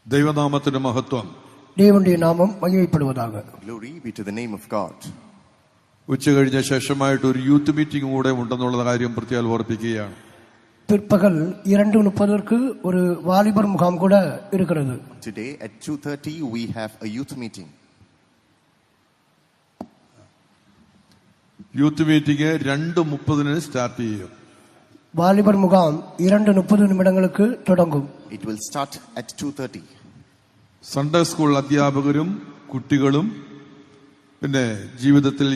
ദൈവനാമത്തിന്റെ മഹത്വം. தேவனுடைய நாமம் மகிமைப்படுவதாக. Glory be to the name of God. ഉച്ച കഴിഞ്ഞ ശേഷമായിട്ട് ഒരു യൂത്ത് മീറ്റിംഗ് കൂടെ ഉണ്ടെന്നുള്ള കാര്യം പ്രത്യേകം ഓർപ്പിക്കുകയാണ്. பிற்பகல் 2:30 ஒரு வாலிபர் முகாம் கூட இருக்கிறது. Today at 2:30 we have a youth meeting. Youth meeting 2:30 start ചെയ്യും. வாலிபர் முகாம் 2:30 நிமிடங்களுக்கு தொடங்கும். It will start at 2:30. Sunday school അധ്യാപകരും കുട്ടികളും പിന്നെ ജീവിതത്തിൽ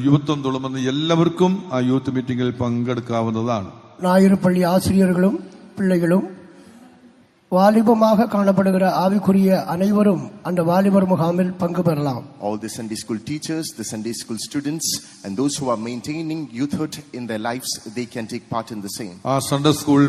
യുവത്വം തുളുമ്പുന്ന എല്ലാവർക്കും ആ യൂത്ത് മീറ്റിംഗിൽ പങ്കെടുക്കാവുന്നതാണ്. ஞாயிறு பள்ளி ஆசிரியர்களும் பிள்ளைகளும் வாலிபமாக காணப்படுகிற ஆவிக்குரிய அனைவரும் அந்த வாலிபர் முகாமில் பங்கு பெறலாம். All the Sunday school teachers, the Sunday school students and those who are maintaining youthhood in their lives, they can take part in the same. ആ സൺഡേ സ്കൂൾ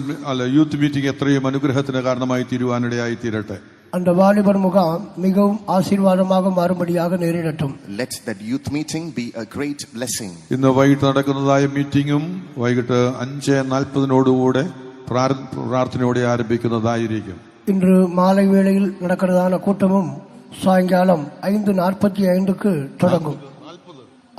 യൂത്ത് മീറ്റിംഗ് എത്രയും അനുഗ്രഹത്തിന് കാരണമായി തീരുവാനിടയായി തീരട്ടെ. அந்த வாலிபர் முகாம் மிகவும் ஆசீர்வாதமாக மாறும்படியாக நேரிடட்டும். Let that youth meeting be a great blessing. ഇന്ന് വൈകിട്ട് നടക്കുന്നതായ മീറ്റിംഗും വൈകിട്ട് 5:40 പ്രാർത്ഥനയോടെ ആരംഭിക്കുന്നതായിരിക്കും. இன்று மாலை வேளையில் நடக்கிறதான கூட்டமும் சாயங்காலம் 5:45 தொடங்கும்.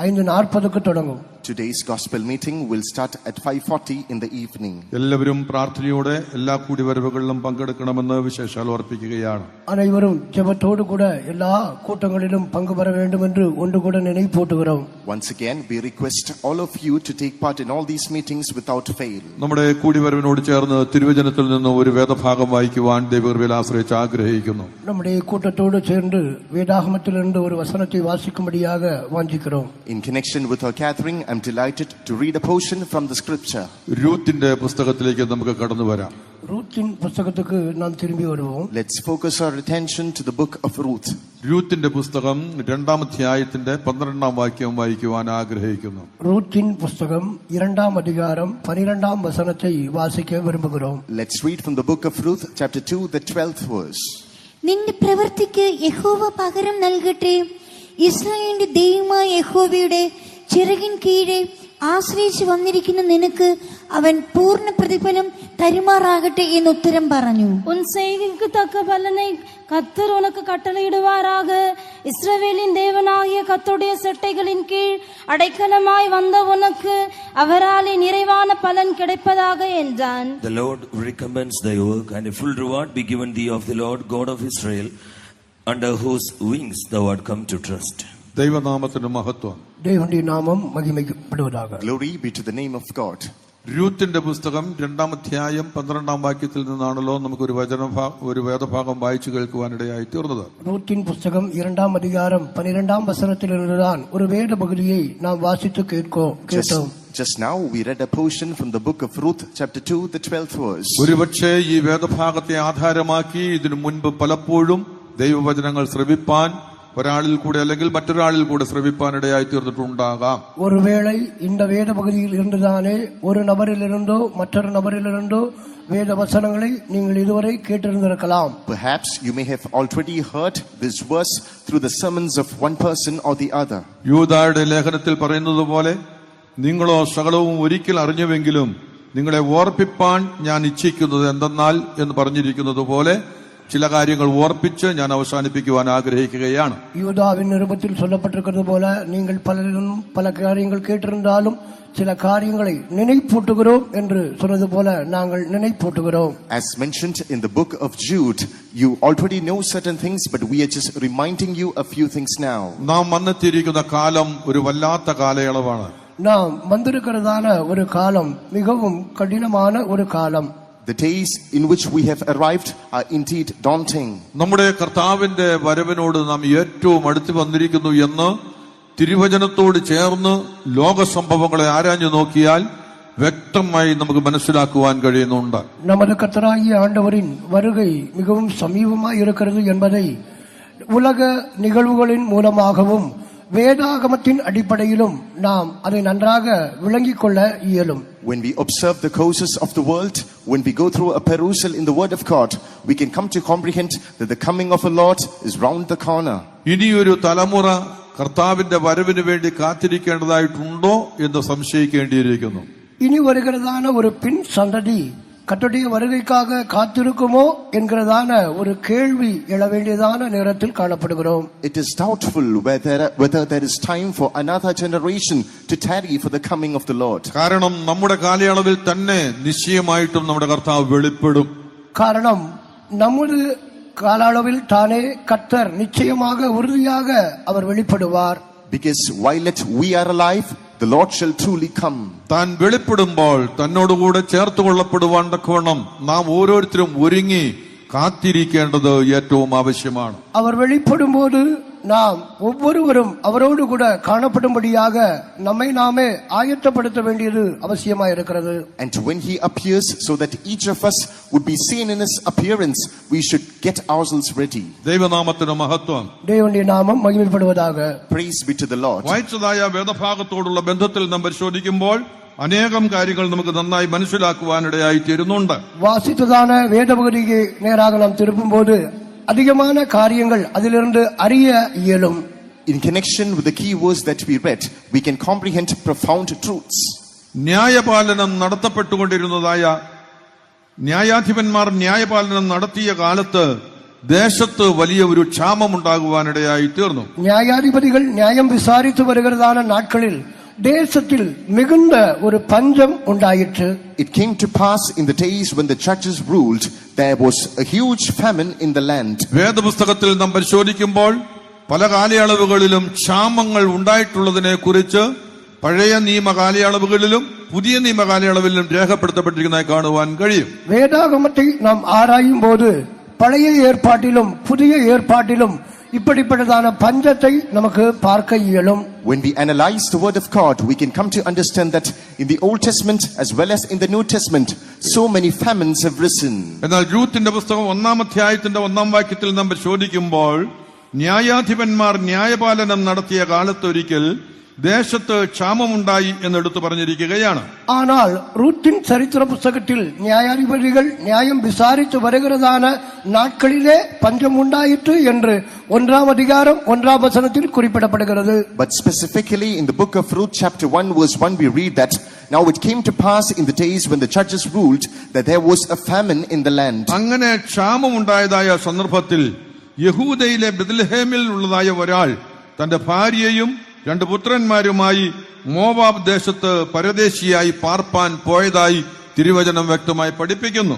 5:40 தொடங்கும். Today's gospel meeting will start at 5:40 in the evening. എല്ലാവരും പ്രാർത്ഥനയോടെ എല്ലാ കൂടിവരവുകളിലും പങ്കെടുക്കണമെന്ന് വിശേഷാൽ ഓർപ്പിക്കുകയാണ്. அனைவரும் ஜெபத்தோடு கூட எல்லா கூட்டங்களிலும் பங்கு பெற வேண்டும் என்று ஒன்று கூட நினைப்பூட்டுகிறோம். Once again we request all of you to take part in all these meetings without fail. നമ്മുടെ കൂടിവരവിനോട് ചേർന്ന് തിരുവചനത്തിൽ നിന്ന് ഒരു വേദഭാഗം വായിക്കുവാൻ ദൈവകൃപയിൽ ആശ്രയിച്ച് ആഗ്രഹിക്കുന്നു. நம்முடைய கூட்டத்தோடு சேர்ந்து வேதாகமத்திலிருந்து ஒரு வசனத்தை வாசிக்கும்படியாக வாஞ்சிக்கிறோம். In connection with our gathering, I'm delighted to read a portion from the scripture. രൂത്തിന്റെ പുസ്തകത്തിലേക്ക് നമുക്ക് കടന്നു വരാം. ரூத்தின் புத்தகத்துக்கு நாம் திரும்பி வருவோம். Let's focus our attention to the book of Ruth. രൂത്തിന്റെ പുസ്തകം 2-ാം അധ്യായത്തിന്റെ 12-ാം വാക്യം വായിക്കുവാൻ ആഗ്രഹിക്കുന്നു. ரூத்தின் புத்தகம் 2-ாம் அதிகாரம் 12-ாம் வசனத்தை வாசிக்க விரும்புகிறோம். Let's read from the book of Ruth chapter 2 the 12th verse. നിന്റെ പ്രവൃത്തിക്ക് യഹോവ പകരം നൽകട്ടെ. ഇസ്രായേലിന്റെ ദൈവമായ യഹോവയുടെ ചിറകിൻ കീഴെ ആശ്രയിച്ചു വന്നിരിക്കുന്ന നിനക്ക് അവൻ പൂർണ്ണ പ്രതിഫലം തരുമാറാകട്ടെ എന്ന് ഉത്തരം പറഞ്ഞു. உன் செய்கைக்கு தக்க பலனை கர்த்தர் உனக்கு கட்டளையிடுவாராக. இஸ்ரவேலின் தேவனாகிய கர்த்தருடைய செட்டைகளின் கீழ் அடைக்கலமாய் வந்த உனக்கு அவராலே நிறைவான பலன் கிடைப்பதாக என்றான். The Lord recommends thy work, and a full reward be given thee of the Lord God of Israel, under whose wings thou art come to trust. ദൈവനാമത്തിന്റെ മഹത്വം. தேவனுடைய நாமம் மகிமைப்படுவதாக. Glory be to the name of God. രൂത്തിന്റെ പുസ്തകം 2-ാം അധ്യായം 12-ാം വാക്യത്തിൽ നിന്നാണല്ലോ നമുക്ക് ഒരു വേദഭാഗം വായിച്ചു കേൾക്കുവാനിടയായി തീർന്നത്. ரூத்தின் புத்தகம் 2-ாம் அதிகாரம் 12-ாம் வசனத்திலிருந்துதான் ஒரு வேத பகுதியை நாம் வாசித்து கேட்டோம். Just now we read a portion from the book of Ruth chapter 2 the 12th verse. ഒരുപക്ഷേ ഈ വേദഭാഗത്തെ ആധാരമാക്കി ഇതിനു മുൻപ് പലപ്പോഴും ദൈവവചനങ്ങൾ ശ്രവിപ്പാൻ ഒരാളിൽ കൂടെ അല്ലെങ്കിൽ മറ്റൊരാളിൽ കൂടെ ശ്രവിപ്പാനിടയായി തീർന്നിട്ടുണ്ടാകാം. ஒருவேளை இந்த வேத பகுதியில் இருந்துதானே ஒரு நபரிலிருந்தோ மற்றொரு நபரிலிருந்தோ வேத வசனங்களை நீங்கள் இதுவரை கேட்டிருந்திருக்கலாம். Perhaps you may have already heard this verse through the sermons of one person or the other. യൂദായുടെ ലേഖനത്തിൽ പറയുന്നത് പോലെ നിങ്ങളോ സകലവും ഒരിക്കൽ അറിഞ്ഞുവെങ്കിലും നിങ്ങളെ ഓർപ്പിപ്പാൻ ഞാൻ ഇച്ഛിക്കുന്നത് എന്തെന്നാൽ എന്ന് പറഞ്ഞിരിക്കുന്നത് പോലെ ചില കാര്യങ്ങൾ ഓർപ്പിച്ച് ഞാൻ അവസാനിപ്പിക്കുവാൻ ആഗ്രഹിക്കുകയാണ്. யூதாவின் நிருபத்தில் சொல்லப்பட்டிருக்கிறது போல நீங்கள் பலரும் பல காரியங்கள் கேட்டிருந்தாலும் சில காரியங்களை நினைப்பூட்டுகிறோம் என்று சொன்னது போல நாங்கள் நினைப்பூட்டுகிறோம். As mentioned in the book of Jude, you already know certain things, but we are just reminding you a few things now. നാം വന്നെത്തിയിരിക്കുന്ന കാലം ഒരു വല്ലാത്ത കാലയളവാണ്. நாம் வந்திருக்கிறதான ஒரு காலம் மிகவும் கடினமான ஒரு காலம். The days in which we have arrived are indeed daunting. നമ്മുടെ കർത്താവിന്റെ വരവിനോട് നാം ഏറ്റവും അടുത്ത് വന്നിരിക്കുന്നു എന്ന് തിരുവചനത്തോട് ചേർന്ന് ലോക സംഭവങ്ങളെ ആരാഞ്ഞു നോക്കിയാൽ വ്യക്തമായി നമുക്ക് മനസ്സിലാക്കുവാൻ കഴിയുന്നുണ്ട്. நமது கர்த்தராகிய ஆண்டவரின் வருகை மிகவும் சமீபமாய் இருக்கிறது என்பதை உலக நிகழ்வுகளின் மூலமாகவும் வேதாகமத்தின் அடிப்படையிலும் நாம் அதை நன்றாக விளங்கிக் கொள்ள இயலும். When we observe the courses of the world, when we go through a perusal in the word of God, we can come to comprehend that the coming of the Lord is round the corner. ഇനിയൊരു തലമുറ കർത്താവിന്റെ വരവിന് വേണ്ടി കാത്തിരിക്കേണ്ടതായിട്ടുണ്ടോ എന്ന് സംശയിക്കേണ്ടിയിരിക്കുന്നു. ഇനി വരുகிறதான ஒரு பின் சந்ததி கர்த்தருடைய வருகைக்காக காத்திருக்குமோ என்கிறதான ஒரு கேள்வி எழ வேண்டியதான நேரத்தில் காணப்படுகிறோம். It is doubtful whether there is time for another generation to tarry for the coming of the Lord. കാരണം നമ്മുടെ കാലയളവിൽ തന്നെ നിശ്ചയമായിട്ടും നമ്മുടെ കർത്താവ് വെളിപ്പെടും. காரணம் நமது கால அளவில் தானே கர்த்தர் நிச்சயமாக உறுதியாக அவர் வெளிப்படுவார். Because while yet we are alive, the Lord shall truly come. താൻ വെളിപ്പെടുമ്പോൾ തന്നോടുകൂടെ ചേർത്ത് കൊള്ളപ്പെടുവാൻ തക്കവണ്ണം നാം ഓരോരുത്തരും ഒരുങ്ങി കാത്തിരിക്കേണ്ടത് ഏറ്റവും ആവശ്യമാണ്. அவர் வெளிப்படும் போது நாம் ஒவ்வொருவரும் அவரோடு கூட காணப்படும்படியாக நம்மை நாமே ஆயத்தப்படுத்த வேண்டியது அவசியமாக இருக்கிறது. And when he appears, so that each of us would be seen in his appearance, we should get ourselves ready. ദൈവനാമത്തിന് മഹത്വം. தேவனுடைய நாமம் மகிமைப்படுவதாக. Praise be to the Lord. വായിച്ചതായ വേദഭാഗത്തോടുള്ള ബന്ധത്തിൽ നാം പരിശോധിക്കുമ്പോൾ അനേകം കാര്യങ്ങൾ നമുക്ക് നന്നായി മനസ്സിലാക്കുവാനിടയായി തീരുന്നുണ്ട്. வாசித்ததான வேதபகுதிக்கு நேராக நாம் திரும்பும்போது அதிகமான காரியங்கள் அதிலிருந்து அறிய இயலும். In connection with the key words that we read, we can comprehend profound truths. ന്യായപാലനം നടത്തപ്പെട്ടുകൊണ്ടിരുന്നതായ ന്യായാധിപന്മാർ ന്യായപാലനം നടത്തിയ കാലത്ത് ദേശത്ത് വലിയ ഒരു ക്ഷാമമുണ്ടാകുവാനിടയായി തീർന്നു. நியாயாதிபதிகள் நியாயம் விசாரித்து வருகிறதான நாட்களில் தேசத்தில் மிகுந்த ஒரு பஞ்சம் உண்டாயிற்று. It came to pass in the days when the judges ruled, there was a huge famine in the land. വേദപുസ്തകത്തിൽ നാം പരിശോധിക്കുമ്പോൾ പല കാലയളവുകളിലും ക്ഷാമങ്ങൾ ഉണ്ടായിട്ടുള്ളതിനെ കുറിച്ച് പഴയ നിയമ കാലയളവുകളിലും പുതിയ നിയമ കാലയളവിലും രേഖപ്പെടുത്തപ്പെട്ടിരിക്കുന്നതായി കാണുവാൻ കഴിയും. வேதாகமத்தை நாம் ஆராயும் போது பழைய ஏற்பாட்டிலும் புதிய ஏற்பாட்டிலும் இப்படிப்பட்டதான பஞ்சத்தை நமக்கு பார்க்க இயலும். When we analyze the word of God, we can come to understand that in the Old Testament as well as in the New Testament, so many famines have risen. എന്നാൽ രൂത്തിന്റെ പുസ്തകം 1-ാം അധ്യായത്തിന്റെ 1-ാം വാക്യത്തിൽ നാം പരിശോധിക്കുമ്പോൾ ന്യായാധിപന്മാർ ന്യായപാലനം നടത്തിയ കാലത്തൊരിക്കൽ ദേശത്ത് ക്ഷാമമുണ്ടായി എന്നെടുത്തു പറഞ്ഞിരിക്കുകയാണ്. ஆனால் ரூத்தின் சரித்திர புத்தகத்தில் நியாயாதிபதிகள் நியாயம் விசாரித்து வருகிறதான நாட்களிலே பஞ்சம் உண்டாயிற்று என்று 1-ாம் அதிகாரம் 1-ாம் வசனத்தில் குறிப்பிடப்படுகிறது. But specifically in the book of Ruth chapter 1 verse 1 we read that now it came to pass in the days when the judges ruled that there was a famine in the land. അങ്ങനെ ക്ഷാമമുണ്ടായതായ സന്ദർഭത്തിൽ യഹൂദയിലെ ബെത്ലഹേമിൽ ഉള്ളതായ ഒരാൾ തന്റെ ഭാര്യയും 2 പുത്രന്മാരുമായി Moab ദേശത്ത് പരദേശിയായി പാർപ്പാൻ പോയതായി തിരുവചനം വ്യക്തമായി പഠിപ്പിക്കുന്നു.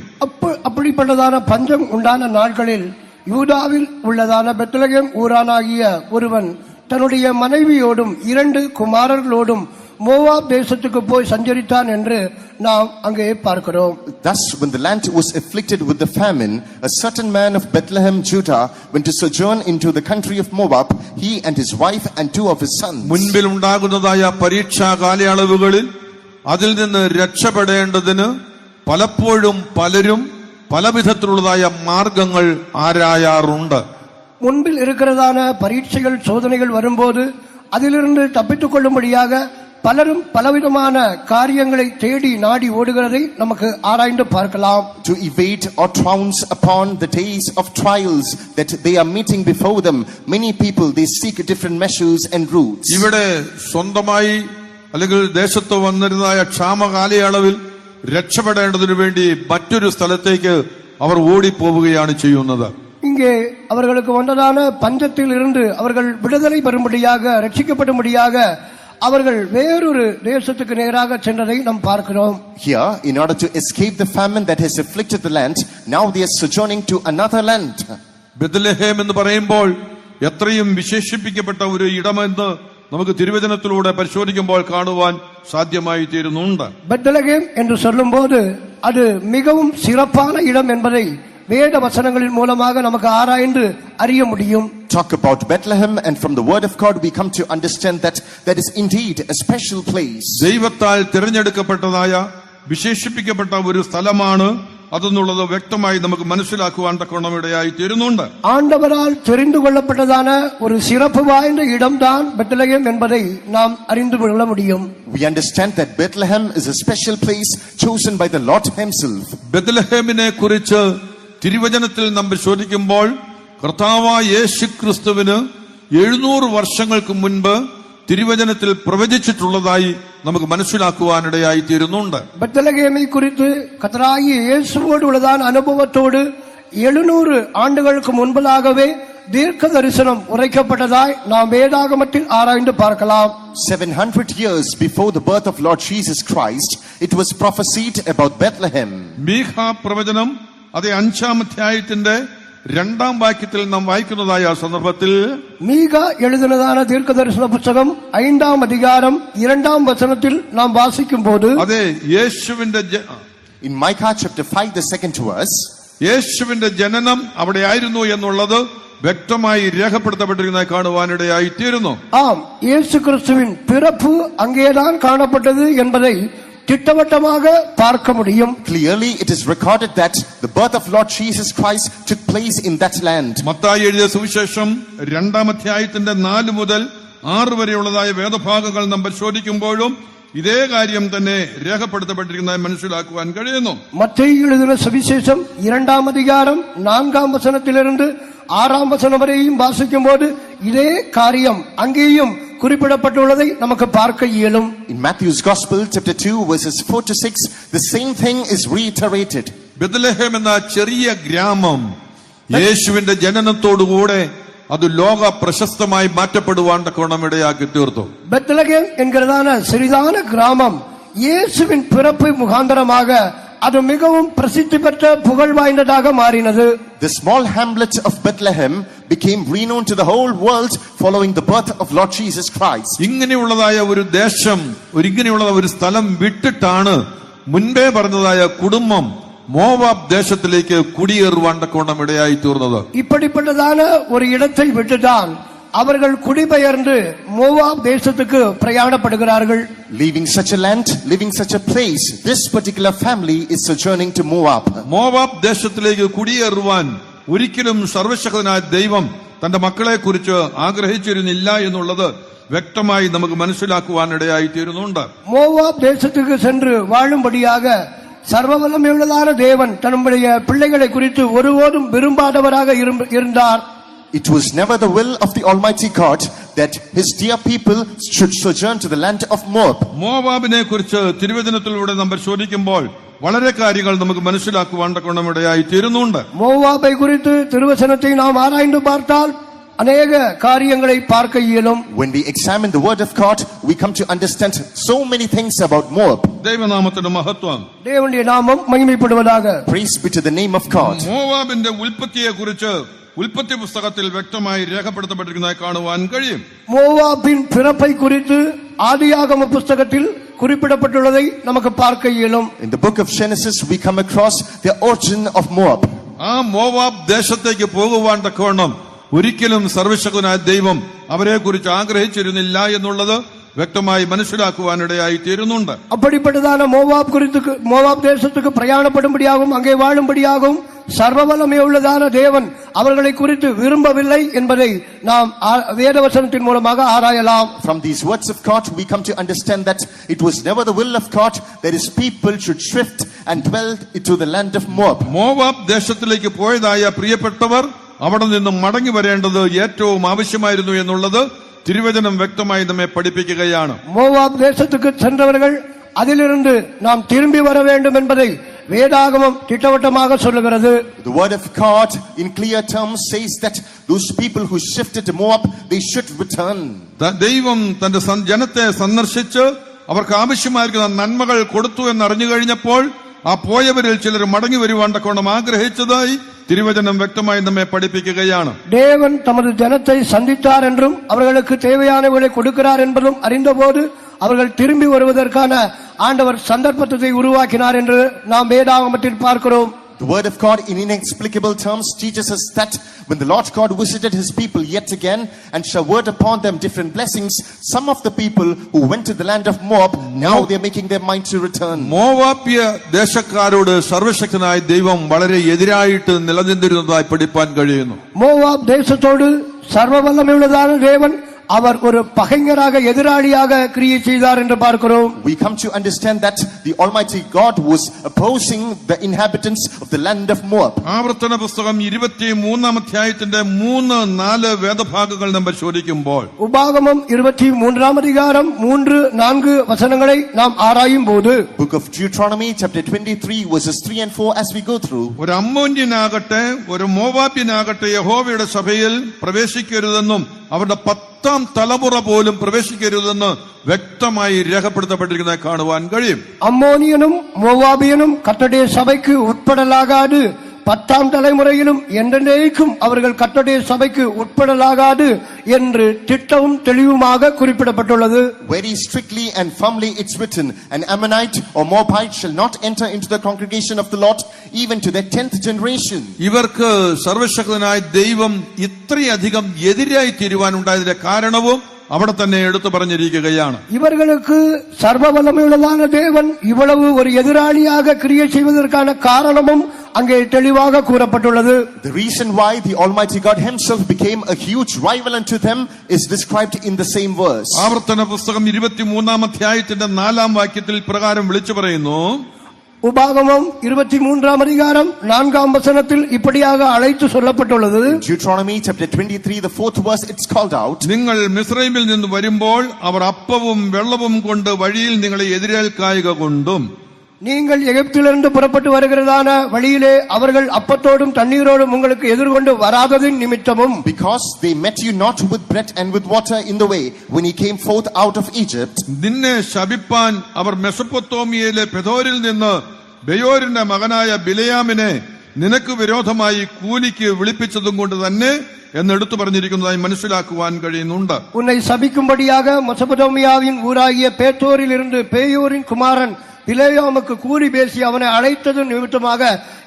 அப்படிப்பட்டதான பஞ்சம் உண்டான நாட்களில் யூதாவில் உள்ளதான பெத்லகேம் ஊரானாகிய ஒருவன் தன்னுடைய மனைவியோடும் 2 குமாரர்களோடும் மோவாப் தேசத்துக்கு போய் சஞ்சரித்தான் என்று நாம் அங்கே பார்க்கிறோம். Thus when the land was afflicted with the famine, a certain man of Bethlehem, Judah, went to sojourn into the country of Moab, he and his wife and 2 of his sons. മുൻപിൽ ഉണ്ടാകുന്നതായ പരീക്ഷാ കാലയളവുകളിൽ അതിൽ നിന്ന് രക്ഷപ്പെടേണ്ടതിന് പലപ്പോഴും പലരും പലവിധത്തിലുള്ളതായ മാർഗങ്ങൾ ആരായാറുണ്ട്. முன்பில் இருக்கிறதான பரீட்சைகள் சோதனைகள் வரும்போது அதிலிருந்து தப்பித்துக் கொள்ளும்படியாக பலரும் பலவிதமான காரியங்களை தேடி நாடி ஓடுகிறதை நமக்கு ஆராய்ந்து பார்க்கலாம். To evade or trounce upon the days of trials that they are meeting before them, many people they seek different measures and routes. ഇവിടെ സ്വന്തമായി അല്ലെങ്കിൽ ദേശത്ത് വന്നിരുന്നതായ ക്ഷാമകാലയളവിൽ രക്ഷപ്പെടേണ്ടതിനു വേണ്ടി മറ്റൊരു സ്ഥലത്തേക്ക് അവർ ഓടിപ്പോവുകയാണ് ചെയ്യുന്നത്. இங்கே அவர்களுக்கு வந்ததான பஞ்சத்தில் இருந்து அவர்கள் விடுதலை பெறும்படியாக ரட்சிக்கப்படும்படியாக அவர்கள் வேறொரு தேசத்துக்கு நேராக சென்றதை நாம் பார்க்கிறோம். Here, in order to escape the famine that has afflicted the land, now they are sojourning to another land. Bethlehem എന്ന് പറയുമ്പോൾ എത്രയും വിശേഷിപ്പിക്കപ്പെട്ട ഒരു ഇടമെന്ന് നമുക്ക് തിരുവചനത്തിലൂടെ പരിശോധിക്കുമ്പോൾ കാണുവാൻ സാധ്യമായി തീരുന്നുണ്ട്. பெத்லகேம் என்று சொல்லும்போது அது மிகவும் சிறப்பான இடம் என்பதை வேத வசனங்களின் மூலமாக நமக்கு ஆராய்ந்து அறிய முடியும். Talk about Bethlehem, and from the word of God we come to understand that that is indeed a special place. ദൈവത്താൽ തിരഞ്ഞെടുക്കപ്പെട്ടതായ വിശേഷിപ്പിക്കപ്പെട്ട ഒരു സ്ഥലമാണ് അതെന്നുള്ളത് വ്യക്തമായി നമുക്ക് മനസ്സിലാക്കുവാൻ തക്കവണ്ണം ഇടയായി തീരുന്നുണ്ട്. ஆண்டவரால் தெரிந்து கொள்ளப்பட்டதான ஒரு சிறப்பு வாய்ந்த இடம்தான் பெத்லகேம் என்பதை நாம் அறிந்து கொள்ள முடியும். We understand that Bethlehem is a special place chosen by the Lord himself. ബെത്ലഹേമിനെ കുറിച്ച് തിരുവചനത്തിൽ നാം പരിശോധിക്കുമ്പോൾ കർത്താവായ യേശുക്രിസ്തുവിന് 700 വർഷങ്ങൾക്ക് മുൻപ് തിരുവചനത്തിൽ പ്രവചിച്ചിട്ടുള്ളതായി നമുക്ക് മനസ്സിലാക്കുവാനിടയായി തീരുന്നുണ്ട്. பெத்லகேமை குறித்து கர்த்தராகிய இயேசுவோடு உள்ளதான அனுபவத்தோடு 700 ஆண்டுகளுக்கு முன்பதாகவே தீர்க்க தரிசனம் உரைக்கப்பட்டதாய் நாம் வேதாகமத்தில் ஆராய்ந்து பார்க்கலாம். 700 years before the birth of Lord Jesus Christ, it was prophesied about Bethlehem. മീഖാ പ്രവചനം അതേ 5-ാം അധ്യായത്തിന്റെ 2-ാം വാക്യത്തിൽ നാം വായിക്കുന്നതായ ആ സന്ദർഭത്തിൽ மீகா எழுதினதான தீர்க்க தரிசன புத்தகம் 5ஆம் அதிகாரம் 2ஆம் வசனத்தில் நாம் வாசிக்கும் போது അതെ യേശുവിന്റെ In Micah chapter 5, the 2nd verse, യേശുവിന്റെ ജനനം അവിടെ ആയിരുന്നു എന്നുള്ളത് വ്യക്തമായി രേഖപ്പെടുത്തപ്പെട്ടിരിക്കുന്നതായി കാണുവാനിടയായി തീരുന്നു. ஆம், இயேசு கிறிஸ்துவின் பிறப்பு அங்கேதான் காணப்பட்டது என்பதை திட்டவட்டமாக பார்க்க முடியும். clearly it is recorded that the birth of Lord Jesus Christ took place in that land. Mathai എഴുതിയ സുവിശേഷം 2-ാം അധ്യായത്തിന്റെ 4 മുതൽ 6 വരെയുള്ളതായ വേദഭാഗങ്ങൾ നാം പരിശോധിക്കുമ്പോഴും ഇതേ കാര്യം തന്നെ രേഖപ്പെടുത്തപ്പെട്ടിരിക്കുന്നതായി മനസ്സിലാക്കുവാൻ കഴിയുന്നു. மத்தேயு எழுதின சுவிசேஷம் 2ஆம் அதிகாரம் 4ஆம் வசனத்திலிருந்து 6ஆம் வசனம் வரையும் வாசிக்கும் போது இதே காரியம் அங்கேயும் குறிப்பிடப்பட்டுள்ளதை நமக்கு பார்க்க இயலும். In Matthew's Gospel chapter 2 verses 4 to 6, the same thing is reiterated. Bethlehem എന്ന ചെറിയ ഗ്രാമം യേശുവിന്റെ ജനനത്തോടുകൂടെ അത് ലോക പ്രശസ്തമായി മാറ്റപ്പെടുവാൻ തക്കവണ്ണം ഇടയാക്കി തീർത്തു. பெத்லகேம் என்கிறதான சிறிதான கிராமம் இயேசுவின் பிறப்பு முகாந்தரமாக அது மிகவும் பிரசித்தி பெற்ற புகழ் வாய்ந்ததாக மாறினது. The small hamlet of Bethlehem became renowned to the whole world following the birth of Lord Jesus Christ. ഇങ്ങനെയുള്ളതായ ഒരു ദേശം ഇങ്ങനെയുള്ള ഒരു സ്ഥലം വിട്ടിട്ടാണ് മുൻപേ പറഞ്ഞതായ കുടുംബം മോവാബ് ദേശത്തിലേക്ക് കുടിയേറുവാൻ തക്കവണ്ണം ഇടയായി തീർന്നത്. இப்படிப்பட்டதான ஒரு இடத்தை விட்டுதான் அவர்கள் குடிபெயர்ந்து மோவாப் தேசத்துக்கு பிரயாணப்படுகிறார்கள். Leaving such a land, living such a place, this particular family is sojourning to Moab. Moab ദേശത്തിലേക്ക് കുടിയേറുവാൻ ഒരിക്കലും സർവശക്തനായ ദൈവം തന്റെ മക്കളെ കുറിച്ച് ആഗ്രഹിച്ചിരുന്നില്ല എന്നുള്ളത് വ്യക്തമായി നമുക്ക് മനസ്സിലാക്കുവാനിടയായി തീരുന്നുണ്ട്. மோவாப் தேசத்துக்கு சென்று வாழும்படியாக சர்வவல்லமையுள்ளதான தேவன் தன்னுடைய பிள்ளைகளை குறித்து ஒருபோதும் விரும்பாதவராக இருந்தார். It was never the will of the Almighty God that His dear people should sojourn to the land of Moab. മോവാബിനെ കുറിച്ച് തിരുവചനത്തിലൂടെ നാം പരിശോധിക്കുമ്പോൾ വളരെ കാര്യങ്ങൾ നമുക്ക് മനസ്സിലാക്കുവാൻ തക്കവണ്ണം ഇടയായി തീരുന്നുണ്ട്. மோவாபை குறித்து திருவசனத்தை நாம் ஆராய்ந்து பார்த்தால் அநேக காரியங்களை பார்க்க இயலும். When we examine the word of God, we come to understand so many things about Moab. ദൈവനാമത്തിന്റെ മഹത്വം. தேவனுடைய நாமம் மகிமைப்படுவதாக. Praise be to the name of God. മോവാബിന്റെ ഉൽപ്പത്തിയെ കുറിച്ച് ഉൽപ്പത്തി പുസ്തകത്തിൽ വ്യക്തമായി രേഖപ്പെടുത്തപ്പെട്ടിരിക്കുന്നതായി കാണുവാൻ കഴിയും. மோவாபின் பிறப்பை குறித்து ஆதியாகம புஸ்தகத்தில் குறிப்பிடப்பட்டுள்ளதை நமக்கு பார்க்க இயலும். In the book of Genesis, we come across the origin of Moab. ആ മോവാബ് ദേശത്തേക്ക് പോകുവാൻ തക്കവണ്ണം ഒരിക്കലും സർവശക്തനായ ദൈവം അവരെ കുറിച്ച് ആഗ്രഹിച്ചിരുന്നില്ല എന്നുള്ളത് വ്യക്തമായി മനസ്സിലാക്കുവാനിടയായി തീരുന്നുണ്ട്. அப்படிப்பட்டதான மோவாப் தேசத்துக்கு பிரயாணப்படும்படியாகவும் அங்கே வாழும்படியாகவும் சர்வவல்லமையுள்ளதான தேவன் அவர்களை குறித்து விரும்பவில்லை என்பதை நாம் வேதவசனத்தின் மூலமாக ஆராயலாம். From these words of God, we come to understand that it was never the will of God that His people should shift and dwell into the land of Moab. Moab ദേശത്തിലേക്ക് പോയതായ പ്രിയപ്പെട്ടവർ അവിടെ നിന്നും മടങ്ങി വരേണ്ടത് ഏറ്റവും ആവശ്യമായിരുന്നു എന്നുള്ളത് തിരുവചനം വ്യക്തമായി നമ്മെ പഠിപ്പിക്കുകയാണ്. மோவாப் தேசத்துக்கு சென்றவர்கள் அதிலிருந்து நாம் திரும்பி வர வேண்டும் என்பதை வேதாகமம் திட்டவட்டமாக சொல்லுகிறது. The word of God in clear terms says that those people who shifted to Moab, they should return. ദൈവം തന്റെ ജനത്തെ സന്ദർശിച്ച് അവർക്ക് ആവശ്യമായിരിക്കുന്ന നന്മകൾ കൊടുത്തു എന്നറിഞ്ഞു കഴിഞ്ഞപ്പോൾ ആ പോയവരിൽ ചിലർ മടങ്ങി വരുവാൻ തക്കവണ്ണം ആഗ്രഹിച്ചതായി തിരുവചനം വ്യക്തമായി നമ്മെ പഠിപ്പിക്കുകയാണ്. தேவன் தமது ஜனத்தை சந்தித்தார் என்றும் அவர்களுக்கு தேவையானவர்களை கொடுக்கிறார் என்பதும் அறிந்தபோது அவர்கள் திரும்பி வருவதற்கான ஆண்டவர் சந்தர்ப்பத்தை உருவாக்கினார் என்று நாம் வேதாகமத்தில் பார்க்கிறோம். The word of God in inexplicable terms teaches us that when the Lord God visited His people yet again and showered upon them different blessings, some of the people who went to the land of Moab, now they are making their mind to return. മോവാബ്യ ദേശക്കാരോട് സർവശക്തനായ ദൈവം വളരെ എതിരായിട്ട് നിലനിന്നിരുന്നതായി പഠിപ്പാൻ കഴിയുന്നു. Moab தேசத்தோடு சர்வவல்லமையுள்ளதான தேவன் அவர் ஒரு பகைஞராக எதிராளியாக கிரியை செய்தார் என்று பார்க்கிறோம். We come to understand that the Almighty God was opposing the inhabitants of the land of Moab. ആവർത്തന പുസ്തകം 23-ാം അധ്യായത്തിന്റെ 3-4 വേദഭാഗങ്ങൾ നാം പരിശോധിക്കുമ്പോൾ உபாகமம் 23-ஆம் அதிகாரம் 3-4 வசனங்களை நாம் ஆராயும் போது Book of Deuteronomy chapter 23 verses 3 and 4 as we go through. ഒരു അമ്മോന്യനാകട്ടെ ഒരു മോവാബ്യനാകട്ടെ യഹോവയുടെ സഭയിൽ പ്രവേശിക്കരുതെന്നും അവരുടെ 10-ാം തലമുറ പോലും പ്രവേശിക്കരുതെന്ന് വ്യക്തമായി രേഖപ്പെടുത്തപ്പെട്ടിരിക്കുന്നത് കാണുവാൻ കഴിയും. அம்மோனியனும் மோவாபியனும் கர்த்தருடைய சபைக்கு உட்படலாகாது, 10ஆம் தலைமுறையிலும் என்றென்றைக்கும் அவர்கள் கர்த்தருடைய சபைக்கு உட்படலாகாது என்று திட்டமும் தெளிவுமாக குறிப்பிடப்பட்டுள்ளது. Very strictly and firmly it's written, an Ammonite or Moabite shall not enter into the congregation of the Lord even to their 10th generation. ഇവർക്ക് സർവശക്തനായ ദൈവം ഇത്രയധികം എതിരായി തീരുവാനുണ്ടായതിന്റെ കാരണവും അവിടെ തന്നെ എടുത്തു പറഞ്ഞിരിക്കുകയാണ്. இவர்களுக்கு சர்வ வல்லமையுள்ளதான தேவன் இவ்வளவு ஒரு எதிராளியாக கிரியை செய்வதற்கான காரணமும் அங்கே தெளிவாக கூறப்பட்டுள்ளது. The reason why the Almighty God himself became a huge rival unto them is described in the same verse. ആവർത്തന പുസ്തകം 23-ാം അധ്യായത്തിന്റെ 4-ാം വാക്യത്തിൽ പ്രകാരം വിളിച്ചു പറയുന്നു, உபாகமம் 23-ஆம் அதிகாரம் 4ஆம் வசனத்தில் இப்படியாக அழைத்து சொல்லப்பட்டுள்ளது. Deuteronomy chapter 23 the 4th verse it's called out. നിങ്ങൾ മിസ്രൈമിൽ നിന്ന് വരുമ്പോൾ അവർ അപ്പവും വെള്ളവും കൊണ്ട് വഴിയിൽ നിങ്ങളെ എതിരേൽക്കായിക കൊണ്ടും நீங்கள் எகிப்திலிருந்து புறப்பட்டு வருகிறதான வழியிலே அவர்கள் அப்பத்தோடும் தண்ணீரோடும் உங்களுக்கு எதிர்கொண்டு வராததின் நிமித்தமும், Because they met you not with bread and with water in the way when he came forth out of Egypt. നിന്നെ ശപിപ്പാൻ അവർ മെസൊപ്പൊത്താമിയയിലെ പെഥോരിൽ നിന്ന് ബെയോരിന്റെ മകനായ ബിലയാമിനെ നിനക്ക് വിരോധമായി കൂലിക്ക് വിളിപ്പിച്ചതും കൊണ്ട് തന്നെ എന്നെടുത്തു പറഞ്ഞിരിക്കുന്നതായി മനസ്സിലാക്കുവാൻ കഴിയുന്നുണ്ട്. உன்னை சபிக்கும்படியாக மெசொப்பொத்தாமியாவின் ஊராகிய பேத்தோரில் இருந்து பேயோரின் குமாரன் பிலேயாமுக்கு கூலி பேசி அவனை அழைத்தது நிமித்தமாக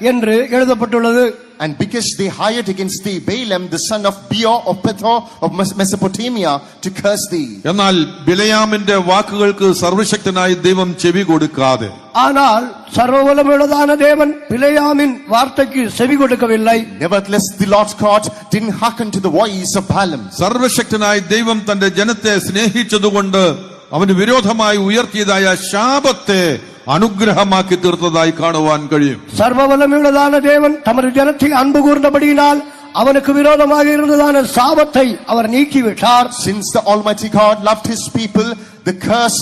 என்று எழுதப்பட்டுள்ளது. And because they hired against thee Balaam the son of Beor of Pethor of Mesopotamia to curse thee. എന്നാൽ ബിലയാമിന്റെ വാക്കുകൾക്ക് സർവശക്തനായ ദൈവം ചെവി കൊടുക്കാതെ, ஆனால் சர்வவல்லமையுள்ளதான தேவன் பிலேயாமின் வார்த்தைக்கு செவி கொடுக்கவில்லை. Nevertheless the Lord God didn't hearken to the voice of Balaam. സർവശക്തനായ ദൈവം തന്റെ ജനത്തെ സ്നേഹിച്ചതുകൊണ്ട് അവന് വിരോധമായി ഉയർത്തിയതായ ശാപത്തെ അനുഗ്രഹമാക്കി തീർത്തതായി കാണുവാൻ കഴിയും. சர்வவல்லமையுள்ளதான தேவன் தமது ஜனத்தை அன்பு கூர்ந்தபடியினால் அவனுக்கு விரோதமாக இருந்ததான சாபத்தை அவர் நீக்கிவிட்டார். Since the Almighty God loved his people, the curse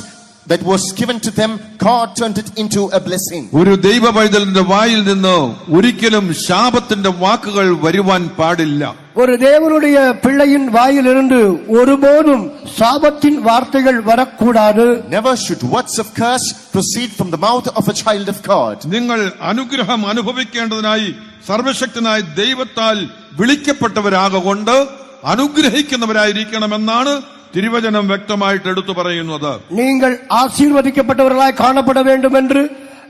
that was given to them, God turned it into a blessing. ഒരു ദൈവ പൈതലിന്റെ വായിൽ നിന്ന് ഒരിക്കലും ശാപത്തിന്റെ വാക്കുകൾ വരുവാൻ പാടില്ല. ஒரு தேவனுடைய பிள்ளையின் வாயிலிருந்து ஒருபோதும் சாபத்தின் வார்த்தைகள் வரக்கூடாது. Never should words of curse proceed from the mouth of a child of God. നിങ്ങൾ അനുഗ്രഹം അനുഭവിക്കേണ്ടതിനായി സർവശക്തനായ ദൈവത്താൽ വിളിക്കപ്പെട്ടവരാകൊണ്ട് അനുഗ്രഹിക്കുന്നവരായിരിക്കണമെന്നാണ് തിരുവചനം വ്യക്തമായിട്ട് എടുത്തു പറയുന്നത്. நீங்கள் ஆசீர்வதிக்கப்பட்டவர்களாய் காணப்பட வேண்டும் என்று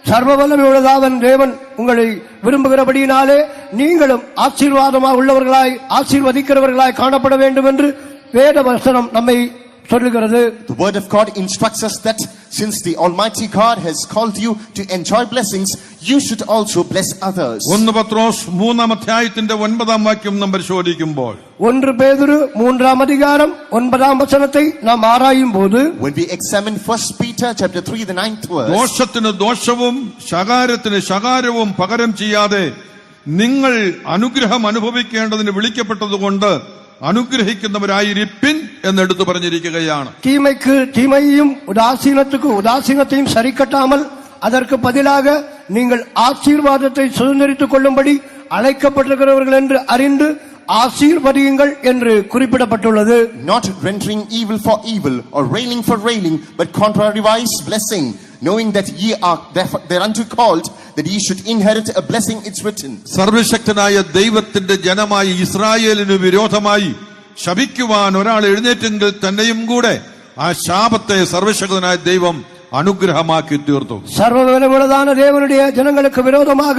சர்வவல்லமையுள்ளதாவன் தேவன் உங்களை விரும்புகிறபடியினாலே நீங்களும் ஆசீர்வாதமாக உள்ளவர்களாய் ஆசீர்வதிக்கிறவர்களாய் காணப்பட வேண்டும் என்று வேத வசனம் நம்மை சொல்லுகிறது. The word of God instructs us that since the Almighty God has called you to enjoy blessings, you should also bless others. 1 പത്രോസ് 3-ാം അധ്യായത്തിന്റെ 9-ാം വാക്യം നാം പരിശോധിക്കുമ്പോൾ, 1 പേതുരു 3-ஆம் அதிகாரம் 9-ஆம் வசனத்தை நாம் ஆராயும் போது, When we examine 1 Peter chapter 3 the 9th verse, ദോഷത്തിന് ദോഷവും ശകാരത്തിന് ശകാരവും പകരം ചെയ്യാതെ നിങ്ങൾ അനുഗ്രഹം അനുഭവിക്കേണ്ടതിന് വിളിക്കപ്പെട്ടതുകൊണ്ട് അനുഗ്രഹിക്കുന്നവരായിരിപ്പിൻ എന്നെടുത്തു പറഞ്ഞിരിക്കുകയാണ്. தீமைக்கு தீமையையும் உதாசீனத்துக்கு உதாசீனத்தையும் சரிக்கட்டாமல் அதற்கு பதிலாக நீங்கள் ஆசீர்வாதத்தை சுதந்திரித்துக் கொள்ளும்படி அழைக்கப்பட்டிருக்கிறவர்கள் என்று அறிந்து ஆசீர்வதியுங்கள் என்று குறிப்பிடப்பட்டுள்ளது. Not rendering evil for evil or railing for railing, but contrariwise blessing, knowing that ye are thereunto called, that ye should inherit a blessing, it's written. സർവശക്തനായ ദൈവത്തിന്റെ ജനമായ ഇസ്രായേലിന് വിരോധമായി ശപിക്കുവാൻ ഒരാൾ എഴുന്നേറ്റെങ്കിൽ തന്നെയും കൂടെ ആ ശാപത്തെ സർവശക്തനായ ദൈവം അനുഗ്രഹമാക്കി തീർത്തു. சர்வவல்லமையுள்ளதான தேவனுடைய ஜனங்களுக்கு விரோதமாக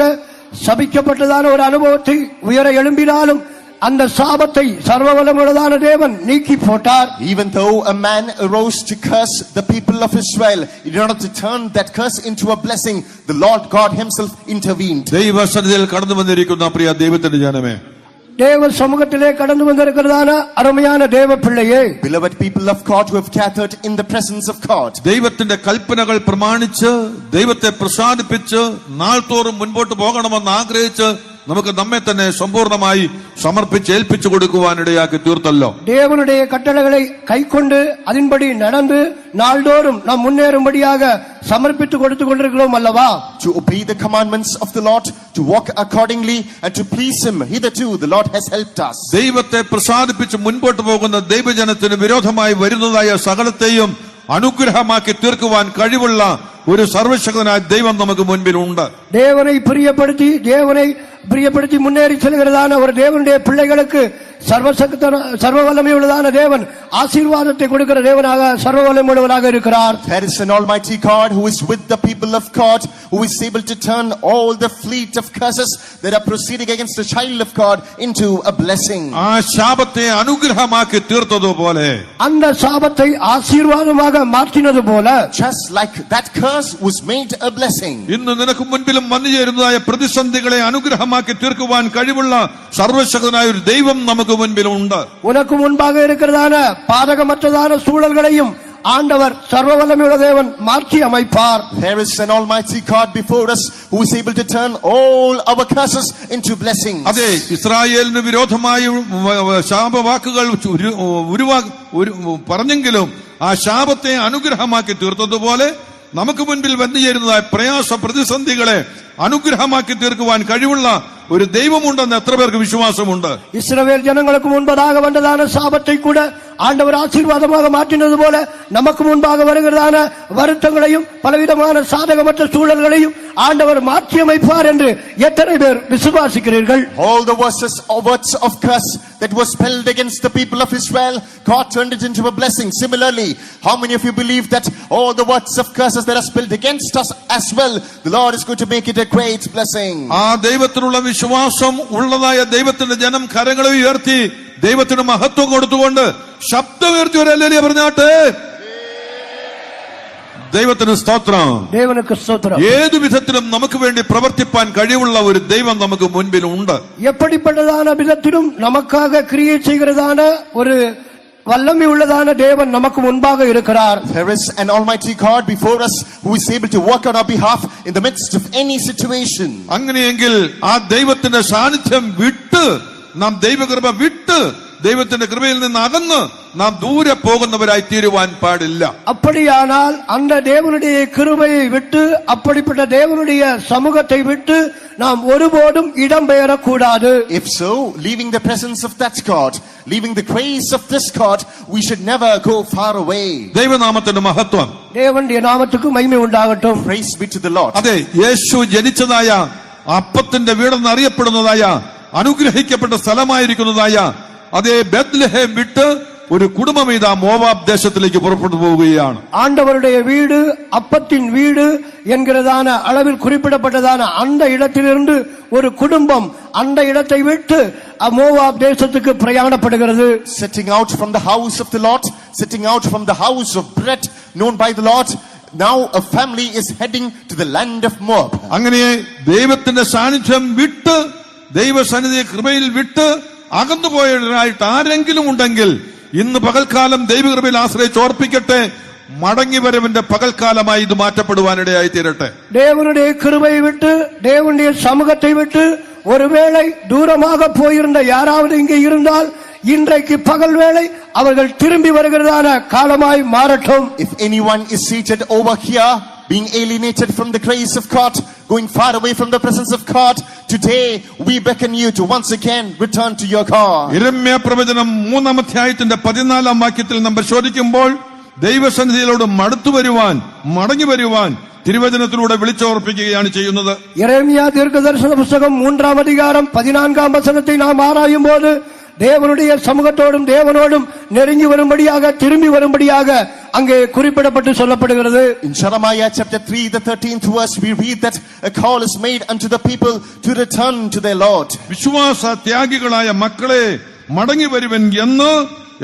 சபிக்கப்பட்டதான ஒரு அனுபவத்தை உயர எழும்பினாலும் அந்த சாபத்தை சர்வவல்லமையுள்ளதான தேவன் நீக்கி போட்டார். Even though a man arose to curse the people of Israel, in order to turn that curse into a blessing, the Lord God himself intervened. ദൈവസന്നിധിയിൽ കടന്നു വന്നിരിക്കുന്ന പ്രിയ ദൈവത്തിന്റെ ജനമേ, தேவ சமூகத்திலே கடந்து வந்திருக்கிறதான அருமையான தேவ பிள்ளையே, Beloved people of God who have gathered in the presence of God. ദൈവത്തിന്റെ കൽപ്പനകൾ പ്രമാണിച്ച് ദൈവത്തെ പ്രസാദിപ്പിച്ച് നാൾ തോറും മുൻപോട്ട് പോകണമെന്ന് ആഗ്രഹിച്ച് നമുക്ക് നമ്മെ തന്നെ സമ്പൂർണമായി സമർപ്പിച്ച് ഏൽപ്പിച്ചു കൊടുക്കുവാനിടയാക്കി തീർത്തല്ലോ. தேவனுடைய கட்டளைகளை கைக்கொண்டு அதன்படி நடந்து நாள்தோறும் நாம் முன்னேறும்படியாக சமர்ப்பித்து கொடுத்து கொண்டிருக்கிறோம் அல்லவா? To obey the commandments of the Lord, to walk accordingly and to please Him. Hitherto the Lord has helped us. ദൈവത്തെ പ്രസാദിപ്പിച്ച് മുൻപോട്ട് പോകുന്ന ദൈവജനത്തിന് വിരോധമായി വരുന്നതായ സകലത്തെയും അനുഗ്രഹമാക്കി തീർക്കുവാൻ കഴിവുള്ള ഒരു സർവശക്തനായ ദൈവം നമുക്ക് മുൻപിലുണ്ട്. தேவனை பிரியப்படுத்தி முன்னேறி செல்கிறதான ஒரு தேவனுடைய பிள்ளைகளுக்கு சர்வ வல்லமை உள்ளதான தேவன் ஆசீர்வாதத்தை கொடுக்கிற தேவனாக சர்வ வல்லமை உள்ளவராக இருக்கிறார். There is an almighty God who is with the people of God, who is able to turn all the fleet of curses that are proceeding against the child of God into a blessing. ആ ശാപത്തെ അനുഗ്രഹമാക്കി തീർത്തതുപോലെ, அந்த சாபத்தை ஆசீர்வாதமாக மாற்றினது போல, just like that curse was made a blessing. ഇന്ന് നിനക്ക് മുൻപിലും വന്നു ചേരുന്നതായ പ്രതിസന്ധികളെ അനുഗ്രഹമാക്കി തീർക്കുവാൻ കഴിവുള്ള സർവശക്തനായ ഒരു ദൈവം നമുക്ക് മുൻപിലുണ്ട്. உனக்கு முன்பாக இருக்கிறதான பாதகமற்றதான சூழல்களையும் ஆண்டவர் சர்வ வல்லமையுள்ள தேவன் மாற்றி அமைப்பார். There is an almighty God before us who is able to turn all our curses into blessings. അതെ, ഇസ്രായേലിന് വിരോധമായി ശാപവാക്കുകൾ പറഞ്ഞെങ്കിലും ആ ശാപത്തെ അനുഗ്രഹമാക്കി തീർത്തതുപോലെ നമുക്ക് മുൻപിൽ വന്നു ചേരുന്നതായ പ്രയാസ പ്രതിസന്ധികളെ അനുഗ്രഹമാക്കി തീർക്കുവാൻ കഴിവുള്ള ഒരു ദൈവമുണ്ടെന്ന് എത്ര പേർക്ക് വിശ്വാസമുണ്ട്? இஸ்ரவேல் ஜனங்களுக்கு முன்பதாக வந்ததான சாபத்தை கூட ஆண்டவர் ஆசீர்வாதமாக மாற்றினது போல நமக்கு முன்பாக வருகிறதான வருத்தங்களையும் பலவிதமான சாதகமற்ற சூழல்களையும் ஆண்டவர் மாற்றி அமைப்பார் என்று எத்தனை பேர் விசுவாசிக்கிறீர்கள்? All the words of curse that was spelled against the people of Israel, God turned it into a blessing. Similarly, how many of you believe that all the words of curses that are spelled against us as well, the Lord is going to make it a great blessing? ആ ദൈവത്തിനുള്ള വിശ്വാസം ഉള്ളതായ ദൈവത്തിന്റെ ജനം കരങ്ങളെ ഉയർത്തി ദൈവത്തിന് മഹത്വം കൊടുത്തുകൊണ്ട് ശബ്ദമുയർത്തി ഒരു ഹല്ലേലൂയ പറഞ്ഞാട്ടെ. ദൈവത്തിന് സ്തോത്രം. தேவனுக்கு ஸ்தோத்திரம். ഏതു വിധത്തിലും നമുക്ക് വേണ്ടി പ്രവർത്തിപ്പാൻ കഴിവുള്ള ഒരു ദൈവം നമുക്ക് മുൻപിലുണ്ട്. எப்படிப்பட்டதான விதத்திலும் நமக்காக கிரியை செய்கிறதான ஒரு வல்லமை உள்ளதான தேவன் நமக்கு முன்பாக இருக்கிறார். There is an almighty God before us who is able to work on our behalf in the midst of any situation. അങ്ങനെയെങ്കിൽ ആ ദൈവത്തിന്റെ സാന്നിധ്യം വിട്ട് നാം ദൈവകൃപ വിട്ട് ദൈവത്തിന്റെ കൃപയിൽ നിന്ന് അകന്ന് നാം ദൂരെ പോകുന്നവരായി തീരുവാൻ പാടില്ല. அப்படியானால் அந்த தேவனுடைய கிருபையை விட்டு அப்படிப்பட்ட தேவனுடைய சமூகத்தை விட்டு நாம் ஒருபோதும் இடம்பெயரக்கூடாது. If so, leaving the presence of that God, leaving the grace of this God, we should never go far away. ദൈവനാമത്തിന്റെ മഹത്വം. தேவனுடைய நாமத்துக்கு மகிமை உண்டாகட்டும். Praise be to the Lord. അതെ, യേശു ജനിച്ചതായ അപ്പത്തിന്റെ വീടെന്ന് അറിയപ്പെടുന്നതായ അനുഗ്രഹിക്കപ്പെട്ട സ്ഥലമായിരിക്കുന്നതായ അതേ ബെത്ലഹേം വിട്ട് ഒരു കുടുംബം ഇതാ മോവാബ് ദേശത്തിലേക്ക് പുറപ്പെട്ടു പോവുകയാണ്. ஆண்டவருடைய வீடு அப்பத்தின் வீடு என்கிறதான அளவில் குறிப்பிடப்பட்டதான அந்த இடத்திலிருந்து ஒரு குடும்பம் அந்த இடத்தை விட்டு மோவாப் தேசத்துக்கு பிரயாணப்படுகிறது. Setting out from the house of the Lord, setting out from the house of bread known by the Lord, now a family is heading to the land of Moab. അങ്ങനെ ദൈവത്തിന്റെ സാന്നിധ്യം വിട്ട് ദൈവസന്നിധി കൃപയിൽ വിട്ട് അകന്നുപോയവരായിട്ട് ആരെങ്കിലും ഉണ്ടെങ്കിൽ ഇന്ന് പകൽക്കാലം ദൈവകൃപയിൽ ആശ്രയിച്ച് ഓർപ്പിക്കട്ടെ, മടങ്ങിവരവിന്റെ പകൽക്കാലമായി ഇത് മാറ്റപ്പെടുവാനിടയായി തീരട്ടെ. தேவனுடைய கிருபையை விட்டு தேவனுடைய சமூகத்தை விட்டு ஒருவேளை தூரமாக போயிருந்த யாராவது இங்கே இருந்தால் இன்றைக்கு பகல் வேளை அவர்கள் திரும்பி வருகிறதான காலமாய் மாறட்டும். If anyone is seated over here being alienated from the grace of God, going far away from the presence of God, today we beckon you to once again return to your God. യിരെമ്യാ പ്രവചനം 3-ാം അധ്യായത്തിന്റെ 14-ാം വാക്യത്തിൽ നാം പരിശോധിക്കുമ്പോൾ ദൈവസന്നിധിയിലോട് മടങ്ങി വരുവാൻ തിരുവചനത്തിലൂടെ വിളിച്ചോർപ്പിക്കുകയാണ് ചെയ്യുന്നത്. യെരേമിയാ தீர்க்கதரிசன புத்தகம் 3-ாம் அதிகாரம் 14-ாம் வசனத்தை நாம் ஆராயும் போது தேவனுடைய சமூகத்தோடும் தேவனோடும் நெருங்கி வரும்படியாக திரும்பி வரும்படியாக அங்கே குறிப்பிடப்பட்டு சொல்லப்படுகிறது. In Jeremiah chapter 3 the 13th verse we read that a call is made unto the people to return to their Lord. വിശ്വാസ ത്യാഗികളായ മക്കളെ മടങ്ങി വരുവൻ എന്ന്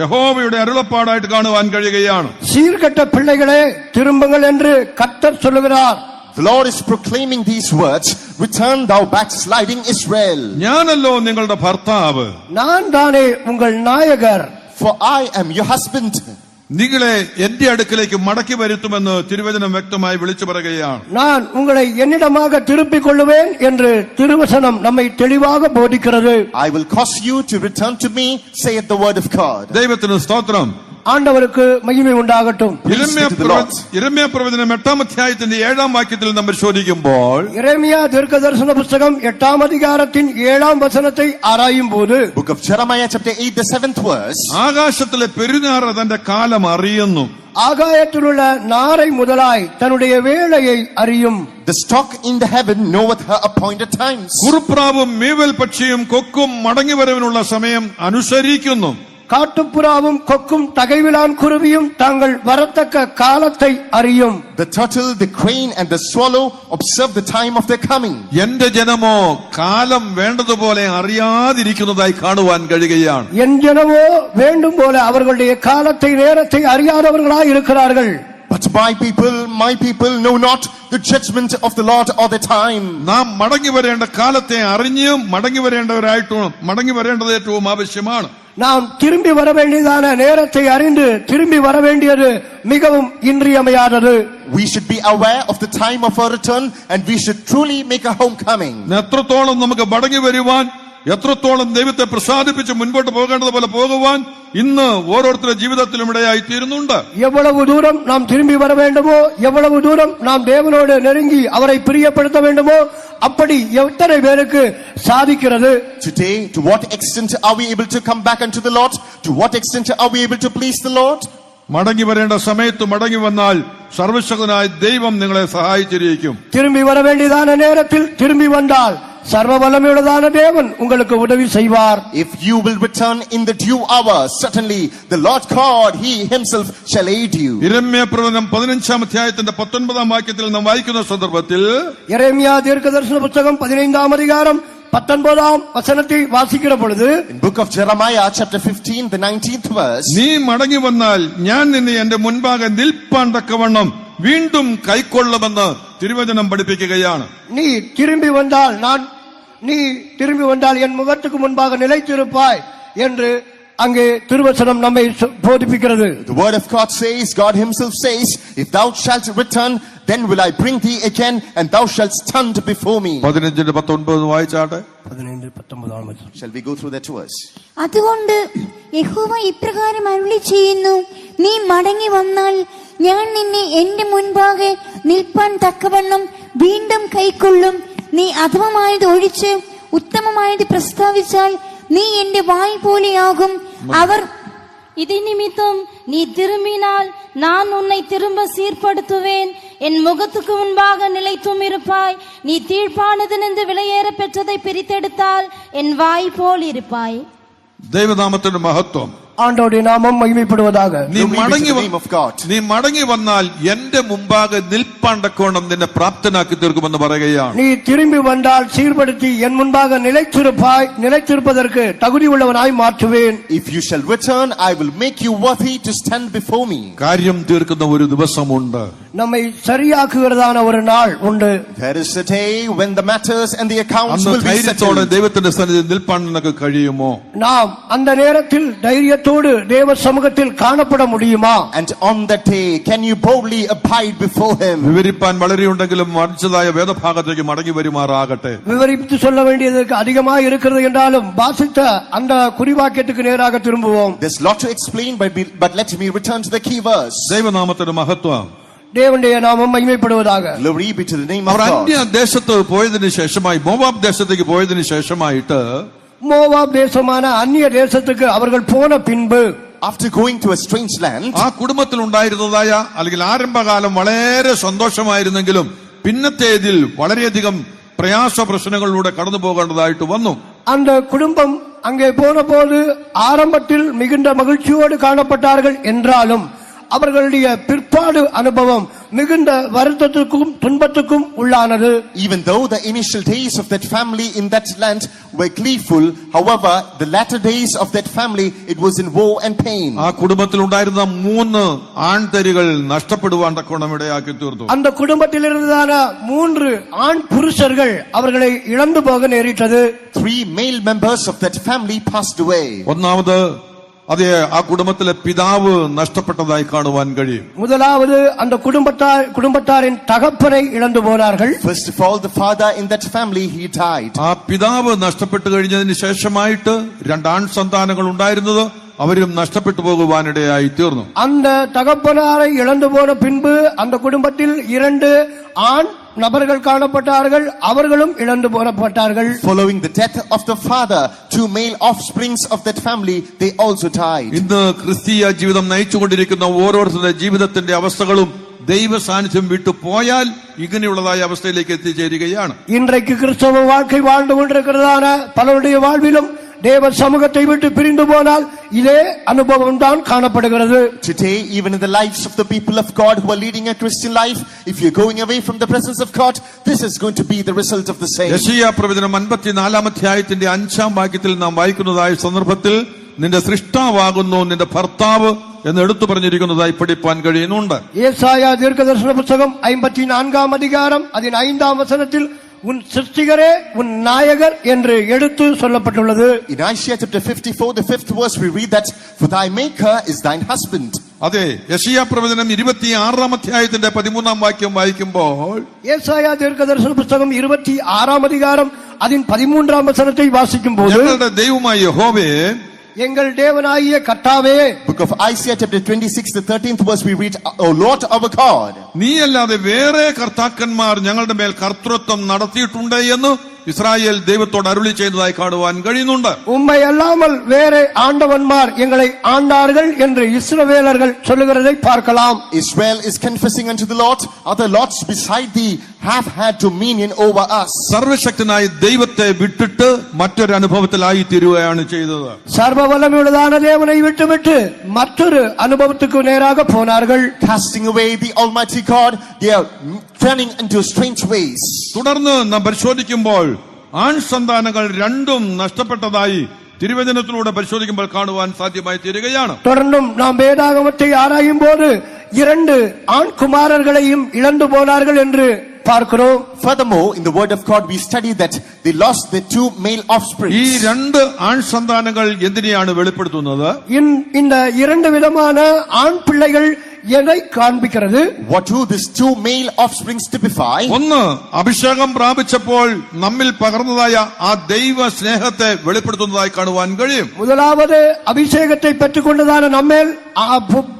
യഹോവയുടെ അരുളപ്പാടായിട്ട് കാണുവാൻ കഴിയുകയാണ്. சீர்கெட்ட பிள்ளைகளே திரும்புங்கள் என்று கர்த்தர் சொல்லுகிறார். The Lord is proclaiming these words, return thou backsliding Israel. ഞാനല്ലോ നിങ്ങളുടെ ഭർത്താവ്, நான் தானே உங்கள் நாயகர், For I am your husband. നിങ്ങളെ എന്റെ അടുക്കലേക്ക് മടക്കി വരുത്തുമെന്ന് തിരുവചനം വ്യക്തമായി വിളിച്ചു പറയുകയാണ്. நான் உங்களை என்னிடமாக திருப்பிக் கொள்ளுவேன் என்று திருவசனம் நம்மை தெளிவாக போதிக்கிறது. I will cause you to return to me, saith the word of God. ദൈവത്തിന് സ്തോത്രം. ஆண்டவருக்கு மகிமை உண்டாகட்டும். യിരെമ്യാ പ്രവചനം 8-ാം അധ്യായത്തിന്റെ 7-ാം വാക്യത്തിൽ നമ്മൾ പരിശോധിക്കുമ്പോൾ, യെരേമിയാ தீர்க்கதரிசன புத்தகம் 8-ாம் அதிகாரத்தின் 7-ாம் வசனத்தை ஆராயும் போது, Book of Jeremiah chapter 8, the 7th verse. ആകാശത്തിലെ പെരുനാറ തന്റെ കാലം അറിയുന്നു, ஆகாயத்திலுள்ள நாரை முதலாய் தன்னுடைய வேளையை அறியும். The stock in the heaven knoweth her appointed times. കുറുപ്രാവും മീവൽ പക്ഷിയും കൊക്കും മടങ്ങിവരവിനുള്ള സമയം അനുസരിക്കുന്നു. காட்டுப்புறாவும் கொக்கும் தகைவிலான் குருவியும் தாங்கள் வரத்தக்க காலத்தை அறியும். The turtle, the crane and the swallow observe the time of their coming. എന്റെ ജനമോ കാലം വേണ്ടതുപോലെ അറിയാതിരിക്കുന്നതായി കാണുവാൻ കഴിയുകയാണ്. என் ஜனமோ வேண்டும் போல அவர்களுடைய காலத்தை நேரத்தை அறியாதவர்களாய் இருக்கிறார்கள். But my people know not the judgment of the Lord or the time. നാം മടങ്ങി വരേണ്ട കാലത്തെ അറിഞ്ഞും മടങ്ങി വരേണ്ടത് ഏറ്റവും ആവശ്യമാണ്. நாம் திரும்பி வர வேண்டியதான நேரத்தை அறிந்து திரும்பி வர வேண்டியது மிகவும் இன்றியமையாதது. We should be aware of the time of our return and we should truly make a homecoming. എത്രത്തോളം നമുക്ക് മടങ്ങി വരുവാൻ, എത്രത്തോളം ദൈവത്തെ പ്രസാദിപ്പിച്ച് മുൻപോട്ട് പോകേണ്ടതുപോലെ പോകുവാൻ ഇന്ന് ഓരോരുത്തരുടെ ജീവിതത്തിലും ഇടയായി തീരുന്നുണ്ട്. எவ்வளவு தூரம் நாம் திரும்பி வர வேண்டுமோ, எவ்வளவு தூரம் நாம் தேவனோடு நெருங்கி அவரை பிரியப்படுத்த வேண்டுமோ, அப்படி எத்தனை பேருக்கு சாதிக்கிறது? Today, to what extent are we able to come back unto the Lord? To what extent are we able to please the Lord? മടങ്ങി വരേണ്ട സമയത്ത് മടങ്ങി വന്നാൽ സർവശക്തനായ ദൈവം നിങ്ങളെ സഹായിച്ചിരിക്കും. திரும்பி வர வேண்டியதான நேரத்தில் திரும்பி வந்தால் சர்வ வல்லமையுள்ளதான தேவன் உங்களுக்கு உதவி செய்வார். If you will return in the due hour, certainly the Lord God, He Himself shall aid you. യിരെമ്യാ പ്രവചനം 15-ാം അധ്യായത്തിന്റെ 19-ാം വാക്യത്തിൽ നാം വായിക്കുന്ന സന്ദർഭത്തിൽ, യെരേമിയാ தீர்க்கதரிசன புத்தகம் 15-ாம் அதிகாரம் 19-ாம் வசனத்தை வாசிக்கிற பொழுது, In book of Jeremiah chapter 15, the 19th verse. നീ മടങ്ങി വന്നാൽ ഞാൻ നിന്നെ എന്റെ മുൻപാകെ നിൽപ്പാൻ തക്കവണ്ണം വീണ്ടും കൈക്കൊള്ളുമെന്ന് തിരുവചനം പഠിപ്പിക്കുകയാണ്. நீ திரும்பி வந்தால் என் முகத்துக்கு முன்பாக நிலைத்திருப்பாய் என்று அங்கே திருவசனம் நம்மை போதிப்பிக்கிறது. The word of God says, God Himself says, if thou shalt return, then will I bring thee again and thou shalt stand before me. 15-19 വായിച്ചാട്ടെ. 15-19 Shall we go through that verse? അതുകൊണ്ട് യഹോവ ഇപ്രകാരം അരുളി ചെയ്യുന്നു, നീ മടങ്ങി വന്നാൽ ഞാൻ നിന്നെ എന്റെ മുൻപാകെ നിൽപ്പാൻ തക്കവണ്ണം വീണ്ടും കൈക്കൊള്ളും. നീ അധമമായത് ഒഴിച്ച് ഉത്തമമായത് പ്രസ്താവിച്ചാൽ നീ എന്റെ വായ് പോലെയാകും. അവർ இது நிமித்தம் நீ திரும்பினால் நான் உன்னை திரும்ப சீர்படுத்துவேன். என் முகத்துக்கு முன்பாக நிலைத்தும் இருப்பாய். நீ தீழ்ப்பானதினின்று விலையேற பெற்றதை பிரித்தெடுத்தால் என் வாய் போல் இருப்பாய். ദൈവനാമത്തിന്റെ മഹത്വം. ஆண்டவருடைய நாமம் மகிமைப்படுவதாக. നീ മടങ്ങി വന്നാൽ എന്റെ മുമ്പാകെ നിൽപ്പാണ്ടക്കോണം നിന്നെ പ്രാപ്തനാക്കി തീർക്കുമെന്ന് പറയുകയാണ്. நீ திரும்பி வந்தால் சீர்படுத்தி என் முன்பாக நிலைத்திருப்பாய், நிலைத்திருப்பதற்கு தகுதி உள்ளவனாய் மாற்றுவேன். If you shall return, I will make you worthy to stand before me. കാര്യം തീർക്കുന്ന ഒരു ദിവസമുണ്ട്. நம்மை சரியாக்குகிறதான ஒரு நாள் உண்டு. There is a day when the matters and the accounts will be settled. ദൈവത്തിന്റെ സന്നിധിയിൽ നിൽപ്പാൻ നിനക്ക് കഴിയുമോ? நாம் அந்த நேரத்தில் தைரியத்தோடு தேவ சமூகத்தில் காணப்பட முடியுமா? And on that day, can you boldly abide before Him? വിവരിപ്പാൻ വളരെയുണ്ടെങ്കിലും മറിച്ചതായ വേദഭാഗത്തേക്ക് മടങ്ങി വരുമാറാകട്ടെ. விவரித்து சொல்ல வேண்டியதுக்கு அதிகமாக இருக்கிறது என்றாலும் வாசித்த அந்த குறிவாக்கியத்துக்கு நேராக திரும்புவோம். There's a lot to explain, but let me return to the key verse. ദൈവനാമത്തിന്റെ മഹത്വം. தேவனுடைய நாமம் மகிமைப்படுவதாக. Glory be to the name of our God. അന്യ ദേശത്ത് പോയതിനു ശേഷമായി, മോവാബ് ദേശത്തേക്ക് പോയതിനു ശേഷമായിട്ട്, மோவாப் தேசமான அந்நிய தேசத்துக்கு அவர்கள் போன பின்பு, after going to a strange land, ആ കുടുംബത്തിൽ ഉണ്ടായിരുന്നതായ അല്ലെങ്കിൽ ആരംഭകാലം വളരെ സന്തോഷമായിരുന്നെങ്കിലും പിന്നത്തേതിൽ വളരെയധികം പ്രയാസ പ്രശ്നങ്ങളിലൂടെ കടന്നു പോകേണ്ടതായിട്ട് വന്നു. அந்த குடும்பம் அங்கே போன போது ஆரம்பத்தில் மிகுந்த மகிழ்ச்சியோடு காணப்பட்டார்கள் என்றாலும் அவர்களுடைய பிற்பாடு அனுபவம் மிகுந்த வருத்தத்துக்கும் துன்பத்துக்கும் உள்ளானது. Even though the initial days of that family in that land were gleeful, however, the latter days of that family, it was in woe and pain. ആ കുടുംബത്തിൽ ഉണ്ടായിരുന്ന 3 ആൺതരികൾ നഷ്ടപ്പെടുവാൻ തക്കവണ്ണം ഇടയാക്കി തീർത്തു. அந்த குடும்பத்தில் இருந்ததான 3 ஆண் புருஷர்கள் அவர்களை இழந்து போக நேரிட்டது. 3 male members of that family passed away. ഒന്നാമത് അതേ ആ കുടുംബത്തിലെ പിതാവ് നഷ്ടപ്പെട്ടതായി കാണുവാൻ കഴിയും. முதலாவது அந்த குடும்பத்தாரின் தகப்பனை இழந்து போனார்கள். First of all, the father in that family, he died. ആ പിതാവ് നഷ്ടപ്പെട്ടു കഴിഞ്ഞതിന് ശേഷമായിട്ട് 2 ആൺ സന്താനങ്ങൾ ഉണ്ടായിരുന്നത് അവരും നഷ്ടപ്പെട്ടു പോകുവാനിടയായി തീർന്നു. அந்த தகப்பனாரை இழந்து போன பின்பு அந்த குடும்பத்தில் 2 ஆண் நபர்கள் காணப்பட்டார்கள், அவர்களும் இழந்து போனப்பட்டார்கள். Following the death of the father, 2 male offsprings of that family, they also died. ഇന്ന് ക്രിസ്തീയ ജീവിതം നയിച്ചുകൊണ്ടിരിക്കുന്ന ഓരോരുത്തരുടെ ജീവിതത്തിന്റെ അവസ്ഥകളും ദൈവ സാന്നിധ്യം വിട്ടു പോയാൽ ഇങ്ങനെയുള്ളതായ അവസ്ഥയിലേക്ക് എത്തിച്ചേരുകയാണ്. இன்றைக்கு கிறிஸ்தவ வாழ்க்கை வாழ்ந்து கொண்டிருக்கிறதான பலருடைய வாழ்விலும் தேவ சமூகத்தை விட்டு பிரிந்து போனால் இதே அனுபவம் தான் காணப்படுகிறது. Today, even in the lives of the people of God who are leading a Christian life, if you're going away from the presence of God, this is going to be the result of the same. യെശയ്യാ പ്രവചനം 54-ാം അധ്യായത്തിന്റെ 5-ാം വാക്യത്തിൽ നാം വായിക്കുന്നതായ സന്ദർഭത്തിൽ നിന്റെ സൃഷ്ടാവാകുന്നു നിന്റെ ഭർത്താവ് എന്ന് എടുത്തു പറഞ്ഞിരിക്കുന്നതായി പഠിപ്പാൻ കഴിയുന്നുണ്ട്. ஏசாயா தீர்க்கதரிசன புத்தகம் 54-ாம் அதிகாரம் அதன் 5-ாம் வசனத்தில் உன் சிருஷ்டிகரே உன் நாயகர் என்று எடுத்து சொல்லப்பட்டுள்ளது. In Isaiah chapter 54, the 5th verse, we read that, for thy maker is thine husband. അതെ, യെശയ്യാ പ്രവചനം 26-ാം അധ്യായത്തിന്റെ 13-ാം വാക്യം വായിക്കുമ്പോൾ ஏசாயா தீர்க்கதரிசன புத்தகம் 26-ாம் அதிகாரம் அதன் 13-ாம் வசனத்தை வாசிக்கும் போது, ഞങ്ങളുടെ ദൈവമായ യഹോവേ, எங்கள் தேவனாகிய கர்த்தாவே, Book of Isaiah chapter 26, the 13th verse, we read, O Lord our God, നീയല്ലാതെ വേറെ കർത്താക്കന്മാർ ഞങ്ങളുടെ മേൽ കർത്തൃത്വം നടത്തിയിട്ടുണ്ട് എന്ന് ഇസ്രായേൽ ദൈവത്തോട് അരുളി ചെയ്തതായി കാണുവാൻ കഴിയുന്നുണ്ട്. உம்மை அல்லாமல் வேறே ஆண்டவன்மார் எங்களை ஆண்டார்கள் என்று இஸ்ரவேலர்கள் சொல்லுகிறதை பார்க்கலாம். Israel is confessing unto the Lord, other lords beside thee have had dominion over us. സർവശക്തനായ ദൈവത്തെ വിട്ടിട്ട് മറ്റൊരു അനുഭവത്തിലായി തീരുകയാണ് ചെയ്തത്. சர்வ வல்லமையுள்ளதான தேவனை விட்டுவிட்டு மற்றொரு அனுபவத்துக்கு நேராக போனார்கள். Casting away the Almighty God, they are turning into strange ways. തുടർന്ന് നാം പരിശോധിക്കുമ്പോൾ ആൺ സന്താനങ്ങൾ 2 നഷ്ടപ്പെട്ടതായി തിരുവചനത്തിലൂടെ പരിശോധിക്കുമ്പോൾ കാണുവാൻ സാധ്യമായി തീരുകയാണ്. தொடர்ந்தும் நாம் வேதாகமத்தை ஆராயும் போது 2 ஆண் குமாரர்களையும் இழந்து போனார்கள் என்று பார்க்கிறோம். Furthermore, in the word of God, we study that they lost their 2 male offspring. ഈ 2 ആൺ സന്താനങ്ങൾ എന്തിനെയാണ് വെളിപ്പെടുത്തുന്നത്? இந்த 2 விதமான ஆண் பிள்ளைகள் எதை காண்பிக்கிறது? What do these 2 male offsprings typify? ഒന്ന്, അഭിഷേകം പ്രാപിച്ചപ്പോൾ നമ്മിൽ പകർന്നതായ ആ ദൈവ സ്നേഹത്തെ വെളിപ്പെടുത്തുന്നതായി കാണുവാൻ കഴിയും. முதலாவது அபிஷேகத்தை பெற்றுக்கொண்டதான நம்மேல்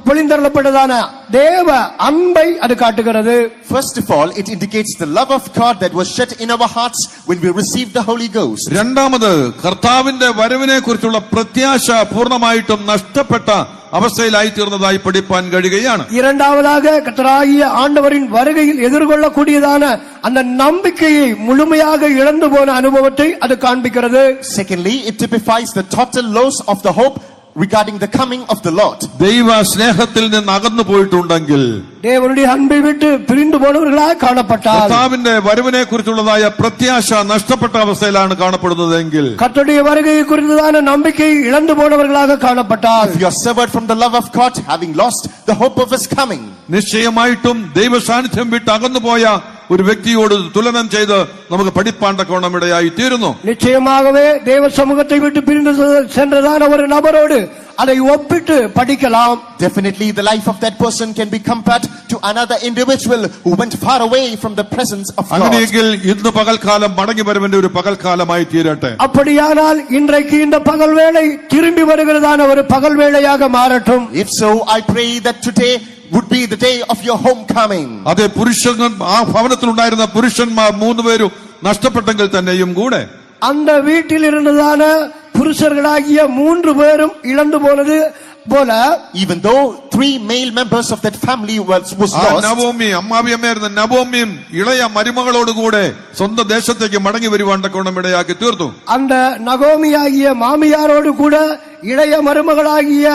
பொழிந்தருளப்பட்டதான தேவ அன்பை அது காட்டுகிறது. First of all, it indicates the love of God that was shed in our hearts when we received the Holy Ghost. രണ്ടാമത്, കർത്താവിന്റെ വരവിനെ കുറിച്ചുള്ള പ്രത്യാശ പൂർണ്ണമായിട്ടും നഷ്ടപ്പെട്ട അവസ്ഥയിലായി തീർന്നതായി പഠിപ്പാൻ കഴിയുകയാണ്. இரண்டாவதாக கர்த்தராகிய ஆண்டவரின் வருகையில் எதிர்கொள்ளக்கூடியதான அந்த நம்பிக்கையை முழுமையாக இழந்து போன அனுபவத்தை அது காண்பிக்கிறது. Secondly, it typifies the total loss of the hope regarding the coming of the Lord. ദൈവ സ്നേഹത്തിൽ നിന്ന് അകന്നു പോയിട്ടുണ്ടെങ്കിൽ, தேவனுடைய அன்பை விட்டு பிரிந்து போனவர்களாக காணப்பட்டால், കർത്താവിന്റെ വരവിനെ കുറിച്ചുള്ളതായ പ്രത്യാശ നഷ്ടപ്പെട്ട അവസ്ഥയിലാണ് കാണപ്പെടുന്നതെങ്കിൽ, கர்த்தருடைய வருகையை குறித்ததான நம்பிக்கை இழந்து போனவர்களாக காணப்பட்டால், If you are severed from the love of God, having lost the hope of His coming, നിശ്ചയമായിട്ടും ദൈവ സാന്നിധ്യം വിട്ട് അകന്നുപോയ ഒരു വ്യക്തിയോട് തുലനം ചെയ്ത് നമുക്ക് പഠിപ്പാൻ തക്കവണ്ണം ഇടയായി തീരുന്നു. நிச்சயமாகவே தேவ சமூகத்தை விட்டு பிரிந்து சென்றதான ஒரு நபரோடு அதை ஒப்பிட்டு படிக்கலாம். Definitely the life of that person can be compared to another individual who went far away from the presence of God. അങ്ങനെയെങ്കിൽ ഇന്ന് പകൽക്കാലം മടങ്ങി വരവിന്റെ ഒരു പകൽക്കാലമായി തീരട്ടെ. அப்படியானால் இன்றைக்கு இந்த பகல் வேளை திரும்பி வருகிறதான ஒரு பகல் வேளையாக மாறட்டும். If so, I pray that today would be the day of your homecoming. അതെ, പുരുഷൻ ആ ഭവനത്തിലുണ്ടായിരുന്ന പുരുഷന്മാർ 3 പേരും നഷ്ടപ്പെട്ടെങ്കിൽ തന്നെയും കൂടെ அந்த வீட்டில் இருந்ததான புருஷர்களாகிய 3 பேரும் இழந்து போனது போல, even though 3 male members of that family was lost, Naomi അമ്മാവിയമ്മയായിരുന്ന നവോമിയും ഇളയ മരുമകളോടുകൂടെ സ്വന്തം ദേശത്തേക്ക് മടങ്ങി വരുവാൻ തക്കവണ്ണം ഇടയാക്കി തീർത്തു. அந்த நகோமியாகிய மாமியாரோடு கூட இளைய மருமகளாகிய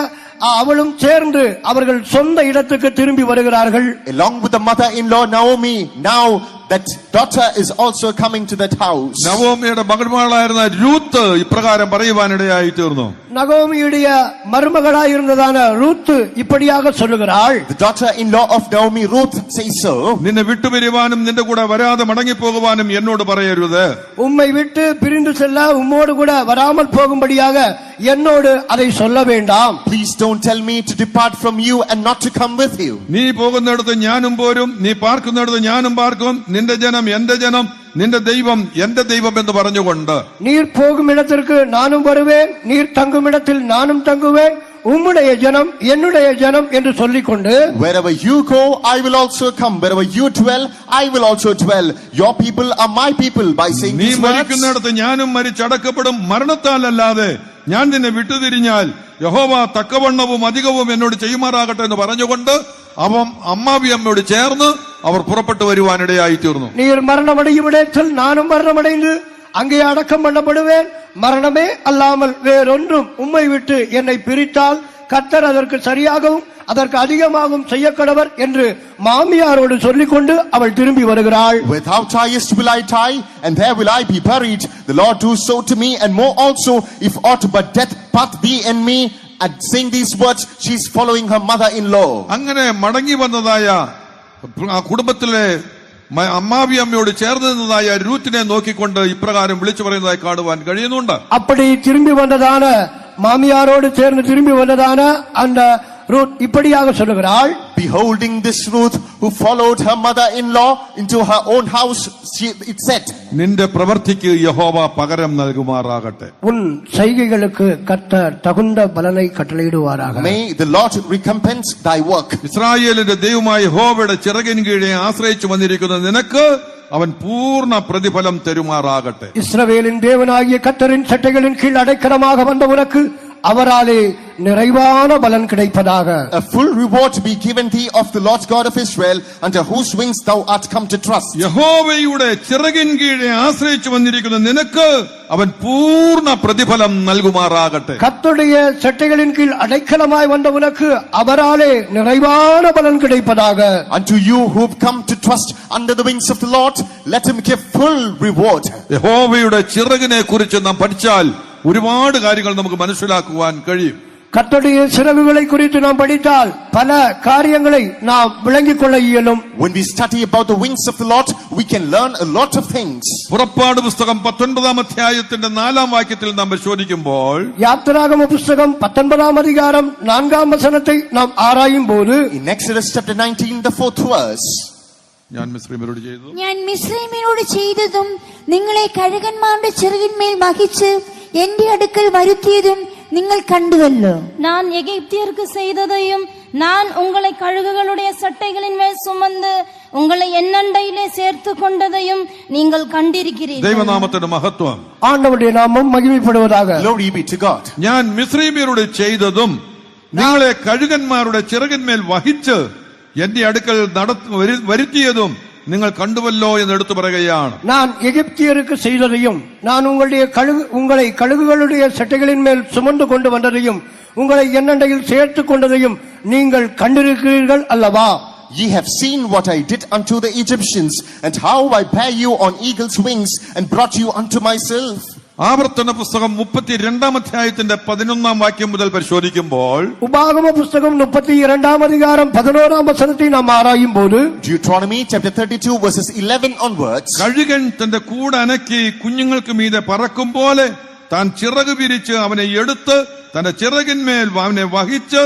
அவளும் சேர்ந்து அவர்கள் சொந்த இடத்துக்கு திரும்பி வருகிறார்கள். Along with the mother-in-law Naomi, now that daughter is also coming to that house. നവോമിയുടെ മകൾമാളായിരുന്ന രൂത്ത് ഇപ്രകാരം പറയുവാനിടയായി തീർന്നു. நகோமியுடைய மருமகளாயிருந்ததான ரூத்து இப்படியாக சொல்லுகிறாள். The daughter-in-law of Naomi, Ruth, says so. നിന്നെ വിട്ടുപിരിവാനും നിന്റെ കൂടെ വരാതെ മടങ്ങിപ്പോകുവാനും എന്നോട് പറയരുത്. உம்மை விட்டு பிரிந்து செல்ல உம்மோடு கூட வராமல் போகும்படியாக என்னோடு அதை சொல்ல வேண்டாம். Please don't tell me to depart from you and not to come with you. നീ പോകുന്നിടത്ത് ഞാനും പോരും, നീ പാർക്കുന്നിടത്ത് ഞാനും പാർക്കും, നിന്റെ ജനം എന്റെ ജനം, നിന്റെ ദൈവം എന്റെ ദൈവം എന്ന് പറഞ്ഞുകൊണ്ട് நீர் போகும் இடத்திற்கு நானும் வருவேன், நீர் தங்கும் இடத்தில் நானும் தங்குவேன், உம்முடைய ஜனம் என்னுடைய ஜனம் என்று சொல்லிக்கொண்டு Wherever you go, I will also come. Wherever you dwell, I will also dwell. Your people are my people. By saying നീ these words, മരിക്കുന്നിടത്ത് ഞാനും മരിച്ചടക്കപ്പെടും, മരണത്താലല്ലാതെ ഞാൻ നിന്നെ വിട്ടുതിരിഞ്ഞാൽ യഹോവ തക്കവണ്ണവും അധികവും എന്നോട് ചെയ്യുമാറാകട്ടെ എന്ന് പറഞ്ഞുകൊണ്ട് അവൻ അമ്മാവിയമ്മയോട് ചേർന്ന് അവർ പുറപ്പെട്ടു വരുവാനിടയായി തീർന്നു. நீர் மரணமடையும் இடத்தில் நானும் மரணமடைந்து அங்கே அடக்கம் பண்ணப்படுவேன், மரணமே அல்லாமல் வேறொன்றும் உம்மை விட்டு என்னை பிரித்தால் கர்த்தர் அதற்கு சரியாகவும் அதற்கு அதிகமாகவும் செய்யக்கடவர் என்று மாமியாரோடு சொல்லிக்கொண்டு அவள் திரும்பி வருகிறாள். With thou tiest will I tie, and there will I be buried. The Lord do so to me, and more also, if aught but death part be in me. At saying these words, she is following her mother-in-law. അങ്ങനെ മടങ്ങി വന്നതായ ആ കുടുംബത്തിലെ അമ്മാവിയമ്മയോട് ചേർന്ന് നിന്നതായ രൂത്തിനെ നോക്കിക്കൊണ്ട് ഇപ്രകാരം വിളിച്ചു പറയുന്നതായി കാണുവാൻ കഴിയുന്നുണ്ട്. அப்படி திரும்பி வந்ததான மாமியாரோடு சேர்ந்து திரும்பி வந்ததான அந்த ரூத் இப்படியாக சொல்லுகிறாள். Beholding this Ruth who followed her mother-in-law into her own house, it said, നിന്റെ പ്രവൃത്തിക്ക് യഹോവ പകരം നൽകുമാറാകട്ടെ. உன் செய்கைகளுக்கு கர்த்தர் தகுந்த பலனை கட்டளையிடுவாராக. May the Lord recompense thy work. ഇസ്രായേലിന്റെ ദൈവമായ യഹോവയുടെ ചിറകിൻ കീഴെ ആശ്രയിച്ചു വന്നിരിക്കുന്ന നിനക്ക് അവൻ പൂർണ്ണ പ്രതിഫലം തരുമാറാകട്ടെ. இஸ்ரவேலின் தேவனாகிய கர்த்தரின் சட்டைகளின் கீழ் அடைக்கலமாக வந்த உனக்கு அவராலே நிறைவான பலன் கிடைப்பதாக. A full reward be given thee of the Lord God of Israel, under whose wings thou art come to trust. യഹോവയുടെ ചിറകിൻ കീഴെ ആശ്രയിച്ചു വന്നിരിക്കുന്ന നിനക്ക് അവൻ പൂർണ്ണ പ്രതിഫലം നൽകുമാറാകട്ടെ. கர்த்தருடைய சட்டைகளின் கீழ் அடைக்கலமாய் வந்த உனக்கு அவராலே நிறைவான பலன் கிடைப்பதாக. Unto you who've come to trust under the wings of the Lord, let him give full reward. യഹോവയുടെ ചിറകിനെ കുറിച്ച് നാം പഠിച്ചാൽ ഒരുപാട് കാര്യങ്ങൾ നമുക്ക് മനസ്സിലാക്കുവാൻ കഴിയും. கர்த்தருடைய சிறகுகளை குறித்து நாம் படித்தால் பல காரியங்களை நாம் விளங்கிக் கொள்ள இயலும். When we study about the wings of the Lord, we can learn a lot of things. പുറപ്പാട് പുസ്തകം 19 അധ്യായത്തിന്റെ 4 വാക്യത്തിൽ നാം പരിശോധിക്കുമ്പോൾ யாத்திராகம புஸ்தகம் 19 அதிகாரம் 4 வசனத்தை நாம் ஆராயும் போது In Exodus chapter 19, the 4th verse, ഞാൻ മിസ്രയീമ്യരോട് ചെയ്തു, ഞാൻ മിസ്രയീമ്യരോട് ചെയ്തതും നിങ്ങളെ കഴുകന്മാരുടെ ചിറകിന്മേൽ വഹിച്ച് എന്റെ അടുക്കൽ വരുത്തിയതും നിങ്ങൾ കണ്ടുവല്ലോ. நான் எகிப்தியருக்கு செய்ததையும் நான் உங்களை கழுகுகளுடைய சட்டைகளின் மேல் சுமந்து உங்களை என்னண்டையிலே சேர்த்து கொண்டதையும் நீங்கள் கண்டிருக்கிறீர்கள். ദൈവനാമത്തിന്റെ മഹത്വം. ஆண்டவருடைய நாமம் மகிமைப்படுவதாக. glory be to God. ഞാൻ മിസ്രയീമ്യരോട് ചെയ്തതും നിങ്ങളെ കഴുകന്മാരുടെ ചിറകിന്മേൽ വഹിച്ച് എന്റെ അടുക്കൽ വരുത്തിയതും നിങ്ങൾ കണ്ടുവല്ലോ എന്ന് എടുത്തു പറയുകയാണ്. நான் எகிப்தியருக்கு செய்ததையும் நான் உங்களை கழுகுகளுடைய சட்டைகளின் மேல் சுமந்து கொண்டு வந்ததையும் உங்களை என்னண்டையில் சேர்த்து கொண்டதையும் நீங்கள் கண்டிருக்கிறீர்கள் அல்லவா? Ye have seen what I did unto the Egyptians, and how I bare you on eagle's wings and brought you unto myself. ആവർത്തന പുസ്തകം 32 അധ്യായത്തിന്റെ 11 വാക്യം മുതൽ പരിശോധിക്കുമ്പോൾ உபாகம புஸ்தகம் 32 அதிகாரம் 11 வசனத்தை நாம் ஆராயும் போது Deuteronomy chapter 32 verses 11 onwards, കഴുകൻ തന്റെ കൂട് അനക്കി കുഞ്ഞുങ്ങൾക്ക് മീതെ പറക്കും പോലെ താൻ ചിറക് വിരിച്ച് അവനെ എടുത്ത് തന്റെ ചിറകിന്മേൽ അവനെ വഹിച്ച്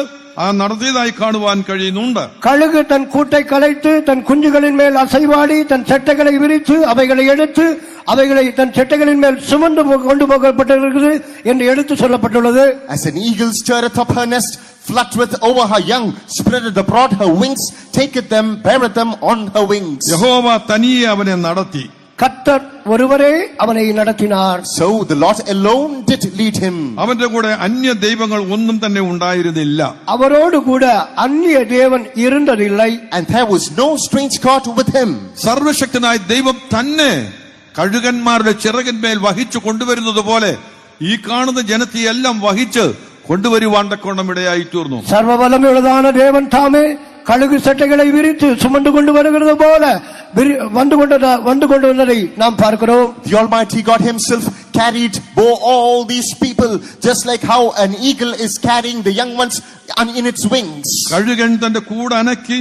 നടത്തിയതായി കാണുവാൻ കഴിയുന്നുണ്ട്. கழுகு தன் கூட்டை கலைத்து தன் குஞ்சுகளின் மேல் அசைவாடி தன் செட்டைகளை விரித்து அவைகளை எடுத்து அவைகளை தன் செட்டைகளின் மேல் சுமந்து கொண்டு போகப்பட்டிருக்கிறது என்று எடுத்து சொல்லப்பட்டுள்ளது. As an eagle stirreth up her nest, fluttereth over her young, spreadeth abroad her wings, taketh them, beareth them on her wings. യഹോവ തനിയെ അവനെ നടത്തി. கர்த்தர் ஒருவரே அவனை நடத்தினார். So the Lord alone did lead him. അവന്റെ കൂടെ അന്യ ദൈവങ്ങൾ ഒന്നും തന്നെ ഉണ്ടായിരുന്നില്ല. அவரோடு கூட அந்நிய தேவன் இருந்ததில்லை. And there was no strange God with him. സർവശക്തനായ ദൈവം തന്നെ കഴുകന്മാരുടെ ചിറകിന്മേൽ വഹിച്ചു കൊണ്ടുവരുന്നത് പോലെ ഈ കാണുന്ന ജനത്തെയെല്ലാം വഹിച്ച് കൊണ്ടുവരുവാൻ തക്കവണ്ണം ഇടയായി തീർന്നു. സർവബലമുള്ളதான தேவன் தாமே கழுகு சட்டைகளை விரித்து சுமந்து கொண்டு வருகிறது போல வந்து கொண்டு வந்ததை நாம் பார்க்கிறோம். The Almighty God himself carried all these people just like how an eagle is carrying the young ones in its wings. കഴുകൻ തന്റെ കൂട് അനക്കി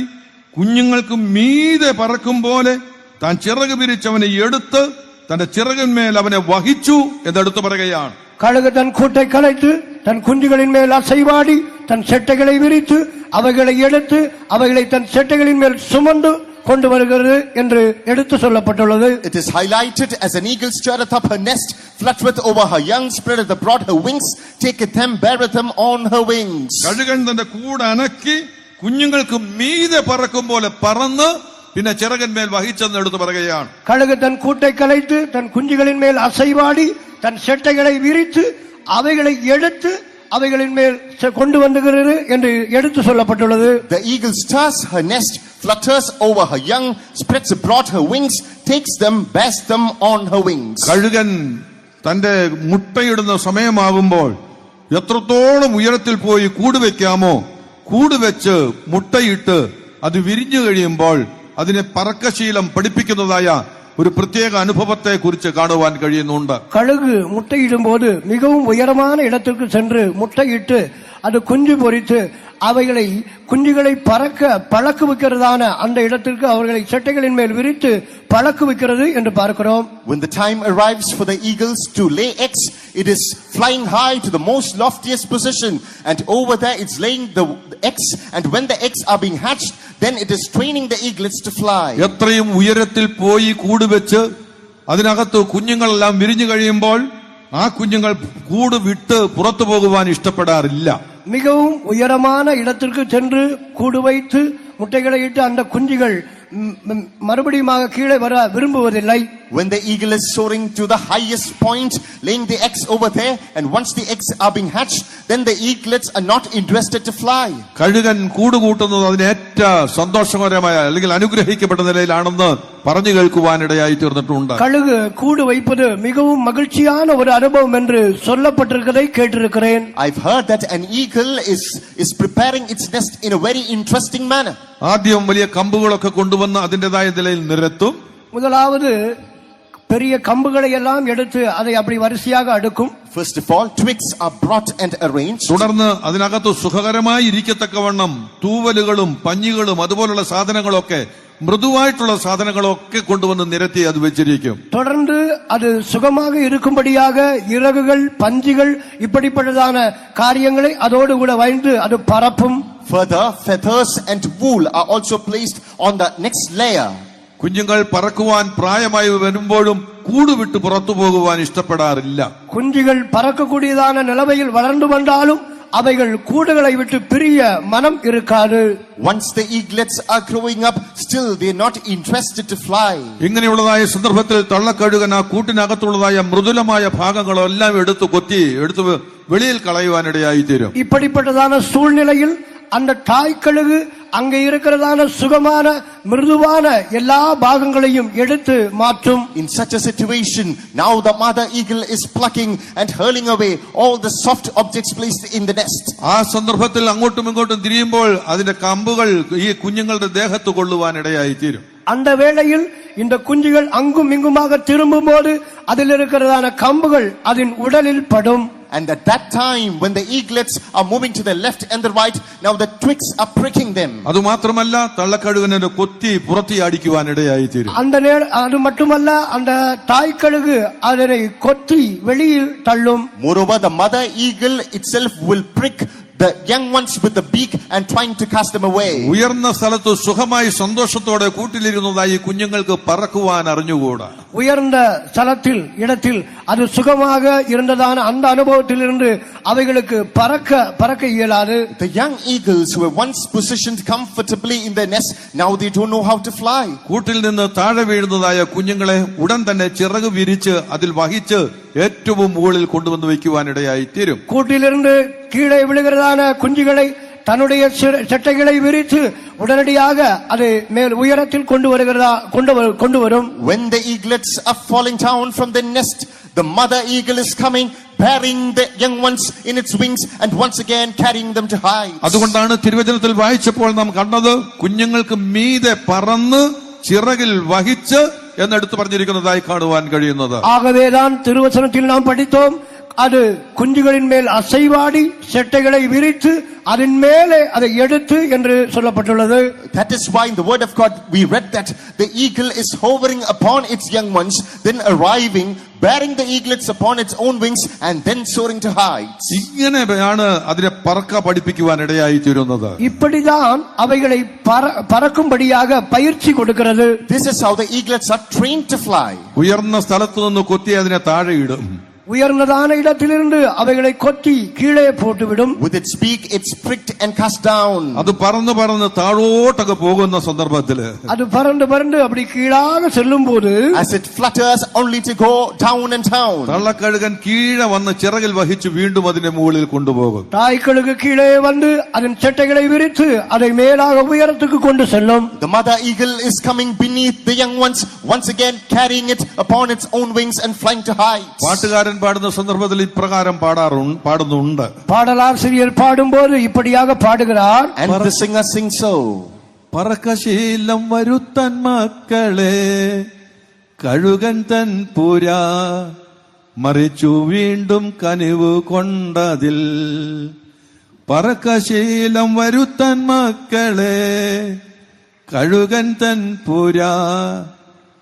കുഞ്ഞുങ്ങൾക്ക് മീതെ പറക്കും പോലെ താൻ ചിറക് വിരിച്ചവനെ എടുത്ത് തന്റെ ചിറകിന്മേൽ അവനെ വഹിച്ചു എന്നെടുത്തു പറയുകയാണ്. கழுகு தன் கூட்டை கலைத்து தன் குஞ்சுகளின் மேல் அசைவாடி தன் செட்டைகளை விரித்து அவைகளை எடுத்து அவைகளை தன் செட்டைகளின் மேல் சுமந்து கொண்டு வருகிறது என்று எடுத்து சொல்லப்பட்டுள்ளது. It is highlighted as an eagle stirreth up her nest, fluttereth over her young, spreadeth abroad her wings, taketh them, beareth them on her wings. കഴുകൻ തന്റെ കൂട് അനക്കി കുഞ്ഞുങ്ങൾക്ക് മീതെ പറക്കും പോലെ പറന്ന് പിന്നെ ചിറകന്മേൽ വഹിച്ചെന്ന് എടുത്തു പറയുകയാണ്. கழுகு தன் கூட்டை கலைத்து தன் குஞ்சுகளின் மேல் அசைவாடி தன் செட்டைகளை விரித்து அவைகளை எடுத்து அவைகளின் மேல் கொண்டு வந்துகிறது என்று எடுத்து சொல்லப்பட்டுள்ளது. The eagle stirs her nest, flutters over her young, spreads abroad her wings, takes them, bears them on her wings. കഴുകൻ തന്റെ മുട്ടയിടുന്ന സമയമാകുമ്പോൾ എത്രത്തോളം ഉയരത്തിൽ പോയി കൂട് വെക്കാമോ കൂട് വെച്ച് മുട്ടയിട്ട് അത് വിരിഞ്ഞു കഴിയുമ്പോൾ അതിനെ പറക്കശീലം പഠിപ്പിക്കുന്നതായ ഒരു പ്രത്യേക അനുഭവത്തെ കുറിച്ച് കാണുവാൻ കഴിയുന്നുണ്ട്. கழுகு முட்டையிடும் போது மிகவும் உயரமான இடத்திற்கு சென்று முட்டையிட்டு அது குஞ்சு பொரித்து அவைகளை குஞ்சுகளை பறக்க பழக்குவிக்கிறதான அந்த இடத்திற்கு அவர்களை செட்டைகளின் மேல் விரித்து பழக்குவிக்கிறது என்று பார்க்கிறோம். When the time arrives for the eagles to lay eggs, it is flying high to the most loftiest position, and over there it's laying the eggs, and when the eggs are being hatched, then it is training the eaglets to fly. എത്രയും ഉയരത്തിൽ പോയി കൂട് വെച്ച് അതിനകത്ത് കുഞ്ഞുങ്ങളെല്ലാം വിരിഞ്ഞു കഴിയുമ്പോൾ ആ കുഞ്ഞുങ്ങൾ കൂട് വിട്ട് പുറത്തു പോകുവാൻ ഇഷ്ടപ്പെടാറില്ല. மிகவும் உயரமான இடத்திற்கு சென்று கூடு வைத்து முட்டைகளை இட்டு அந்த குஞ்சுகள் மறுபடியும் கீழே வர விரும்புவதில்லை. When the eagle is soaring to the highest point, laying the eggs over there, and once the eggs are being hatched, then the eaglets are not interested to fly. കഴുകൻ കൂട് കൂട്ടുന്നത് അതിന് ഏറ്റവും സന്തോഷകരമായ അല്ലെങ്കിൽ അനുഗ്രഹിക്കപ്പെട്ട നിലയിലാണെന്ന് പറഞ്ഞു കേൾക്കുവാനിടയായി തീർന്നിട്ടുണ്ട്. கழுகு கூடு வைப்பது மிகவும் மகிழ்ச்சியான ஒரு அனுபவம் என்று சொல்லப்பட்டிருக்கிறதை கேட்டிருக்கிறேன். I've heard that an eagle is preparing its nest in a very interesting manner. ആദ്യം വലിയ കമ്പുകളൊക്കെ കൊണ്ടുവന്ന് അതിൻ്റെതായ നിലയിൽ നിരത്തും. முதலாவது பெரிய கம்புகளை எல்லாம் எடுத்து அதை அப்படி வரிசையாக அடுக்கும். First of all, twigs are brought and arranged. തുടർന്ന് അതിനകത്ത് സുഖകരമായി ഇരിക്കത്തക്കവണ്ണം തൂവലുകളും പഞ്ഞികളും അതുപോലുള്ള സാധനങ്ങളൊക്കെ മൃദുവായിട്ടുള്ള സാധനങ്ങളൊക്കെ കൊണ്ടുവന്ന് നിരത്തി അത് വെച്ചിരിക്കും. தொடர்ந்து அது சுகமாக இருக்கும்படியாக இறகுகள் பஞ்சுகள் இப்படிப்பட்டதான காரியங்களை அதோடு கூட வைத்து அது பரப்பும். Further, feathers and wool are also placed on the next layer. കുഞ്ഞുങ്ങൾ പറക്കുവാൻ പ്രായമായി വരുമ്പോഴും കൂട് വിട്ട് പുറത്തു പോകുവാൻ ഇഷ്ടപ്പെടാറില്ല. குஞ்சுகள் பறக்கக்கூடியதான நிலைமையில் வளர்ந்து வந்தாலும் அவைகள் கூடுகளை விட்டு பிரிய மனம் இருக்காது. Once the eaglets are growing up, still they are not interested to fly. ഇങ്ങനെയുള്ളതായ സന്ദർഭത്തിൽ തള്ളക്കഴുകൻ ആ കൂട്ടിനകത്തുള്ളതായ മൃദുലമായ ഭാഗങ്ങളെല്ലാം എടുത്ത് വെളിയിൽ കളയുവാനിടയായി തീരും. இப்படிப்பட்டதான சூழ்நிலையில் அந்த தாய் கழுகு அங்கே இருக்கிறதான சுகமான மிருதுவான எல்லா பாகங்களையும் எடுத்து மாற்றும். In such a situation, now the mother eagle is plucking and hurling away all the soft objects placed in the nest. ആ സന്ദർഭത്തിൽ അങ്ങോട്ടും ഇങ്ങോട്ടും തിരിയുമ്പോൾ അതിന്റെ കമ്പുകൾ ഈ കുഞ്ഞുങ്ങളുടെ ദേഹത്ത് കൊള്ളുവാനിടയായി തീരും. அந்த வேளையில் இந்த குஞ்சுகள் அங்கும் இங்குமாக திரும்பும் போது அதில் இருக்கிறதான கம்புகள் அதன் உடலில் படும். And at that time, when the eaglets are moving to the left and the right, now the twigs are pricking them. അതുമാത്രമല്ല തള്ളക്കഴുകനെ കൊത്തി പുറത്തി അടിക്കുവാനിടയായി തീരും. அது மட்டுமல்ல அந்த தாய் கழுகு அதனை கொத்தி வெளியில் தள்ளும். Moreover, the mother eagle itself will prick the young ones with the beak and trying to cast them away. ഉയർന്ന സ്ഥലത്ത് സുഖമായി സന്തോഷത്തോടെ കൂട്ടിലിരുന്നതായി കുഞ്ഞുങ്ങൾക്ക് പറക്കുവാൻ അറിഞ്ഞുകൂടാ. உயர்ந்த ஸ்தலத்தில் இடத்தில் அது சுகமாக இருந்ததான அந்த அனுபவத்திலிருந்து அவைகளுக்கு பறக்க இயலாது. The young eagles who were once positioned comfortably in their nest, now they don't know how to fly. കൂട്ടിൽ നിന്ന് താഴെ വീഴുന്നതായ കുഞ്ഞുങ്ങളെ ഉടൻ തന്നെ ചിറക് വിരിച്ച് അതിൽ വഹിച്ച് ഏറ്റവും മുകളിൽ കൊണ്ടുവന്ന് വയ്ക്കുവാനിടയായി തീരും. கூட்டிலிருந்து கீழே விழுகிறதான குஞ்சுகளை தன்னுடைய சட்டைகளை விரித்து உடனடியாக அது மேல் உயரத்தில் கொண்டு வரும். When the eaglets are falling down from the nest, the mother eagle is coming, bearing the young ones in its wings, and once again carrying them to heights. അതുകൊണ്ടാണ് തിരുവചനത്തിൽ വായിച്ചപ്പോൾ നാം കണ്ടത് കുഞ്ഞുങ്ങൾക്ക് മീതെ പറന്ന് ചിറകിൽ വഹിച്ച് എന്നെടുത്ത് പറഞ്ഞിരിക്കുന്നതായി കാണുവാൻ കഴിയുന്നത്. ஆகவேதான் திருவசனத்தில் நாம் படித்தோம், அது குஞ்சுகளின் மேல் அசைவாடி செட்டைகளை விரித்து அதன் மேலே அதை எடுத்து என்று சொல்லப்பட்டுள்ளது. That is why in the word of God we read that the eagle is hovering upon its young ones, then arriving, bearing the eaglets upon its own wings, and then soaring to heights. ഇങ്ങനെയാണ് അതിനെ പറക്ക പഠിപ്പിക്കുവാൻ ഇടയായി തീരുന്നത്. இப்படிதான் அவைகளை பறக்கும்படியாக பயிற்சி கொடுக்கிறது. This is how the eaglets are trained to fly. ഉയർന്ന സ്ഥലത്തു നിന്ന് കൊത്തി അതിനെ താഴെ ഇടും. உயர்ந்ததான இடத்திலிருந்து அவைகளை கொத்தி கீழே போட்டுவிடும். With its beak it's pricked and cast down. അത് പറന്ന് പറന്ന് താഴോട്ടൊക്കെ പോകുന്ന സന്ദർഭത്തില് அது பறந்து பறந்து அப்படி கீழாக செல்லும் போது as it flutters only to go down and down, തള്ളക്കഴുകൻ കീഴെ വന്ന് ചിറകിൽ വഹിച്ച് വീണ്ടും അതിനെ മുകളിൽ കൊണ്ടുപോകും. தாய்க்கழுகு கீழே வந்து அதன் செட்டைகளை விரித்து அதை மேலாக உயரத்துக்கு கொண்டு செல்லும். the mother eagle is coming beneath the young ones, once again carrying it upon its own wings and flying to heights. പാട്ടുകാരൻ പാടുന്ന സന്ദർഭത്തിൽ ഇപ്രകാരം പാടുന്നുണ്ട്. பாடலாசிரியர் பாடும்போது இப்படியாக பாடுகிறார். And the singer sings so. പറക്കശീലം വരുത്തൻ മക്കളെ കഴുകൻ തൻ പുരാ മറിച്ചു വീണ്ടും കനിവ് കൊണ്ടതിൽ. പറക്കശീലം വരുത്തൻ മക്കളെ കഴുകൻ തൻ പുരാ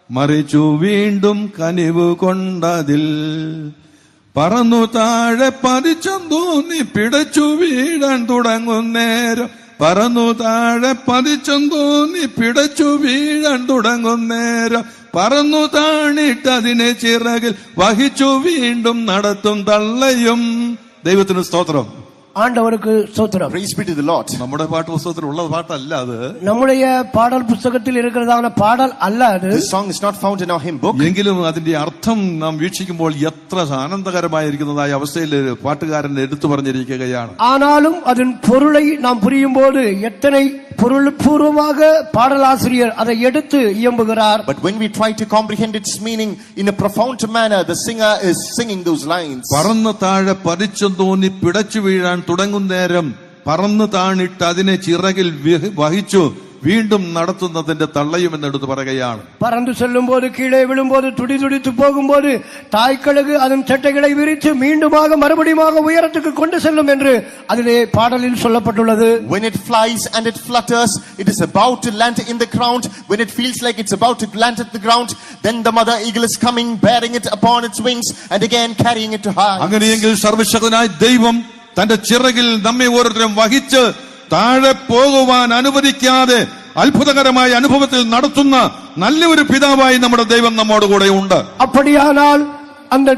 മറിച്ചു വീണ്ടും കനിവ് കൊണ്ടതിൽ. പറന്നു താഴെ പതിച്ചം തോന്നി പിടച്ചു വീഴാൻ തുടങ്ങുന്നേരം. പറന്നു താഴെ പതിച്ചം തോന്നി പിടച്ചു വീഴാൻ തുടങ്ങുന്നേരം. പറന്നു താണിട്ടതിനെ ചിറകിൽ വഹിച്ചു വീണ്ടും നടത്തും തള്ളയും. ദൈവത്തിന് സ്തോത്രം. ஆண்டவருக்கு ஸ்தோத்திரம். Praise be to the Lord. നമ്മുടെ പാട്ട് പുസ്തകത്തിൽ ഉള്ള പാട്ടല്ല അത്. நம்முடைய பாடல் புத்தகத்தில் இருக்கிறதான பாடல் அல்ல அது. This song is not found in our hymn book. എങ്കിലും അതിന്റെ അർത്ഥം നാം വീക്ഷിക്കുമ്പോൾ എത്ര ആനന്ദകരമായിരിക്കുന്നതായ അവസ്ഥയിൽ പാട്ടുകാരൻ എടുത്തു പറഞ്ഞിരിക്കുകയാണ്. ஆனாலும் அதன் பொருளை நாம் புரியும் போது எத்தனை பொருள்பூர்வமாக பாடலாசிரியர் அதை எடுத்து இயம்புகிறார். But when we try to comprehend its meaning in a profound manner, the singer is singing those lines. പറന്ന് താഴെ പതിച്ചു തോന്നി പിടച്ചു വീഴാൻ തുടങ്ങുന്നേരം പറന്ന് താണിട്ട് അതിനെ ചിറകിൽ വഹിച്ചു വീണ്ടും നടത്തുന്നതിന്റെ തള്ളയും എന്നെടുത്ത് പറയുകയാണ്. பறந்து செல்லும் போது கீழே விழும்போது துடிதுடித்து போகும்போது தாய்க்கழுகு அதன் சட்டைகளை விரித்து மீண்டுமாக மறுபடியும் உயரத்துக்கு கொண்டு செல்லும் என்று அதிலே பாடலில் சொல்லப்பட்டுள்ளது. When it flies and it flutters, it is about to land in the ground. When it feels like it's about to land at the ground, then the mother eagle is coming, bearing it upon its wings and again carrying it to high. അങ്ങനെയെങ്കിൽ സർവശക്തനായ ദൈവം തന്റെ ചിറകിൽ നമ്മെ ഓരോരുത്തരും വഹിച്ച് താഴെ പോകുവാൻ അനുവദിക്കാതെ അത്ഭുതകരമായ അനുഭവത്തിൽ നടത്തുന്ന നല്ലൊരു പിതാവായി നമ്മുടെ ദൈവം നമ്മോട് കൂടെ ഉണ്ട്. அப்படியானால் அந்த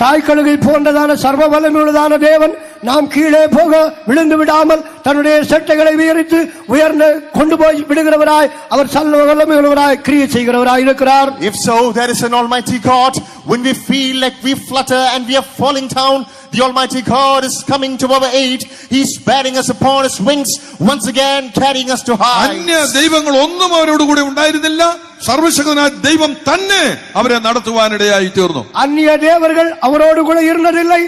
தாய்க்கழுகை போன்றதான சர்வ வல்லமையுள்ளதான தேவன் நாம் கீழே போக விழுந்து விடாமல் தன்னுடைய செட்டைகளை விரித்து உயர்ந்து கொண்டு போய் விடுகிறவராய் அவர் சர்வ வல்லமையுள்ளவராய் கிரியை செய்கிறவராய் இருக்கிறார். If so, there is an almighty God. When we feel like we flutter and we are falling down, the almighty God is coming to our aid. He's bearing us upon his wings, once again carrying us to high. അന്യ ദൈവങ്ങൾ ഒന്നും അവരോട് കൂടെ ഉണ്ടായിരുന്നില്ല. സർവശക്തനായ ദൈവം തന്നെ അവരെ നടത്തുവാനിടയായി തീർന്നു. அந்நிய தேவர்கள் அவரோடு கூட இருந்ததில்லை.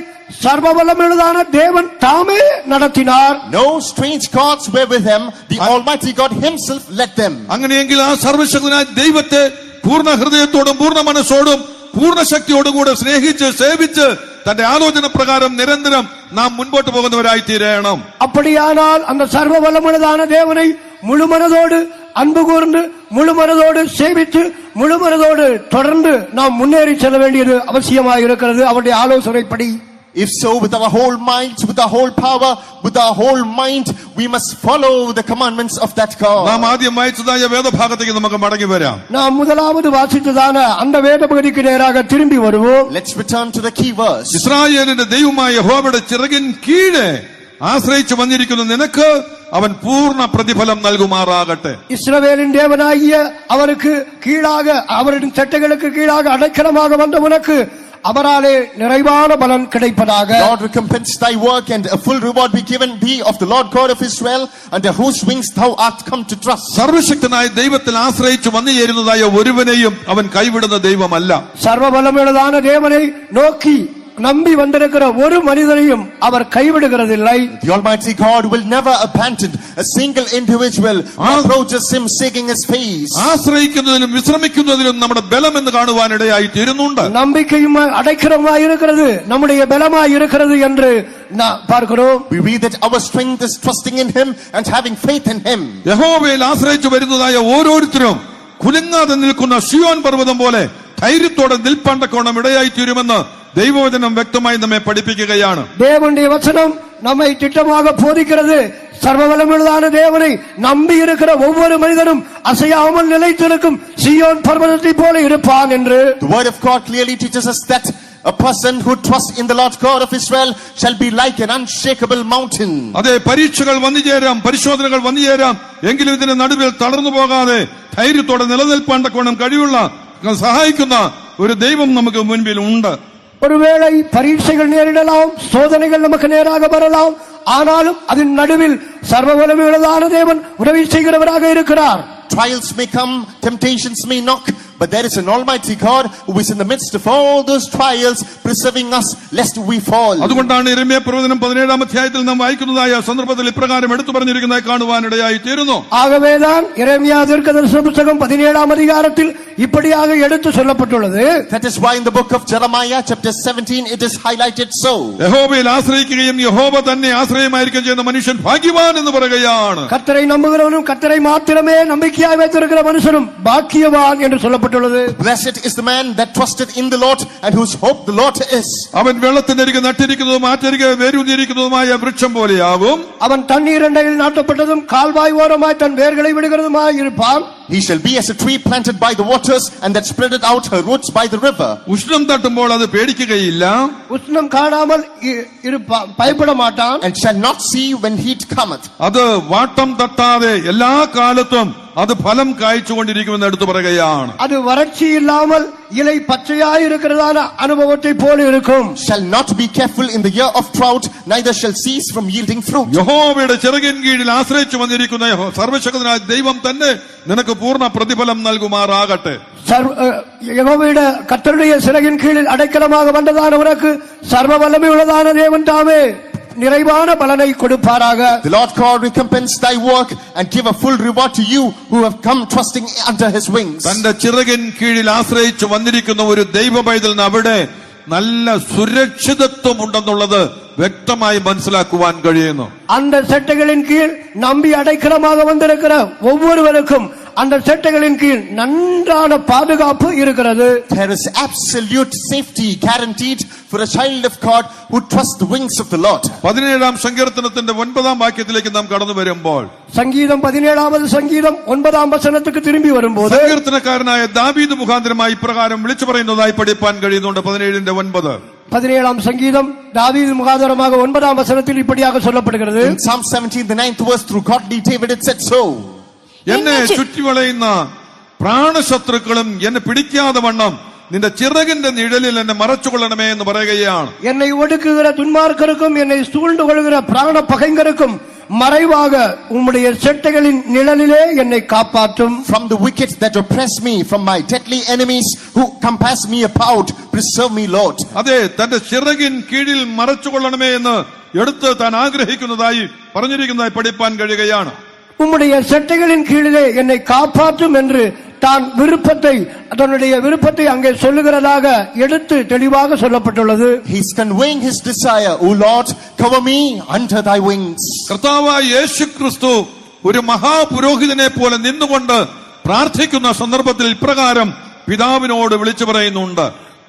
சர்வ வல்லமையுள்ளதான தேவன் தாமே நடத்தினார். No strange gods were with them. The almighty God himself led them. അങ്ങനെയെങ്കിൽ ആ സർവശക്തനായ ദൈവത്തെ പൂർണ്ണ ഹൃദയത്തോടും പൂർണ്ണ മനസ്സോടും പൂർണ്ണ ശക്തിയോടും കൂടെ സ്നേഹിച്ച് സേവിച്ച് തന്റെ ആലോചന പ്രകാരം നിരന്തരം നാം മുൻപോട്ട് പോകുന്നവരായി തീരണം. அப்படியானால் அந்த சர்வ வல்லமையுள்ளதான தேவனை முழு மனதோடு அன்பு கூர்ந்து முழு மனதோடு சேவித்து முழு மனதோடு தொடர்ந்து நாம் முன்னேறி செல்ல வேண்டியது அவசியமாக இருக்கிறது அவருடைய ஆலோசனைப்படி. If so, with our whole minds, with our whole power, with our whole mind, we must follow the commandments of that God. നാം ആദ്യം വായിച്ചതായ വേദഭാഗത്തേക്ക് നമുക്ക് മടങ്ങി വരാം. நாம் முதலாவது வாசித்ததான அந்த வேத பகுதிக்கு நேராக திரும்பி வருவோம். Let's return to the key verse. ഇസ്രായേലിന്റെ ദൈവമായ യഹോവയുടെ ചിറകിൻ കീഴെ ആശ്രയിച്ചു വന്നിരിക്കുന്ന നിനക്ക് അവൻ പൂർണ്ണ പ്രതിഫലം നൽകുമാറാകട്ടെ. இஸ்ரவேலின் தேவனாகிய அவருக்கு கீழாக அவரின் சட்டைகளுக்கு கீழாக அடைக்கலமாக வந்த உனக்கு அவராலே நிறைவான பலன் கிடைப்பதாக. Lord, recompense thy work and a full reward be given thee of the Lord God of Israel, under whose wings thou art come to trust. സർവശക്തനായ ദൈവത്തിൽ ആശ്രയിച്ച് വന്നു ചേരുന്നതായ ഒരുവനെയും അവൻ കൈവിടുന്ന ദൈവമല്ല. சர்வபலமுள்ளதான தேவனை நோக்கி நம்பி வந்திருக்கிற ஒரு மனிதனையும் அவர் கைவிடுகிறதில்லை. The Almighty God will never abandon a single individual who approaches him seeking his face. ആശ്രയിക്കുന്നതിലും വിശ്രമിക്കുന്നതിലും നമ്മുടെ ബലം എന്ന് കാണുവാനിടയായി തീരുന്നുണ്ട്. நம்பிக்கையும் அடைக்கலமாய் இருக்கிறது, நம்முடைய பலமாய் இருக்கிறது என்று பார்க்கிறோம். We read that our strength is trusting in him and having faith in him. യഹോവയിൽ ആശ്രയിച്ചു വരുന്നതായ ഓരോരുത്തരും കുലുങ്ങാതെ നിൽക്കുന്ന സിയോൻ പർവ്വതം പോലെ ധൈര്യത്തോടെ നിൽപ്പാണ്ടക്കോണം ഇടയായി തീരുമെന്ന് ദൈവവചനം വ്യക്തമായി നമ്മെ പഠിപ്പിക്കുകയാണ്. தேவனுடைய வசனம் நம்மை திட்டமாக போதிக்கிறது. சர்வவல்லமையுள்ளதான தேவனை நம்பி இருக்கிற ஒவ்வொரு மனிதனும் அசையாமல் நிலைத்திருக்கும் சீயோன் பர்வதத்தை போல இருப்பான் என்று. The word of God clearly teaches us that a person who trusts in the Lord God of Israel shall be like an unshakable mountain. അതെ, പരീക്ഷകൾ വന്നു ചേരാം, പരിശോധനകൾ വന്നു ചേരാം, എങ്കിലും ഇതിന്റെ നടുവിൽ തളർന്നു പോകാതെ ധൈര്യത്തോടെ നിലനിൽപ്പാണ്ടക്കോണം കഴിവുള്ള സഹായിക്കുന്ന ഒരു ദൈവം നമുക്ക് മുൻപിൽ ഉണ്ട്. ஒருவேளை பரீட்சைகள் நேரிடலாம், சோதனைகள் நமக்கு நேராக வரலாம், ஆனாலும் அதன் நடுவில் சர்வவல்லமையுள்ளதான தேவன் உதவி செய்கிறவராக இருக்கிறார். Trials may come, temptations may knock, but there is an Almighty God who is in the midst of all those trials, preserving us lest we fall. അതുകൊണ്ടാണ് യിരെമ്യാ പ്രവചനം 17-ാം അധ്യായത്തിൽ നാം വായിക്കുന്നതായ സന്ദർഭത്തിൽ ഇപ്രകാരം എടുത്തു പറഞ്ഞിരിക്കുന്നതായി കാണുവാനിടയായി തീരുന്നു. ஆகவேதான் எரேமியா தீர்க்கதரிசன புத்தகம் 17-ஆம் அதிகாரத்தில் இப்படியாக எடுத்து சொல்லப்பட்டுள்ளது. That is why in the book of Jeremiah chapter 17 it is highlighted so. യഹോവയിൽ ആശ്രയിക്കുകയും യഹോവ തന്നെ ആശ്രയമായിരിക്കുകയും ചെയ്യുന്ന മനുഷ്യൻ ഭാഗ്യവാൻ എന്ന് പറയുകയാണ്. கர்த்தரை நம்புகிறவனும் கர்த்தரை மாத்திரமே நம்பிக்கையாய் வைத்திருக்கிற மனுஷனும் பாக்கியவான் என்று சொல்லப்பட்டுள்ளது. Blessed is the man that trusted in the Lord and whose hope the Lord is. അവൻ വെള്ളത്തിനരികെ നട്ടിരിക്കുന്നതും ആറ്റരികെ വേരൂന്നിരിക്കുന്നതുമായ വൃക്ഷം പോലെയാവും. அவன் தண்ணீர் அண்டையில் நாட்டப்பட்டதும் கால்வாய் ஓரமாய் தன் வேர்களை விடுகிறதுமாய் இருப்பான். He shall be as a tree planted by the waters and that spreadeth out her roots by the river. ഉഷ്ണം തട്ടുമ്പോൾ അത് പേടിക്കുകയില്ല, உஷ்ணம் காணாமல் இருப்பான், பயப்பட மாட்டான். And shall not see when heat cometh. അത് വാട്ടം തട്ടാതെ എല്ലാ കാലത്തും അത് ഫലം കായ്ച്ചുകൊണ്ടിരിക്കുമെന്ന് എടുത്തു പറയുകയാണ്. அது வறட்சி இல்லாமல் இலை பச்சையாய் இருக்கிறதான அனுபவத்தை போல இருக்கும். Shall not be careful in the year of drought, neither shall cease from yielding fruit. യഹോവയുടെ ചിറകിൻ കീഴിൽ ആശ്രയിച്ചു വന്നിരിക്കുന്ന സർവശക്തനായ ദൈവം തന്നെ നിനക്ക് പൂർണ്ണ പ്രതിഫലം നൽകുമാറാകട്ടെ. யெகோவாவுடைய கர்த்தருடைய சிறகின் கீழில் அடைக்கலமாக வந்ததான உனக்கு சர்வ வல்லமை உள்ளதான தேவன் தாமே நிறைவான பலனை கொடுப்பாராக. The Lord God recompense thy work and give a full reward to you who have come trusting under his wings. തന്റെ ചിറകിൻ കീഴിൽ ആശ്രയിച്ചു വന്നിരിക്കുന്ന ഒരു ദൈവ പൈതലിന് അവിടെ നല്ല സുരക്ഷിതത്വം ഉണ്ടെന്നുള്ളത് വ്യക്തമായി മനസ്സിലാക്കുവാൻ കഴിയുന്നു. அந்த செட்டைகளின் கீழ் நம்பி அடைக்கலமாக வந்திருக்கிற ஒவ்வொருவருக்கும் அந்த செட்டைகளின் கீழ் நன்றான பாதுகாப்பு இருக்கிறது. There is absolute safety guaranteed for a child of God who trusts the wings of the Lord. 17-ാം സങ്കീർത്തനത്തിന്റെ 9-ാം വാക്യത്തിലേക്ക് നാം കടന്നു വരുമ്പോൾ சங்கீதம் 17-வது சங்கீதம் 9-ஆம் வசனத்துக்கு திரும்பி வரும்போது സങ്കീർത്തനക്കാരനായ ദാവീദ് മുഖാന്തരമായി ഇപ്രകാരം വിളിച്ചു പറയുന്നതായി പഠിപ്പാൻ കഴിയുന്നുണ്ട്. 17-9 17ஆம் சங்கீதம் தாவீது முகாந்தரமாக 9ஆம் வசனத்தில் இப்படியாக சொல்லப்படுகிறது. In Psalm 17 the 9th verse, through godly David it said so. എന്നെ ചുറ്റിവളയുന്ന പ്രാണശത്രുക്കളും എന്നെ പിടിക്കാതെ വണ്ണം നിന്റെ ചിറകിന്റെ നിഴലിൽ എന്നെ മറച്ചുകൊള്ളണമേ എന്ന് പറയുകയാണ്. என்னை ஒடுக்குகிற துன்மார்க்கருக்கும் என்னை சூழ்ந்து கொள்கிற பிராண பகைஞருக்கும் மறைவாக உம்முடைய செட்டைகளின் நிழலிலே என்னை காப்பாற்றும். From the wicked that oppress me, from my deadly enemies who compass me about, preserve me, Lord. അതെ, തന്റെ ചിറകിൻ കീഴിൽ മറച്ചുകൊള്ളണമേ എന്ന് എടുത്ത് താൻ ആഗ്രഹിക്കുന്നതായി പറഞ്ഞിരിക്കുന്നതായി പഠിപ്പാൻ കഴിയുകയാണ്. உம்முடைய செட்டைகளின் கீழிலே என்னை காப்பாற்றும் என்று தான் தன்னுடைய விருப்பத்தை அங்கே சொல்லுகிறதாக எடுத்து தெளிவாக சொல்லப்பட்டுள்ளது. He is conveying his desire, O Lord, cover me under thy wings. കർത്താവായ യേശുക്രിസ്തു ഒരു മഹാപുരോഹിതനെ പോലെ നിന്നുകൊണ്ട് പ്രാർത്ഥിക്കുന്ന സന്ദർഭത്തിൽ ഇപ്രകാരം പിതാവിനോട് വിളിച്ചു പറയുന്നുണ്ട്.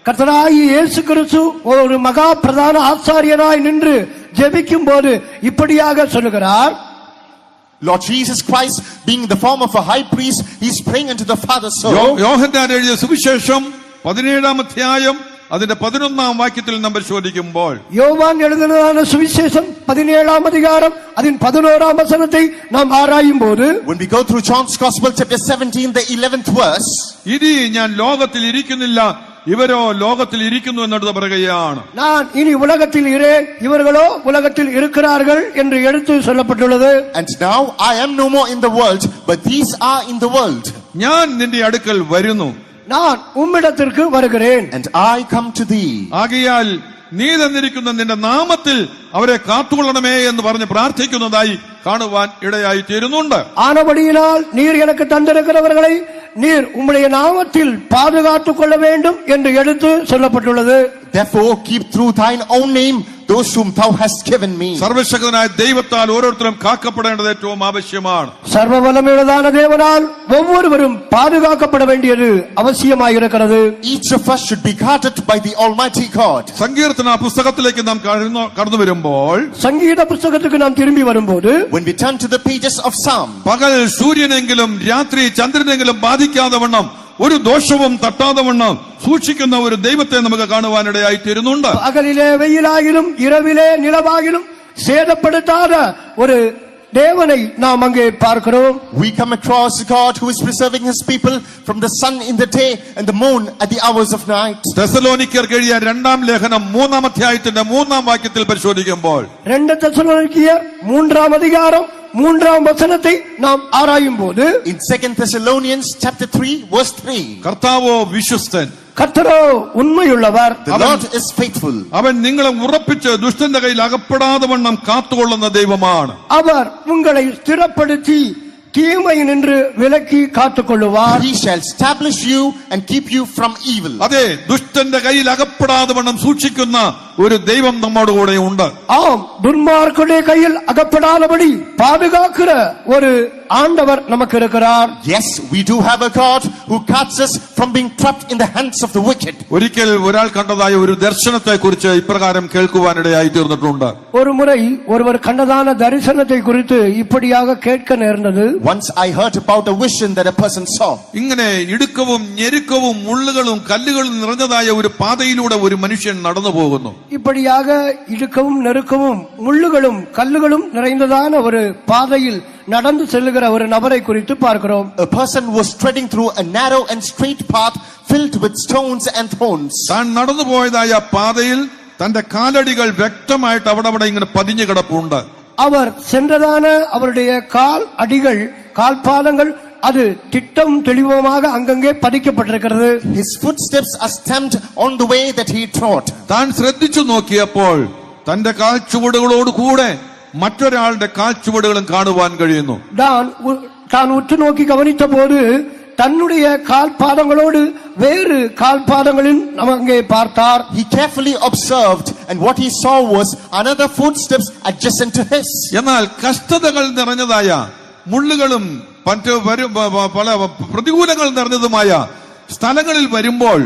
கர்த்தராகிய இயேசு கிறிஸ்து ஒரு மகா பிரதான ஆசாரியனாய் நின்று ஜெபிக்கும் போது இப்படியாக சொல்லுகிறார். Lord Jesus Christ, being in the form of a high priest, he is praying unto the Father. So യോഹന്നാൻ എഴുതിയ സുവിശേഷം 17-ാം അധ്യായം അതിന്റെ 11-ാം വാക്യത്തിൽ നാം പരിശോധിക്കുമ്പോൾ யோவான் எழுதினதான சுவிசேஷம் 17ஆம் அதிகாரம் அதன் 11ஆம் வசனத்தை நாம் ஆராயும் போது, when we go through John's Gospel chapter 17 the 11th verse, ഇനി ഞാൻ ലോകത്തിൽ ഇരിക്കുന്നില്ല, ഇവരോ ലോകത്തിൽ ഇരിക്കുന്നു എന്നെടുത്ത് പറയുകയാണ്. நான் இனி உலகத்தில் இரேன், இவர்களோ உலகத்தில் இருக்கிறார்கள் என்று எடுத்து சொல்லப்பட்டுள்ளது. And now I am no more in the world, but these are in the world. ഞാൻ നിന്റെ അടുക്കൽ വരുന്നു, நான் உம்மிடத்திற்கு வருகிறேன். And I come to thee. ആകയാൽ നീ തന്നിരിക്കുന്ന നിന്റെ നാമത്തിൽ അവരെ കാത്തുകൊള്ളണമേ എന്ന് പറഞ്ഞ് പ്രാർത്ഥിക്കുന്നതായി കാണുവാൻ ഇടയായി തീരുന്നുണ്ട്. ஆனபடியினால் நீர் எனக்கு தந்திருக்கிறவர்களை நீர் உம்முடைய நாமத்தில் பாதுகாத்துக் கொள்ள வேண்டும் என்று எடுத்து சொல்லப்பட்டுள்ளது. Therefore keep through thine own name those whom thou hast given me. സർവശക്തനായ ദൈവത്താൽ ഓരോരുത്തരും കാക്കപ്പെടേണ്ടത് ഏറ്റവും ആവശ്യമാണ്. சர்வவல்லமையுள்ளதான தேவனால் ஒவ்வொருவரும் பாதுகாக்கப்பட வேண்டியது அவசியமாயிருக்கிறது. Each of us should be guarded by the Almighty God. സങ്കീർത്തന പുസ്തകത്തിലേക്ക് നാം കടന്നു വരുമ്പോൾ, சங்கீத புஸ்தகத்துக்கு நாம் திரும்பி வரும்போது, When we turn to the pages of Psalm, പകൽ സൂര്യനെങ്കിലും രാത്രി ചന്ദ്രനെങ്കിലും ബാധിക്കാതെ വണ്ണം ഒരു ദോഷവും തട്ടാതെ വണ്ണം സൂക്ഷിക്കുന്ന ഒരു ദൈവത്തെ നമുക്ക് കാണുവാനിടയായി തീരുന്നുണ്ട്. பகலிலே வெயிலாகிலும் இரவிலே நிலவாகிலும் சேதப்படுத்தாத ஒரு தேவனை நாம் அங்கே பார்க்கிறோம். we come across a God who is preserving his people from the sun in the day and the moon at the hours of night. തെസ്സലോനിക്കർക്ക് എഴുതിയ 2-ാം ലേഖനം 3-ാം അധ്യായത്തിന്റെ 3-ാം വാക്യത്തിൽ പരിശോധിക്കുമ്പോൾ, 2 தெசலோனிக்கேயர் 3-ஆம் அதிகாரம் 3-ஆம் வசனத்தை நாம் ஆராயும் போது, In 2 Thessalonians chapter 3 verse 3, കർത്താവോ വിശ്വസ്തൻ, கர்த்தரோ உண்மையுள்ளவர், the Lord is faithful. അവൻ നിങ്ങളെ ഉറപ്പിച്ച് ദുഷ്ടന്റെ കയ്യിൽ അകപ്പെടാതെ വണ്ണം കാത്തുകൊള്ളുന്ന ദൈവമാണ്. அவர் உங்களை ஸ்திரப்படுத்தி தீமை நின்று விலக்கி காத்துக்கொள்ளுவார். He shall establish you and keep you from evil. അതെ, ദുഷ്ടന്റെ കയ്യിൽ അകപ്പെടാതെ വണ്ണം സൂക്ഷിക്കുന്ന ഒരു ദൈവം നമ്മുടെ കൂടെ ഉണ്ട്. ஆம், துன்மார்க்குடைய கையில் அகப்படாதபடி பாதுகாக்கிற ஒரு ஆண்டவர் நமக்கு இருக்கிறார். Yes, we do have a God who guards us from being trapped in the hands of the wicked. ഒരിക്കൽ ഒരാൾ കണ്ടതായ ഒരു ദർശനത്തെ കുറിച്ച് ഇപ്രകാരം കേൾക്കുവാനിടയായി തീർന്നിട്ടുണ്ട്. ஒரு முறை ஒருவர் கண்டதான தரிசனத்தை குறித்து இப்படியாக கேட்க நேர்ந்தது. Once I heard about a vision that a person saw. ഇങ്ങനെ ഇടുക്കവും ഞെരുക്കവും മുള്ളുകളും കല്ലുകളും നിറഞ്ഞതായ ഒരു പാതയിലൂടെ ഒരു മനുഷ്യൻ നടന്നു പോകുന്നു. இப்படியாக இடுக்கவும் நெருக்கவும் முள்ளுகளும் கல்லுகளும் நிறைந்ததான ஒரு பாதையில் நடந்து செல்லுகிற ஒரு நபரை குறித்து பார்க்கிறோம். A person was treading through a narrow and straight path filled with stones and thorns. താൻ നടന്നു പോയതായ പാതയിൽ തന്റെ കാലടികൾ വ്യക്തമായിട്ട് അവിടെ ഇങ്ങനെ പതിഞ്ഞു കിടപ്പുണ്ട്. அவர் சென்றதான அவருடைய கால் அடிகள் கால் பாதங்கள் அது திட்டம் தெளிவமாக அங்கங்கே பதிக்கப்பட்டிருக்கிறது. His footsteps are stamped on the way that he trod. താൻ ശ്രദ്ധിച്ചു നോക്കിയപ്പോൾ തന്റെ കാൽച്ചുവടുകളോട് കൂടെ മറ്റൊരാളുടെ കാൽച്ചുവടുകളും കാണുവാൻ കഴിയുന്നു. தான் உற்று நோக்கி கவனித்த போது தன்னுடைய கால் பாதங்களோடு வேறு கால் பாதங்களில் அங்கே பார்த்தார். He carefully observed and what he saw was another footsteps adjacent to his. എന്നാൽ കഷ്ടതകൾ നിറഞ്ഞതായ മുള്ളുകളും മറ്റ് പല പ്രതികൂലങ്ങൾ നിറഞ്ഞതുമായ സ്ഥലങ്ങളിൽ വരുമ്പോൾ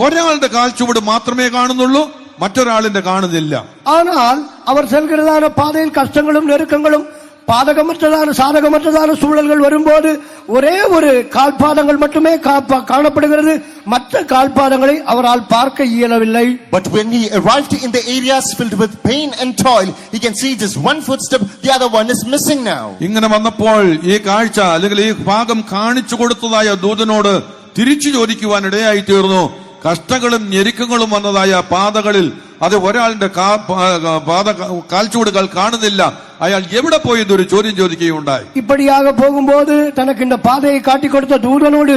ഒരാളുടെ കാൽച്ചുവട് മാത്രമേ കാണുന്നുള്ളൂ, മറ്റൊരാളിന്റെ കാണുന്നില്ല. ஆனால் அவர் செல்கிறதான பாதையில் கஷ்டங்களும் நெருக்கங்களும் பாதகமற்றதான சாதகமற்றதான சூழல்கள் வரும்போது ஒரே ஒரு கால்பாதங்கள் மட்டுமே காணப்படுகிறது, மற்ற கால்பாதங்களை அவரால் பார்க்க இயலவில்லை. But when he arrived in the areas filled with pain and toil, he can see just one footstep, the other one is missing now. ഇങ്ങനെ വന്നപ്പോൾ ഈ കാഴ്ച അല്ലെങ്കിൽ ഈ ഭാഗം കാണിച്ചു കൊടുത്തതായ ദൂതനോട് തിരിച്ചു ചോദിക്കുവാൻ ഇടയായി തീർന്നു. കഷ്ടങ്ങളും ഞെരുക്കങ്ങളും വന്നതായ പാതകളിൽ അത് ഒരാളുടെ കാൽച്ചുവടുകൾ കാണുന്നില്ല, അയാൾ എവിടെ പോയി എന്നൊരു ചോദ്യം ചോദിക്കുകയുണ്ടായി. இப்படியாக போகும்போது தனக்கு இந்த பாதையை காட்டிக் கொடுத்த தூதனோடு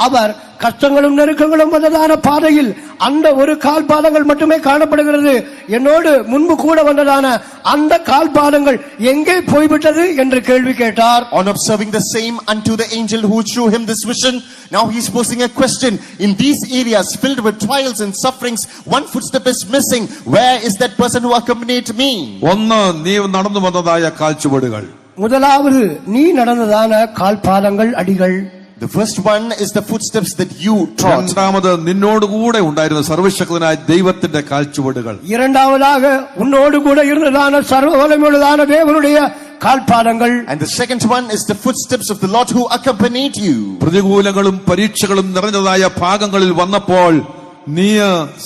அவர் கஷ்டங்களும் நெருக்கங்களும் வந்ததான பாதையில் அந்த ஒரு கால் பாதங்கள் மட்டுமே காணப்படுகிறது, என்னோடு முன்பு கூட வந்ததான அந்த கால் பாதங்கள் எங்கே போய்விட்டது என்று கேள்வி கேட்டார். On observing the same unto the angel who showed him this vision, now he is posing a question. In these areas filled with trials and sufferings, one footstep is missing. Where is that person who accompanied me? ഒന്ന്, നീ നടന്നു വന്നതായ കാൽച്ചുവടുകൾ. முதலாவது நீ நடந்ததான கால் பாதங்கள் அடிகள். The first one is the footsteps that you trod. രണ്ടാമത് നിന്നോടുകൂടെ ഉണ്ടായിരുന്ന സർവശക്തനായ ദൈവത്തിന്റെ കാൽച്ചുവടുകൾ. இரண்டாவதாக உன்னோடு கூட இருந்ததான சர்வ வல்லமையுள்ளதான தேவனுடைய கால்பாதங்கள். And the second one is the footsteps of the Lord who accompanied you. പ്രതികൂലങ്ങളും പരീക്ഷകളും നിറഞ്ഞതായ ഭാഗങ്ങളിൽ വന്നപ്പോൾ നീ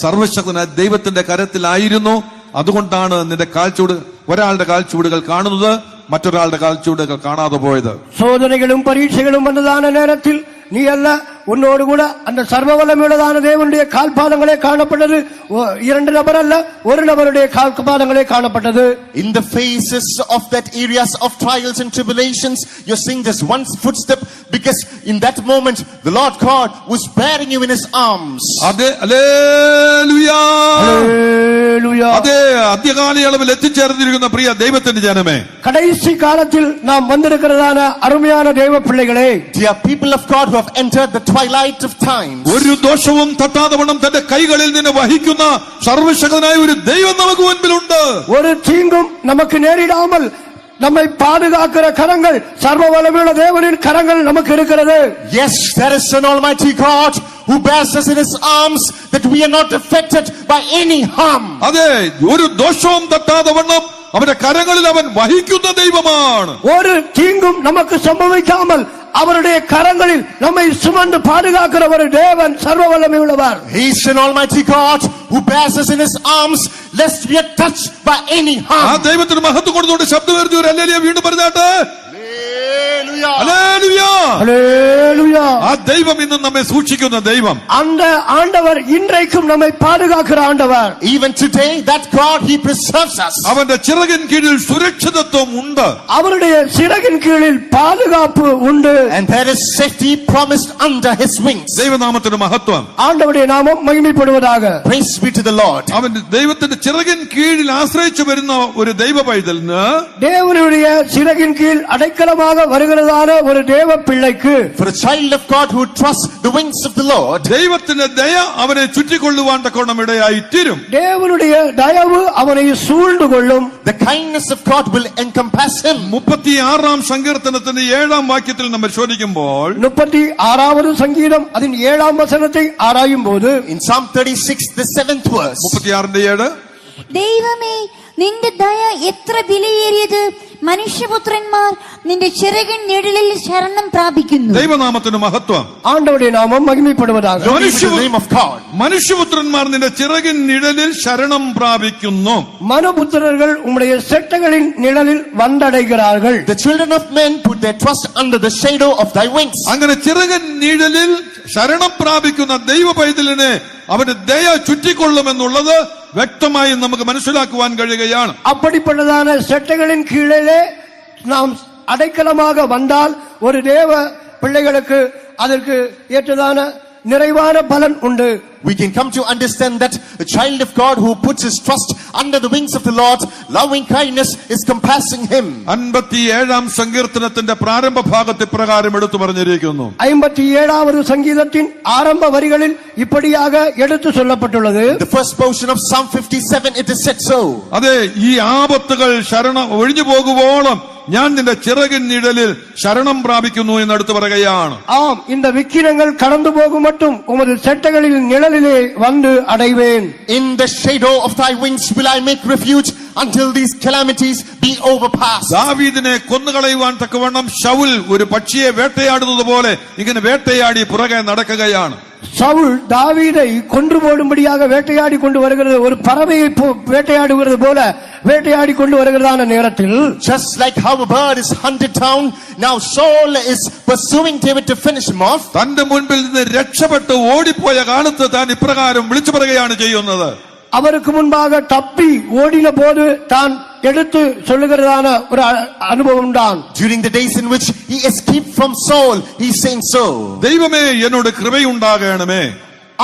സർവശക്തനായ ദൈവത്തിന്റെ കരത്തിലായിരുന്നു. അതുകൊണ്ടാണ് നിന്റെ കാൽച്ചുവട് ഒരാളുടെ കാൽച്ചുവടുകൾ കാണുന്നത്, മറ്റൊരാളുടെ കാൽച്ചുവടുകൾ കാണാതെ പോയത്. சோதனைகளும் பரீட்சைகளும் வந்ததான நேரத்தில் நீ அல்ல உன்னோடு கூட அந்த சர்வ வல்லமையுள்ளதான தேவனுடைய கால்பாதங்களே காணப்பட்டது. 2 நபர் அல்ல, ஒரு நபருடைய கால்பாதங்களே காணப்பட்டது. In the faces of that areas of trials and tribulations, you're seeing just one footstep, because in that moment the Lord God was bearing you in his arms. അതെ, ഹല്ലേലൂയ. ஹல்லேலூயா. അതെ, അന്ത്യകാലയളവിൽ എത്തിച്ചേർന്നിരിക്കുന്ന പ്രിയ ദൈവത്തിന്റെ ജനമേ, கடைசி காலத்தில் நாம் வந்திருக்கிறதான அருமையான தேவ பிள்ளைகளே, Dear people of God who have entered the twilight of time, ഒരു ദോഷവും തട്ടാതെ വണ്ണം തന്റെ കൈകളിൽ നിന്ന് വഹിക്കുന്ന സർവശക്തനായ ഒരു ദൈവം നമുക്ക് മുൻപിലുണ്ട്. ஒரு தீங்கும் நமக்கு நேரிடாமல் நம்மை பாதுகாக்கிற கரங்கள், சர்வ வல்லமையுள்ள தேவனின் கரங்கள் நமக்கு இருக்கிறது. yes, there is an almighty God who bears us in his arms, that we are not affected by any harm. അതെ, ഒരു ദോഷവും തട്ടാതെ വണ്ണം അവന്റെ കരങ്ങളിൽ അവൻ വഹിക്കുന്ന ദൈവമാണ്. ஒரு தீங்கும் நமக்கு சம்பவிக்காமல் அவருடைய கரங்களில் நம்மை சுமந்து பாதுகாக்கிற ஒரு தேவன், சர்வ வல்லமை உள்ளவர். He is an almighty God who bears us in his arms, lest we are touched by any ആ harm. ദൈവത്തിന് മഹത്വം കൊടുത്തുകൊണ്ട് ശബ്ദം ഉയർത്തി ഒരു ഹല്ലേലൂയ വീണ്ടും പറഞ്ഞാട്ടെ. Hallelujah. ഹല്ലേലൂയ. ஹல்லேலூயா. ആ ദൈവം ഇന്നും നമ്മെ സൂക്ഷിക്കുന്ന ദൈവം. அந்த ஆண்டவர் இன்றைக்கும் நம்மை பாதுகாக்கிற ஆண்டவர். Even today, that God, he preserves us. അവന്റെ ചിറകിൻ കീഴിൽ സുരക്ഷിതത്വം ഉണ്ട്. அவருடைய சிறகின் கீழில் பாதுகாப்பு உண்டு. And there is safety promised under his wings. ദൈവനാമത്തിന് മഹത്വം. ஆண்டவருடைய நாமம் மகிமைப்படுவதாக. Praise be to the Lord. അവൻ ദൈവത്തിന്റെ ചിറകിൻ കീഴിൽ ആശ്രയിച്ചു വരുന്ന ഒരു ദൈവ പൈതലിന്, தேவனுடைய சிறகின் கீழ் அடைக்கலமாக வருகிறதான ஒரு தேவ பிள்ளைக்கு, For a child of God who trusts the wings of the Lord, ദൈവത്തിന്റെ ദയ അവനെ ചുറ്റിക്കൊള്ളുവാൻ തക്കോണം ഇടയായി തീരും. தேவனுடைய தயவு அவனை சூழ்ந்து கொள்ளும். the kindness of God will encompass him. 36 സങ്കീർത്തനത്തിന്റെ 7 വാക്യത്തിൽ നമ്മൾ ശോധിക്കുമ്പോൾ, 36வது சங்கீதம் அதன் 7ஆம் வசனத்தை ஆராயும் போது, In Psalm 36, the 7th verse, 36:7, ദൈവമേ, നിന്റെ ദയ എത്ര വിലയേറിയത്! മനുഷ്യപുത്രന്മാർ നിന്റെ ചിറകിൻ നിഴലിൽ ശരണം പ്രാപിക്കുന്നു. ദൈവനാമത്തിന് മഹത്വം. ஆண்டவருடைய நாமம் மகிமைப்படுவதாக. glory be to the name of God. മനുഷ്യപുത്രന്മാർ നിന്റെ ചിറകിൻ നിഴലിൽ ശരണം പ്രാപിക്കുന്നു. மனுபுத்திரர்கள் உம்முடைய செட்டைகளின் நிழலில் வந்தடைகிறார்கள். The children of men put their trust under the shadow of thy wings. അങ്ങനെ ചിറകിൻ നിഴലിൽ ശരണം പ്രാപിക്കുന്ന ദൈവ പൈതലിനെ അവന്റെ ദയ ചുറ്റിക്കൊള്ളുമെന്നുള്ളത് വ്യക്തമായി നമുക്ക് മനസ്സിലാക്കുവാൻ കഴിയുകയാണ്. அப்படிப்பட்டதான செட்டைகளின் கீழே நாம் அடைக்கலமாக வந்தால் ஒரு தேவ பிள்ளைகளுக்கு அதற்கு ஏற்றதான நிறைவான பலன் உண்டு. We can come to understand that a child of God who puts his trust under the wings of the Lord, loving kindness is compassing him. 57 സങ്കീർത്തനത്തിന്റെ പ്രാരംഭ ഭാഗത്തെ പ്രകാരം എടുത്തു പറഞ്ഞിരിക്കുന്നു. 57வது சங்கீதத்தின் ஆரம்ப வரிகளில் இப்படியாக எடுத்து சொல்லப்பட்டுள்ளது. The first portion of Psalm 57, it is said so. അതെ, ഈ ആപത്തുകൾ ഒഴിഞ്ഞു പോകുവോളം ഞാൻ നിന്റെ ചിറകിൻ നിഴലിൽ ശരണം പ്രാപിക്കുന്നു എന്നെടുത്ത് പറയുകയാണ്. ஆம், இந்த விக்கிரங்கள் கடந்து போகும் மட்டும் உமது செட்டைகளில் நிழலிலே வந்து அடைவேன். In the shadow of thy wings will I make refuge until these calamities be overpassed. ദാവീദിനെ കൊന്നുകളയുവാൻ തക്കവണ്ണം ശൗൽ ഒരു പക്ഷിയെ വേട്ടയാടുന്നത് പോലെ ഇങ്ങനെ വേട്ടയാടി പുറകെ നടക്കുകയാണ്. சவுல் தாவீதை கொன்று போடும்படியாக வேட்டையாடி கொண்டு வருகிறது, ஒரு பறவையை வேட்டையாடுகிறது போல வேட்டையாடி கொண்டு வருகிறதான நேரத்தில், Just like how a bird is hunted down, now Saul is pursuing David to finish him off. തന്റെ മുൻപിൽ നിന്ന് രക്ഷപ്പെട്ട് ഓടിപ്പോയ കാലത്ത് താൻ ഇപ്രകാരം വിളിച്ചു പറയുകയാണ് ചെയ്യുന്നത്. அவருக்கு முன்பாக தப்பி ஓடின போது தான் எடுத்து சொல்லுகிறதான ஒரு அனுபவம் தான். During the days in which he escaped from Saul, he is saying so. ദൈവമേ, എന്നോട് കൃപയുണ്ടാകണമേ.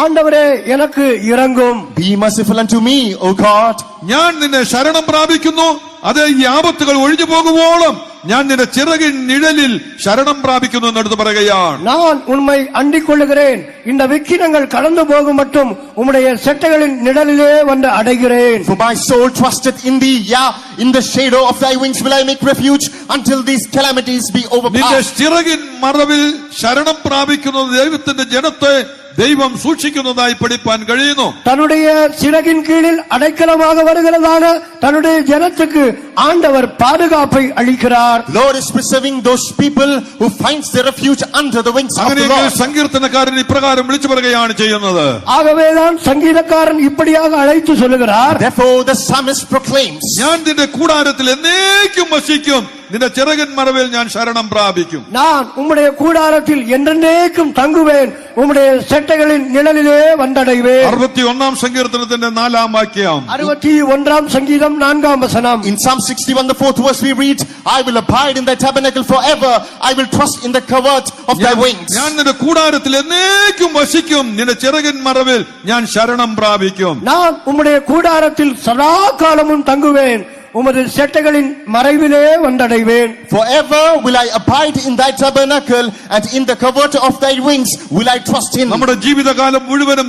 ஆண்டவரே, எனக்கு இரங்கும். Be merciful unto me, O God. ഞാൻ നിന്നെ ശരണം പ്രാപിക്കുന്നു. അത് ഈ ആപത്തുകൾ ഒഴിഞ്ഞു പോകുവോളം ഞാൻ നിന്റെ ചിറകിൻ നിഴലിൽ ശരണം പ്രാപിക്കുന്നു എന്നെടുത്ത് പറയുകയാണ്. நான் உம்மை அண்டிக் கொள்ளுகிறேன், இந்த விக்கிரங்கள் கடந்து போகும் மட்டும் உம்முடைய செட்டைகளின் நிழலிலே வந்து அடைகிறேன். For my soul trusted in thee, yeah, in the shadow of thy wings will I make refuge until these calamities be നിന്റെ overpassed. ചിറകിൻ മറവിൽ ശരണം പ്രാപിക്കുന്ന ദൈവത്തിന്റെ ജനത്തെ ദൈവം സൂക്ഷിക്കുന്നതായി പഠിപ്പാൻ കഴിയുന്നു. தன்னுடைய சிறகின் கீழில் அடைக்கலமாக வருகிறதான தன்னுடைய ஜனத்துக்கு ஆண்டவர் பாதுகாப்பை அளிக்கிறார். Lord is preserving those people who finds their refuge under the wings of the അങ്ങനെയെങ്കിൽ Lord. സങ്കീർത്തനക്കാരൻ ഇപ്രകാരം വിളിച്ചു പറയുകയാണ് ചെയ്യുന്നത്. ஆகவேதான் சங்கீதக்காரன் இப்படியாக அழைத்து சொல்லுகிறார். Therefore the psalmist proclaims, ഞാൻ നിന്റെ കൂടാരത്തിൽ എന്നേക്കും വസിക്കും, നിന്റെ ചിറകിൻ മറവിൽ ഞാൻ ശരണം പ്രാപിക്കും. நான் உம்முடைய கூடாரத்தில் என்றென்றைக்கும் தங்குவேன், உம்முடைய செட்டைகளின் நிழலிலே வந்தடைவேன். 61 സങ്കീർത്തനത്തിന്റെ 4-ാം വാക്യം. 61 சங்கீதம் 4ஆம் வசனம். in Psalm 61 the 4th verse we read, I will abide in thy tabernacle forever, I will trust in the covert of thy wings. ഞാൻ നിന്റെ കൂടാരത്തിൽ എന്നേക്കും വസിക്കും, നിന്റെ ചിറകിൻ മറവിൽ ഞാൻ ശരണം പ്രാപിക്കും. நான் உம்முடைய கூடாரத்தில் சதா காலமும் தங்குவேன், உமது செட்டைகளின் மறைவிலே வந்தடைவேன். Forever will I abide in thy tabernacle, and in the covert of thy wings will I trust in. നമ്മുടെ ജീവിതകാലം മുഴുവനും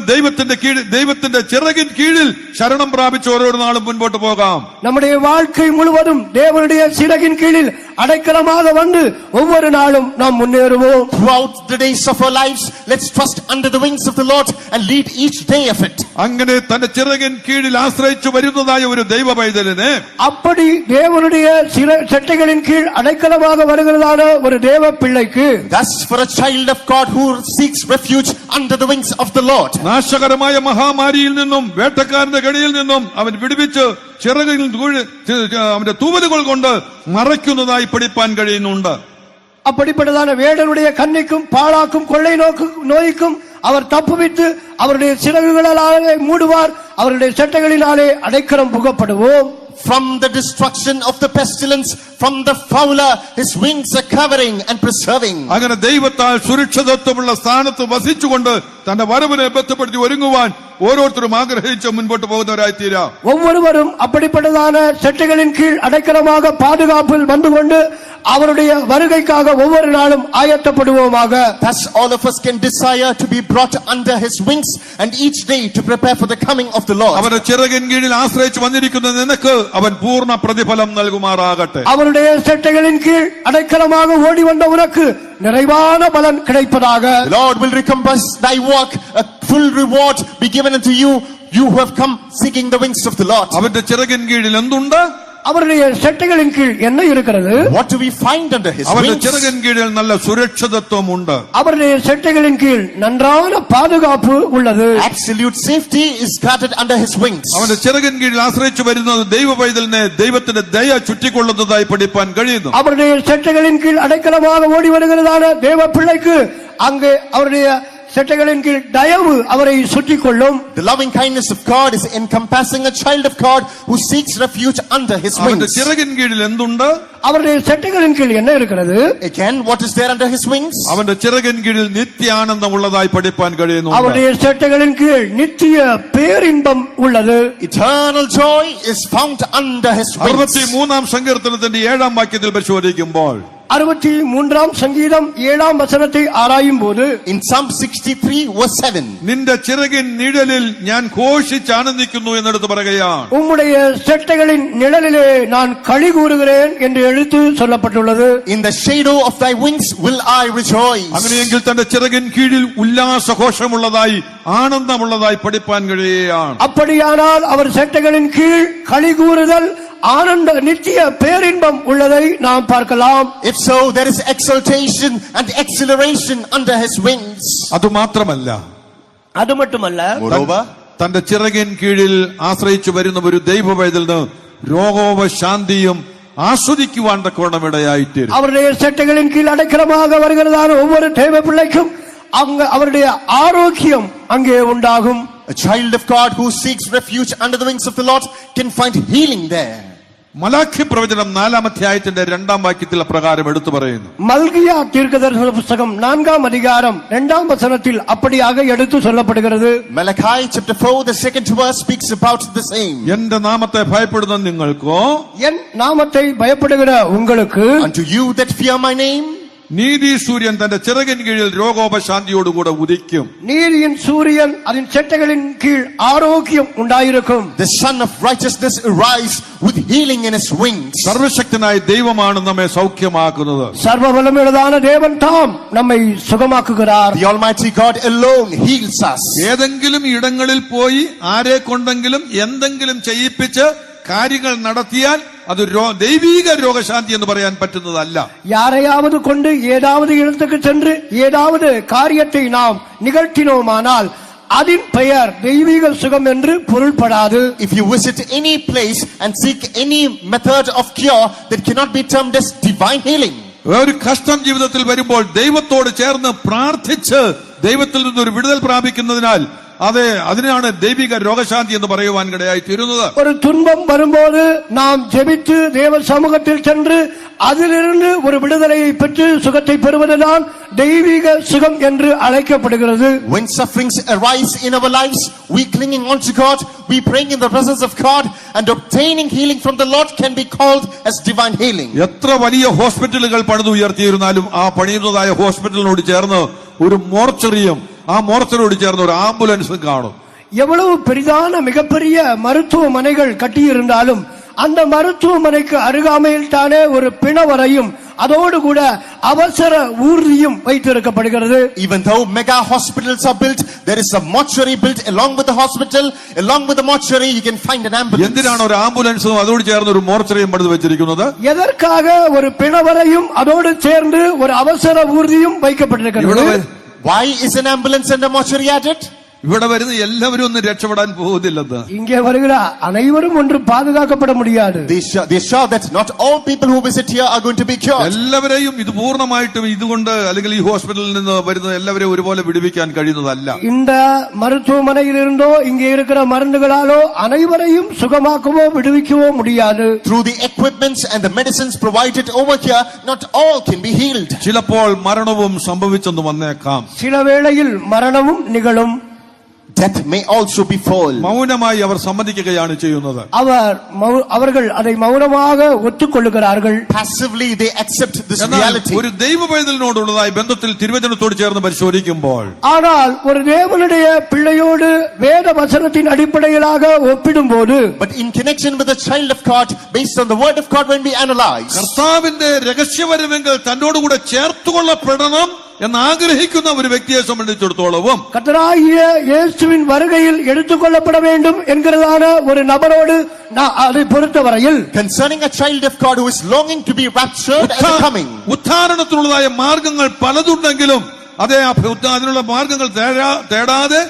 ദൈവത്തിന്റെ ചിറകിൻ കീഴിൽ ശരണം പ്രാപിച്ച് ഓരോ നാളും മുൻപോട്ട് പോകാം. நம்முடைய வாழ்க்கை முழுவதும் தேவனுடைய சிறகின் கீழில் அடைக்கலமாக வந்து ஒவ்வொரு நாளும் நாம் முன்னேறுவோம். Throughout the days of our lives, let's trust under the wings of the Lord and lead each day of it. അങ്ങനെ തന്റെ ചിറകിൻ കീഴിൽ ആശ്രയിച്ചു വരുന്നതായ ഒരു ദൈവ പൈതലിനെ, அப்படி தேவனுடைய செட்டைகளின் கீழ் அடைக்கலமாக வருகிறதான ஒரு தேவ பிள்ளைக்கு, Thus for a child of God who seeks refuge under the wings of the Lord, നാശകരമായ മഹാമാരിയിൽ നിന്നും വേട്ടക്കാരന്റെ കടിയിൽ നിന്നും അവൻ വിടുവിച്ച് ചിറകിൽ അവന്റെ തൂവലുകൾ കൊണ്ട് മറയ്ക്കുന്നതായി പഠിപ്പാൻ കഴിയുന്നുണ്ട്. அப்படிப்பட்டதான வேடனுடைய கண்ணிக்கும் பாழாக்கும் கொள்ளை நோய்க்கும் அவர் தப்புவித்து அவருடைய சிறகுகளாலே மூடுவார், அவருடைய செட்டைகளினாலே அடைக்கலம் புகப்படுவோம். from the destruction of the pestilence, from the fowler, his wings are covering and preserving. അങ്ങനെ ദൈവത്താൽ സുരക്ഷിതത്വമുള്ള സ്ഥാനത്ത് വസിച്ചുകൊണ്ട് തന്റെ വരവിനെ ബന്ധപ്പെടുത്തി ഒരുങ്ങുവാൻ ഓരോരുത്തരും ആഗ്രഹിച്ച് മുൻപോട്ട് പോകുന്നവരായി തീരാം. ஒவ்வொருவரும் அப்படிப்பட்டதான செட்டைகளின் கீழ் அடைக்கலமாக பாதுகாப்பில் வந்து கொண்டு அவருடைய வருகைக்காக ஒவ்வொரு நாளும் ஆயத்தப்படுவோமாக. Thus all of us can desire to be brought under his wings and each day to prepare for the coming of the Lord. അവന്റെ ചിറകിൻ കീഴിൽ ആശ്രയിച്ച് വന്നിരിക്കുന്ന നിനക്ക് അവൻ പൂർണ്ണ പ്രതിഫലം നൽകുമാറാകട്ടെ. அவருடைய செட்டைகளின் கீழ் அடைக்கலமாக ஓடி வந்த உனக்கு நிறைவான பலன் கிடைப்பதாக. The Lord will recompense thy work, a full reward be given unto you, you who have come seeking the wings of the Lord. അവന്റെ ചിറകിൻ കീഴിൽ എന്തുണ്ട്? அவருடைய செட்டைகளின் கீழ் என்ன இருக்கிறது? What do we find under his അവന്റെ wings? ചിറകിൻ കീഴിൽ നല്ല സുരക്ഷിതത്വമുണ്ട്. அவருடைய செட்டைகளின் கீழ் நன்றான பாதுகாப்பு உள்ளது. Absolute safety is guarded under his wings. അവന്റെ ചിറകിൻ കീഴിൽ ആശ്രയിച്ചു വരുന്നത് ദൈവ പൈതലിനെ ദൈവത്തിന്റെ ദയ ചുറ്റിക്കൊള്ളുന്നതായി പഠിപ്പാൻ കഴിയുന്നു. அவருடைய செட்டைகளின் கீழ் அடைக்கலமாக ஓடி வருகிறதான தேவ பிள்ளைக்கு அங்கே அவருடைய செட்டைகளின் கீழ் தயவு அவரை சுற்றிக் கொள்ளும். The loving kindness of God is encompassing a child of God who seeks refuge under his അവന്റെ wings. ചിറകിൻ കീഴിൽ എന്തുണ്ട്? அவருடைய செட்டைகளின் கீழ் என்ன இருக்கிறது? Again, what is there under his wings? അവന്റെ ചിറകിൻ കീഴിൽ നിത്യാനന്ദമുള്ളതായി പഠിപ്പാൻ കഴിയുന്നു. அவருடைய செட்டைகளின் கீழ் நித்திய பேரின்பம் உள்ளது. Eternal joy is found under his wings. 63 സങ്കീർത്തനത്തിന്റെ 7-ാം വാക്യത്തിൽ പരിശോധിക്കുമ്പോൾ 63 சங்கீதம் 7ஆம் வசனத்தை ஆராயும் போது, in Psalm 63 verse 7, നിന്റെ ചിറകിൻ നിഴലിൽ ഞാൻ ഘോഷിച്ച് ആനന്ദിക്കുന്നു എന്നെടുത്ത് പറയുകയാണ്. உம்முடைய செட்டைகளின் நிழலிலே நான் களி கூறுகிறேன் என்று எழுத்து சொல்லப்பட்டுள்ளது. in the shadow of thy wings will I rejoice. അങ്ങനെയെങ്കിൽ തന്റെ ചിറകിൻ കീഴിൽ ഉല്ലാസഘോഷമുള്ളതായി ആനന്ദമുള്ളതായി പഠിപ്പാൻ കഴിയുകയാണ്. அப்படியானால் அவர் செட்டைகளின் கீழ் களி கூறுதல், ஆனந்த நித்திய பேரின்பம் உள்ளதை நாம் பார்க்கலாம். If so, there is exaltation and exhilaration under his wings. അതുമാത്രമല്ല, அது மட்டுமல்ல, Moreover, തന്റെ ചിറകിൻ കീഴിൽ ആശ്രയിച്ചു വരുന്ന ഒരു ദൈവ പൈതലിന് രോഗോപശാന്തിയും ആസ്വദിക്കുവാൻ തക്കവണ്ണം ഇടയായിത്തീരും. அவருடைய செட்டைகளின் கீழ் அடைக்கலமாக வருகிறதான ஒவ்வொரு தேவ பிள்ளைக்கும் அங்கு அவருடைய ஆரோக்கியம் அங்கே உண்டாகும். a child of God who seeks refuge under the wings of the Lord can find healing there. Malachi പ്രവചനം 4-ാം അധ്യായത്തിന്റെ 2-ാം വാക്യത്തിൽ അപ്രകാരം എടുത്തു പറയുന്നു. மல்கியா தீர்க்கதரிசன புத்தகம் 4ஆம் அதிகாரம் 2ஆம் வசனத்தில் அப்படியாக எடுத்து சொல்லப்படுகிறது. Malachi chapter 4 the 2nd verse speaks about the same. എന്റെ നാമത്തെ ഭയപ്പെടുന്ന നിങ്ങൾക്കോ, என் நாமத்தை பயப்படுகிற உங்களுக்கு, Unto you that fear my name, നീതി സൂര്യൻ തന്റെ ചിറകിൻ കീഴിൽ രോഗോപശാന്തിയോടുകൂടെ ഉദിക്കും. நீதியின் சூரியன் அதன் செட்டைகளின் கீழ் ஆரோக்கியம் உண்டாயிருக்கும். The sun of righteousness arise with healing in his wings. സർവശക്തനായ ദൈവമാണ് നമ്മെ സൗഖ്യമാക്കുന്നത്. சர்வ வல்லமையுள்ளதான தேவன் தாம் நம்மை சுகமாக்குகிறார். The Almighty God alone heals us. ഏതെങ്കിലും ഇടങ്ങളിൽ പോയി ആരെ കൊണ്ടെങ്കിലും എന്തെങ്കിലും ചെയ്യിപ്പിച്ച് കാര്യങ്ങൾ നടത്തിയാൽ അത് ദൈവീക രോഗശാന്തി എന്ന് പറയാൻ പറ്റുന്നതല്ല. யாரையாவது கொண்டு ஏதாவது இடத்துக்கு சென்று ஏதாவது காரியத்தை நாம் நிகழ்த்தினோமானால் அதன் பெயர் தெய்வீக சுகம் என்று பொருள்படாது. If you visit any place and seek any method of cure, that cannot be termed as divine healing. ഒരു കഷ്ടം ജീവിതത്തിൽ വരുമ്പോൾ ദൈവത്തോട് ചേർന്ന് പ്രാർത്ഥിച്ച് ദൈവത്തിൽ നിന്നൊരു വിടുതൽ പ്രാപിക്കുന്നതിനാൽ അതെ അതിനാണ് ദൈവിക രോഗശാന്തി എന്ന് പറയുവാൻ ഇടയായി തീരുന്നത്. ஒரு துன்பம் வரும்போது நாம் ஜெபித்து தேவ சமூகத்தில் சென்று அதிலிருந்து ஒரு விடுதலையை பெற்று சுகத்தை பெறுவதுதான் தெய்வீக சுகம் என்று அழைக்கப்படுகிறது. When sufferings arise in our lives, we clinging on to God, we praying in the presence of God and obtaining healing from the Lord can be called as divine healing. എത്ര വലിയ ഹോസ്പിറ്റലുകൾ പണിതുയർത്തിയിരുന്നാലും ആ പണിയുന്നതായ ഹോസ്പിറ്റലിനോട് ചേർന്ന് ഒരു മോർച്ചറിയും ആ മോർച്ചറിയോട് ചേർന്ന് ഒരു ആംബുലൻസും കാണും. எவ்வளவு பெரிதான மிகப்பெரிய மருத்துவமனைகள் கட்டியிருந்தாலும் அந்த மருத்துவமனைக்கு அருகாமையில் தானே ஒரு பிணவரையும் அதோடு கூட அவசர ஊர்தியும் வைத்திருக்கப்படுகிறது. Even though mega hospitals are built, there is a mortuary built along with the hospital. Along with the mortuary you can find an ambulance. എന്തിനാണ് ഒരു ആംബുലൻസും അതോട് ചേർന്ന് ഒരു മോർച്ചറിയും പണിത് വെച്ചിരിക്കുന്നത്? எதற்காக ஒரு பிணவரையும் அதோடு சேர்ந்து ஒரு அவசர ஊர்தியும் வைக்கப்பட்டிருக்கிறது? Why is an ambulance and a mortuary added? ഇവിടെ വരുന്ന എല്ലാവരും ഒന്നും രക്ഷപ്പെടാൻ പോകുന്നില്ലെന്ന്. இங்கே வருகிற அனைவரும் ஒன்று பாதுகாக்கப்பட முடியாது. They show that not all people who visit here are going to be cured. എല്ലാവരെയും ഇത് പൂർണ്ണമായിട്ടും ഇതുകൊണ്ട് അല്ലെങ്കിൽ ഈ ഹോസ്പിറ്റലിൽ നിന്ന് വരുന്ന എല്ലാവരെയും ഒരുപോലെ വിടുവിക്കാൻ കഴിയുന്നതല്ല. இந்த மருத்துவமனையில் இருந்தோ இங்கே இருக்கிற மருந்துகளாலோ அனைவரையும் சுகமாக்கவோ விடுவிக்கவோ முடியாது. Through the equipments and the medicines provided over here, not all can be healed. ചിലപ്പോൾ മരണവും സംഭവിച്ചെന്ന് വന്നേക്കാം. சில வேளையில் மரணமும் நிகழும். Death may also befall. മൗനമായി അവർ സമ്മതിക്കുകയാണ് ചെയ്യുന്നത്. அவர்கள் அதை மௌனமாக ஒத்துக்கொள்ளுகிறார்கள். Passively they accept this എന്നാൽ reality. ഒരു ദൈവപൈതലിനോടുള്ളതായ ബന്ധത്തിൽ തിരുവചനത്തോട് ചേർന്ന് പരിശോധിക്കുമ്പോൾ ஆனால் ஒரு தேவனுடைய பிள்ளையோடு வேத வசனத்தின் அடிப்படையிலாக ஒப்பிடும்போது, But in connection with the child of God, based on the word of God, when we analyze, കർത്താവിന്റെ രഹസ്യവരമെങ്കിൽ തന്നോടുകൂടെ ചേർത്തുകൊള്ളപ്പെടണം എന്ന് ആഗ്രഹിക്കുന്ന ഒരു വ്യക്തിയെ സംബന്ധിച്ചിടത്തോളവും கர்த்தராகிய இயேசுவின் வருகையில் எடுத்துக்கொள்ளப்பட வேண்டும் என்கிறதான ஒரு நபரோடு அதை பொறுத்தவரையில், concerning a child of God who is longing to be raptured at the coming, ഉദ്ധാരണത്തിനുള്ളതായ മാർഗങ്ങൾ പലതുണ്ടെങ്കിലും അതേ അതിനുള്ള മാർഗങ്ങൾ തേടാതെ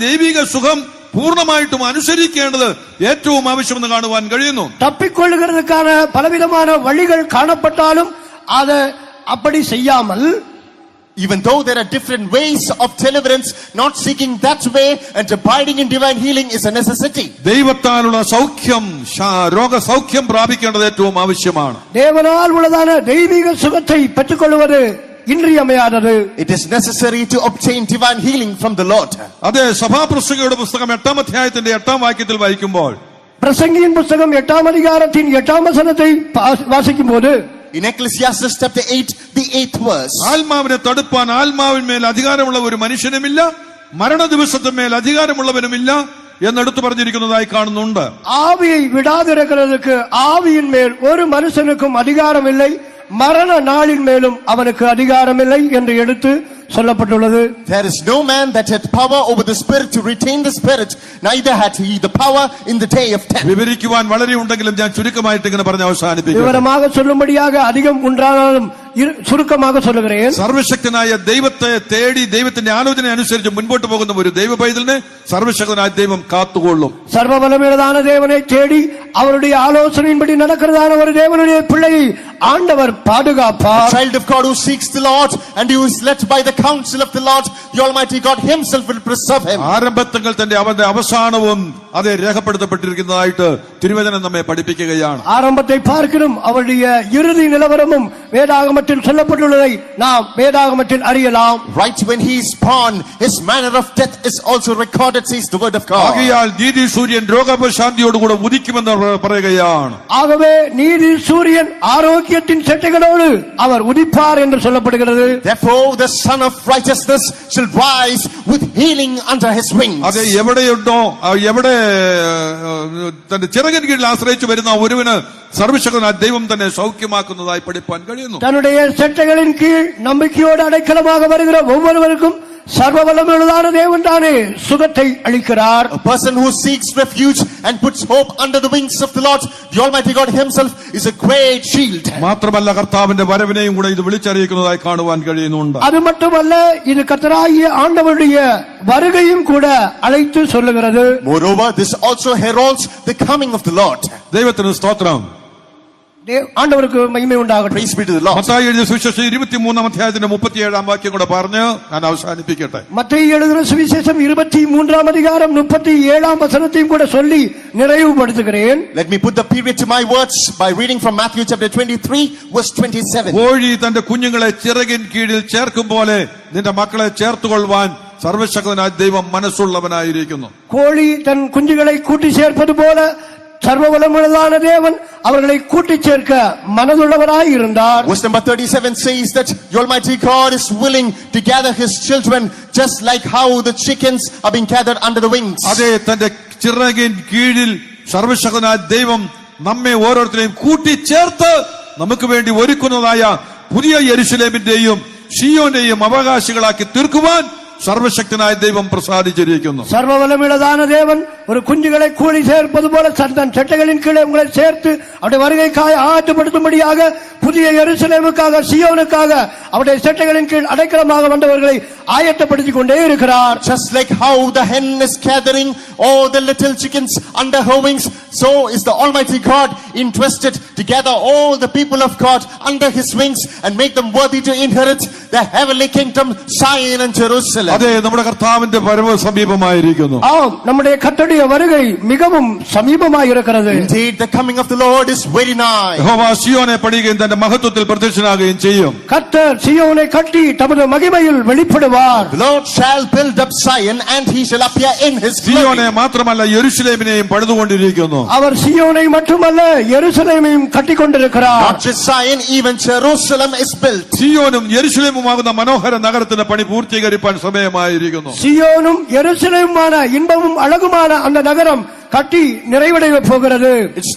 ദൈവിക സുഖം പൂർണ്ണമായിട്ടും അനുസരിക്കേണ്ടത് ഏറ്റവും ആവശ്യമെന്ന് കാണുവാൻ കഴിയുന്നു. தப்பிக்கொள்ளுகிறதுக்கான பலவிதமான வழிகள் காணப்பட்டாலும் அதை அப்படி செய்யாமல், even though there are different ways of deliverance, not seeking that way and abiding in divine healing is a necessity. ദൈവത്താലുള്ള സൗഖ്യം രോഗസൗഖ്യം പ്രാപിക്കേണ്ടത് ഏറ്റവും ആവശ്യമാണ്. தேவனால் உள்ளதான தெய்வீக சுகத்தை பெற்றுக்கொள்வது ഇൻറിയமையாதது. It is necessary to obtain divine healing from the Lord. അതെ, സഭാപ്രസംഗിയുടെ പുസ്തകം 8-ാം അധ്യായത്തിന്റെ 8-ാം വാക്യത്തിൽ വായിക്കുമ്പോൾ, பிரசங்கியின் புஸ்தகம் 8-ாம் அதிகாரத்தின் 8-ாம் வசனத்தை வாசிக்கும்போது, in Ecclesiastes chapter 8, the 8th verse, ആത്മാവിനെ തടുപ്പാൻ ആത്മാവിന്മേൽ അധികാരമുള്ള ഒരു മനുഷ്യനുമില്ല, മരണ ദിവസത്തിന്മേൽ അധികാരമുള്ളവനുമില്ല എന്നെടുത്തു പറഞ്ഞിരിക്കുന്നതായി കാണുന്നുണ്ട്. ஆவியை விடாதிருக்கிறதுக்கு ஆவியின் மேல் ஒரு மனுஷனுக்கும் அதிகாரம் இல்லை, மரண நாளின் மேலும் அவனுக்கு அதிகாரம் இல்லை என்று எடுத்து சொல்லப்பட்டுள்ளது. There is no man that had power over the spirit to retain the spirit, neither had he the power in the day of death. വിവരിക്കുവാൻ വളരെ ഉണ്ടെങ്കിലും ഞാൻ ചുരുക്കമായിട്ട് ഇങ്ങനെ പറഞ്ഞ് അവസാനിപ്പിക്കും. വിവരமாக சொல்லும்படியாக அதிகம் உண்டானாலும் சுருக்கமாக சொல்லுகிறேன். സർവശക്തനായ ദൈവത്തെ തേടി ദൈവത്തിന്റെ ആലോചന അനുസരിച്ച് മുൻപോട്ട് പോകുന്ന ഒരു ദൈവ പൈതലിനെ സർവശക്തനായ ദൈവം കാത്തുകൊള്ളും. சர்வபலமுள்ளதான தேவனை தேடி அவருடைய ஆலோசனையின்படி நடக்கிறதான ஒரு தேவனுடைய பிள்ளையை ஆண்டவர் பாதுகாப்பார். A child of God who seeks the Lord and who is led by the counsel of the Lord, the Almighty God himself will preserve him. ആരംഭത്തിൽ തന്നെ അവന്റെ അവസാനവും അത് രേഖപ്പെടുത്തപ്പെട്ടിരിക്കുന്നതായിട്ട് തിരുവചനം നമ്മെ പഠിപ്പിക്കുകയാണ്. ஆரம்பத்தை பார்க்கிறோம், அவருடைய இறுதி நிலவரமும் வேதாகமத்தில் சொல்லப்பட்டுள்ளதை நாம் வேதாகமத்தில் அறியலாம். Right when he is born, his manner of death is also recorded, says the word of God. ആകയാൽ നീതി സൂര്യൻ രോഗാപശാന്തിയോടുകൂടെ ഉദിക്കുമെന്ന് പറയുകയാണ്. ஆகவே நீதி சூரியன் ஆரோக்கியத்தின் செட்டைகளோடு அவர் உதிப்பார் என்று சொல்லப்படுகிறது. Therefore the son of righteousness shall rise with healing under his wings. അത് എവിടെയുണ്ടോ എവിടെ തന്റെ ചിറകിൻ കീഴിൽ ആശ്രയിച്ചു വരുന്ന ഒരുവന് സർവശക്തനായ ദൈവം തന്നെ സൗഖ്യമാക്കുന്നതായി പഠിപ്പാൻ കഴിയുന്നു. தன்னுடைய செட்டைகளின் கீழ் நம்பிக்கையோடு அடைக்கலமாக வருகிற ஒவ்வொருவருக்கும் சர்வ வல்லமையுள்ளதான தேவன் தானே சுகத்தை அளிக்கிறார். A person who seeks refuge and puts hope under the wings of the Lord, the Almighty God himself, is a great shield. മാത്രമല്ല കർത്താവിന്റെ വരവിനെയും കൂടെ ഇത് വിളിച്ചറിയിക്കുന്നതായി കാണുവാൻ കഴിയുന്നുണ്ട്. அது மட்டுமல்ல, இது கர்த்தராகிய ஆண்டவருடைய வருகையும் கூட அழைத்து சொல்லுகிறது. Moreover, this also heralds the coming of the Lord. ദൈവത്തിന് സ്തോത്രം. ஆண்டவருக்கு மகிமை உண்டாகட்டும். Praise be to the Lord. Mathai എഴുതിയ സുവിശേഷം 23-ാം അധ്യായത്തിന്റെ 37-ാം വാക്യം കൂടെ പറഞ്ഞ് ഞാൻ അവസാനിപ്പിക്കട്ടെ. மத்தேயு எழுதின சுவிசேஷம் 23-ஆம் அதிகாரம் 37-ஆம் வசனத்தையும் கூட சொல்லி நிறைவுபடுத்துகிறேன். Let me put the period to my words by reading from Matthew chapter 23 verse 27. കോഴി തന്റെ കുഞ്ഞുങ്ങളെ ചിറകിൻ കീഴിൽ ചേർക്കും പോലെ നിന്റെ മക്കളെ ചേർത്തുകൊള്ളുവാൻ സർവശക്തനായ ദൈവം മനസ്സുള്ളവനായിരിക്കുന്നു. கோழி தன் குஞ்சுகளை கூட்டி சேர்ப்பது போல சர்வ வல்லமையுள்ளதான தேவன் அவர்களை கூட்டி சேர்க்க மனதுள்ளவராய் இருந்தார். Verse number 37 says that the Almighty God is willing to gather his children just like how the chickens are being gathered under the wings. അതേ, തന്റെ ചിറകിൻ കീഴിൽ സർവശക്തനായ ദൈവം നമ്മെ ഓരോരുത്തരെയും കൂട്ടിച്ചേർത്ത് നമുക്ക് വേണ്ടി ഒരുക്കുന്നതായ പുതിയ യെരുശലേമിന്റെയും ഷീയോന്റെയും അവകാശികളാക്കി തീർക്കുവാൻ സർവശക്തനായ ദൈവം പ്രസാദിച്ചിരിക്കുന്നു. சர்வ வல்லமையுள்ளதான தேவன் ஒரு குஞ்சுகளை கூடி சேர்ப்பது போல தன் செட்டைகளின் கீழே உங்களை சேர்த்து அவருடைய வருகைக்காக ஆயத்தப்படுத்தும்படியாக புதிய எருசலேமுக்காக சீயோனுக்காக அவருடைய செட்டைகளின் கீழ் அடைக்கலமாக வந்தவர்களை ஆயத்தப்படுத்திக் கொண்டே இருக்கிறார். Just like how the hen is gathering all the little chickens under her wings, so is the Almighty God interested to gather all the people of God under his wings and make them worthy to inherit the heavenly kingdom, Zion and Jerusalem. അതെ, നമ്മുടെ കർത്താവിന്റെ വരവ് സമീപമായിരിക്കുന്നു. ஆம், நம்முடைய கர்த்தருடைய வருகை மிகவும் சமீபமாய் இருக்கிறது. Indeed, the coming of the Lord is very nigh. യഹോവ സിയോനെ പണിയുകയും തന്റെ മഹത്വത്തിൽ പ്രത്യക്ഷനാകുകയും ചെയ്യും. கர்த்தர் சீயோனை கட்டி தமது மகிமையில் வெளிப்படுவார். The Lord shall build up Zion and he shall appear in his സിയോനെ glory. മാത്രമല്ല യെരുശലേമിനെയും പണിതുകൊണ്ടിരിക്കുന്നു. அவர் சீயோனை மட்டுமல்ல எருசலேமையும் கட்டிக் கொண்டிருக்கிறார். Not just Zion, even Jerusalem is built. സിയോനും യെരുശലേമുമാകുന്ന മനോഹര നഗരത്തിന്റെ പണി പൂർത്തീകരിപ്പാൻ സമയമായിരിക്കുന്നു. சீயோனும் எருசலேமுமான இன்பமும் அழகுமான அந்த நகரம் கட்டி நிறைவடைய போகிறது. It's